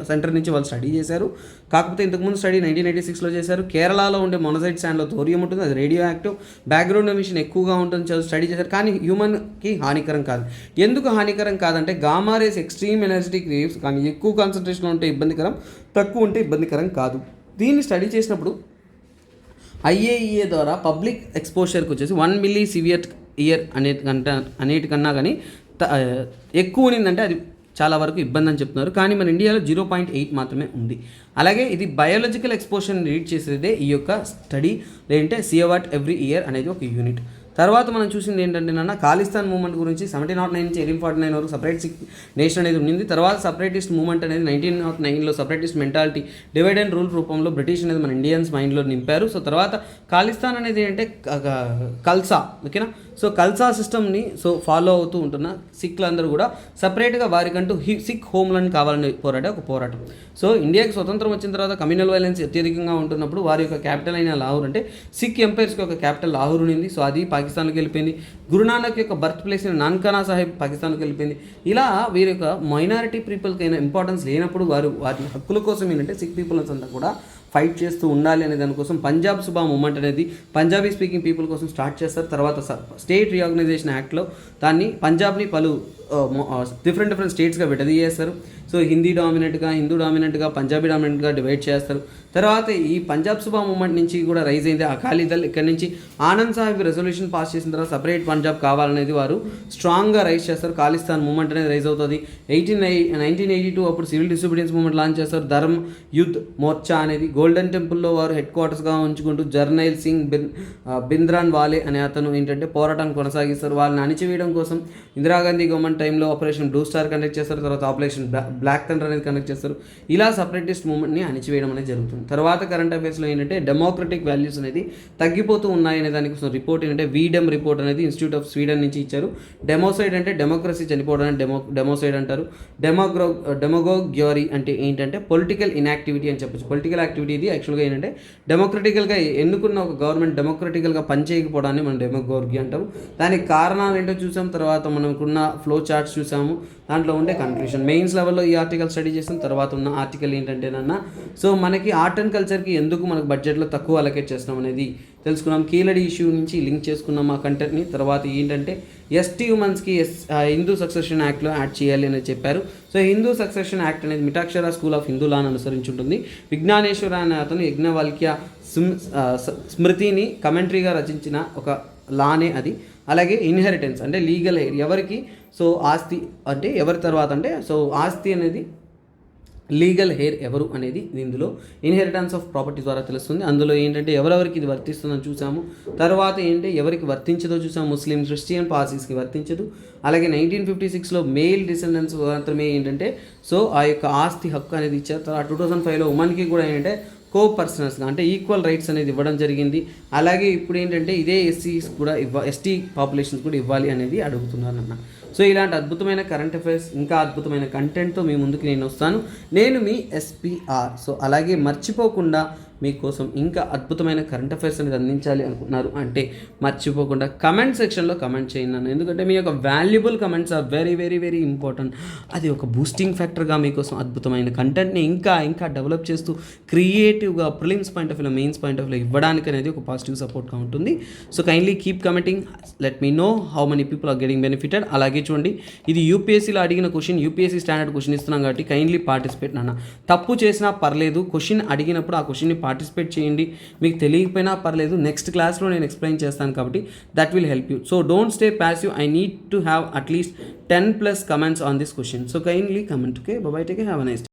సెంటర్ నుంచి వాళ్ళు స్టడీ చేశారు. కాకపోతే ఇంతకుముందు స్టడీ 1986లో చేశారు. కేరళలో ఉండే మొనజైట్ శాండ్లో థోరియం ఉంటుంది, అది రేడియో యాక్టివ్. బ్యాక్గ్రౌండ్ ఎమిషన్ ఎక్కువగా ఉంటుంది స్టడీ చేశారు. కానీ హ్యూమన్కి హానికరం కాదు. ఎందుకు హానికరం కాదంటే gamma rays extreme energetic waves, కానీ ఎక్కువ కాన్సన్ట్రేషన్లో ఉంటే ఇబ్బందికరం, తక్కువ ఉంటే ఇబ్బందికరం కాదు. దీన్ని స్టడీ చేసినప్పుడు IAEA ద్వారా పబ్లిక్ ఎక్స్పోజర్కి వచ్చేసి 1 మిల్లీ సివియర్ ఇయర్ అనేటికన్నా కానీ ఎక్కువ ఉన్నిందంటే అది చాలా వరకు ఇబ్బంది అని చెప్తున్నారు. కానీ మన ఇండియాలో 0.8 మాత్రమే ఉంది. అలాగే ఇది బయాలజికల్ ఎక్స్పోజర్ని రీడ్ చేసేదే ఈ యొక్క స్టడీ, లేదంటే సియవాట్ ఎవ్రీ ఇయర్ అనేది ఒక యూనిట్. తర్వాత మనం చూసింది ఏంటంటే నాన్న ఖాళిస్తాన్ మూవ్మెంట్ గురించి 1709 నుంచి 1849 వరకు సపరేట్ సిక్ నేషన్ అనేది ఉండింది. తర్వాత సపరేటిస్ట్ మూవ్మెంట్ అనేది 1909లో separatist mentality divide and rule రూపంలో బ్రిటిష్ అనేది మన ఇండియన్స్ మైండ్లో నింపారు. సో తర్వాత ఖాళిస్తాన్ అనేది ఏంటంటే కల్సా, ఓకేనా. సో కల్సా సిస్టమ్ని ఫాలో అవుతూ ఉంటున్న సిక్లు అందరూ కూడా సపరేట్గా వారికంటూ సిక్ హోమ్లను కావాలని పోరాడే ఒక పోరాటం. సో ఇండియాకి స్వతంత్రం వచ్చిన తర్వాత కమ్యూనల్ వైలెన్స్ అత్యధికంగా ఉంటున్నప్పుడు వారి యొక్క క్యాపిటల్ అయిన లాహోర్, అంటే సిక్ ఎంపైర్స్కి ఒక క్యాపిటల్ లాహోర్ ఉంది. సో అది పాకిస్తాన్కి వెళ్ళిపోయింది. గురునానక్ యొక్క బర్త్ ప్లేస్ అయిన నాన్కానా సాహెబ్ పాకిస్తాన్కి వెళ్ళిపోయింది. ఇలా వీరి యొక్క మైనారిటీ పీపుల్కి అయినా ఇంపార్టెన్స్ లేనప్పుడు వారి హక్కుల కోసం ఏంటంటే సిక్ పీపుల్స్ అంతా కూడా ఫైట్ చేస్తూ ఉండాలి అనే దానికోసం పంజాబ్ సుబా మూవ్మెంట్ అనేది పంజాబీ స్పీకింగ్ పీపుల్ కోసం స్టార్ట్ చేస్తారు. తర్వాత స్టేట్ రీఆర్గనైజేషన్ యాక్ట్లో దాన్ని పంజాబ్ని పలు డిఫరెంట్ స్టేట్స్గా విడదీయేస్తారు. సో హిందూ డామినెంట్గా పంజాబీ డామినెంట్గా డివైడ్ చేస్తారు. తర్వాత ఈ పంజాబ్ సుబా మూవ్మెంట్ నుంచి కూడా రైజ్ అయింది అకాలీదల్. ఇక్కడ నుంచి ఆనంద్ సాహిబ్ రెజల్యూషన్ పాస్ చేసిన తర్వాత సపరేట్ పంజాబ్ కావాలనేది వారు స్ట్రాంగ్గా రైజ్ చేస్తారు. ఖాళిస్తాన్ మూవ్మెంట్ అనేది రైజ్ అవుతుంది. 1982 అప్పుడు సివిల్ డిసోబీడియన్స్ మూవ్మెంట్ లాంచ్ చేస్తారు. ధర్మ్ యుద్ధ్ మోర్చా అనేది గోల్డెన్ టెంపుల్లో వారు హెడ్ క్వార్టర్స్గా ఉంచుకుంటూ జర్నైల్ సింగ్ బింద్రాన్ వాలే అనే అతను ఏంటంటే పోరాటాన్ని కొనసాగిస్తారు. వాళ్ళని అణిచివేయడం కోసం ఇందిరాగాంధీ గవర్నమెంట్ టైంలో ఆపరేషన్ బ్లూ స్టార్ కండక్ట్ చేస్తారు. తర్వాత ఆపరేషన్ బ్లాక్ థండర్ అనేది కండక్ట్ చేస్తారు. ఇలా సపరేటిస్ట్ మూవ్మెంట్ని అణిచివేయడం అనేది జరుగుతుంది. తర్వాత కరెంట్ అఫైర్స్లో ఏంటంటే డెమోక్రటిక్ వాల్యూస్ అనేది తగ్గిపోతూ ఉన్నాయనే దానికి రిపోర్ట్ ఏంటంటే వీడెమ్ రిపోర్ట్ అనేది ఇన్స్టిట్యూట్ ఆఫ్ స్వీడన్ నుంచి ఇచ్చారు. డెమోసైడ్ అంటే డెమోక్రసీ చనిపోవడం అని డెమోసైడ్ అంటారు. డెమోగోగ్యోరీ అంటే ఏంటంటే పొలిటికల్ ఇన్యాక్టివిటీ అని చెప్పచ్చు. పొలిటికల్ యాక్టివిటీ ఇది యాక్చువల్గా ఏంటంటే డెమోక్రటికల్గా ఎన్నుకున్న ఒక గవర్నమెంట్ డెమోక్రటికల్గా పనిచేయకపోవడాన్ని మనం డెమోగోర్గి అంటాం. దానికి కారణాలు ఏంటో చూసాం. తర్వాత మనకున్న ఫ్లో చార్ట్స్ చూసాము. దాంట్లో ఉండే కన్క్లూషన్ మెయిన్స్ లెవెల్లో ఈ ఆర్టికల్ స్టడీ చేసిన తర్వాత ఉన్న ఆర్టికల్ ఏంటంటేనన్నా సో మనకి ఆర్ట్ అండ్ కల్చర్కి ఎందుకు మనకు బడ్జెట్లో తక్కువ అలొకేట్ చేస్తున్నాం అనేది తెలుసుకున్నాం. కీలడి ఇష్యూ నుంచి లింక్ చేసుకున్నాం ఆ కంటెంట్ని. తర్వాత ఏంటంటే ఎస్టీ ఉమెన్స్కి హిందూ సక్సెషన్ యాక్ట్లో యాడ్ చేయాలి అని చెప్పారు. సో హిందూ సక్సెషన్ యాక్ట్ అనేది మిటాక్షర స్కూల్ ఆఫ్ హిందూ లాను అనుసరించి ఉంటుంది. విజ్ఞానేశ్వర అనే అతను యజ్ఞవల్క్య స్మృతిని కమెంటరీగా రచించిన ఒక లానే అది. అలాగే ఇన్హెరిటెన్స్ అంటే లీగల్ హెయిర్, ఎవరికి సో ఆస్తి అంటే ఎవరి తర్వాత అంటే సో ఆస్తి అనేది లీగల్ హెయిర్ ఎవరు అనేది ఇందులో ఇన్హెరిటెన్స్ ఆఫ్ ప్రాపర్టీ ద్వారా తెలుస్తుంది. అందులో ఏంటంటే ఎవరెవరికి ఇది వర్తిస్తుందని చూసాము. తర్వాత ఏంటంటే ఎవరికి వర్తించదో చూసాము. ముస్లిం, క్రిస్టియన్, పార్సీస్కి వర్తించదు. అలాగే 1956లో మెయిల్ డిసెండెంట్స్ మాత్రమే ఏంటంటే సో ఆ యొక్క ఆస్తి హక్కు అనేది ఇచ్చారు. తర్వాత 2005లో ఉమెన్కి కూడా ఏంటంటే పర్సనల్స్గా అంటే ఈక్వల్ రైట్స్ అనేది ఇవ్వడం జరిగింది. అలాగే ఇప్పుడు ఏంటంటే ఇదే ఎస్సీస్ కూడా ఎస్టీ పాపులేషన్స్ కూడా ఇవ్వాలి అనేది అడుగుతున్నారన్న. సో ఇలాంటి అద్భుతమైన కరెంట్ అఫైర్స్ ఇంకా అద్భుతమైన కంటెంట్తో మీ ముందుకు నేను వస్తాను. నేను మీ ఎస్పీఆర్. సో అలాగే మర్చిపోకుండా మీకోసం ఇంకా అద్భుతమైన కరెంట్ అఫైర్స్ అనేది అందించాలి అనుకున్నారు అంటే మర్చిపోకుండా కమెంట్ సెక్షన్లో కమెంట్ చేయండి. ఎందుకంటే మీ యొక్క valuable comments are very very very important. అది ఒక బూస్టింగ్ ఫ్యాక్టర్గా మీకోసం అద్భుతమైన కంటెంట్ని ఇంకా డెవలప్ చేస్తూ క్రియేటివ్గా ప్రిలిమ్స్ పాయింట్ ఆఫ్ వ్యూలో మెయిన్స్ పాయింట్ ఆఫ్ వ్యూలో ఇవ్వడానికి అనేది ఒక పాజిటివ్ సపోర్ట్గా ఉంటుంది. So kindly keep commenting, let me know how many people are getting benefited. అలాగే చూడండి, ఇది యూపీఎస్సీలో అడిగిన క్వశ్చన్, యూపీఎస్సీ స్టాండర్డ్ క్వశ్చన్ ఇస్తున్నాం కాబట్టి కైండ్లీ పార్టిసిపేట్ నాన్న. తప్పు చేసినా పర్లేదు, క్వశ్చన్ అడిగినప్పుడు ఆ క్వశ్చన్ని పార్టిసిపేట్ చేయండి. మీకు తెలియకపోయినా పర్లేదు, నెక్స్ట్ క్లాస్లో నేను ఎక్స్ప్లెయిన్ చేస్తాను కాబట్టి that will help you. So don't stay passive. I need to have at least 10+ comments on this question. So kindly comment. Okay, bye bye, take care, have a nice day.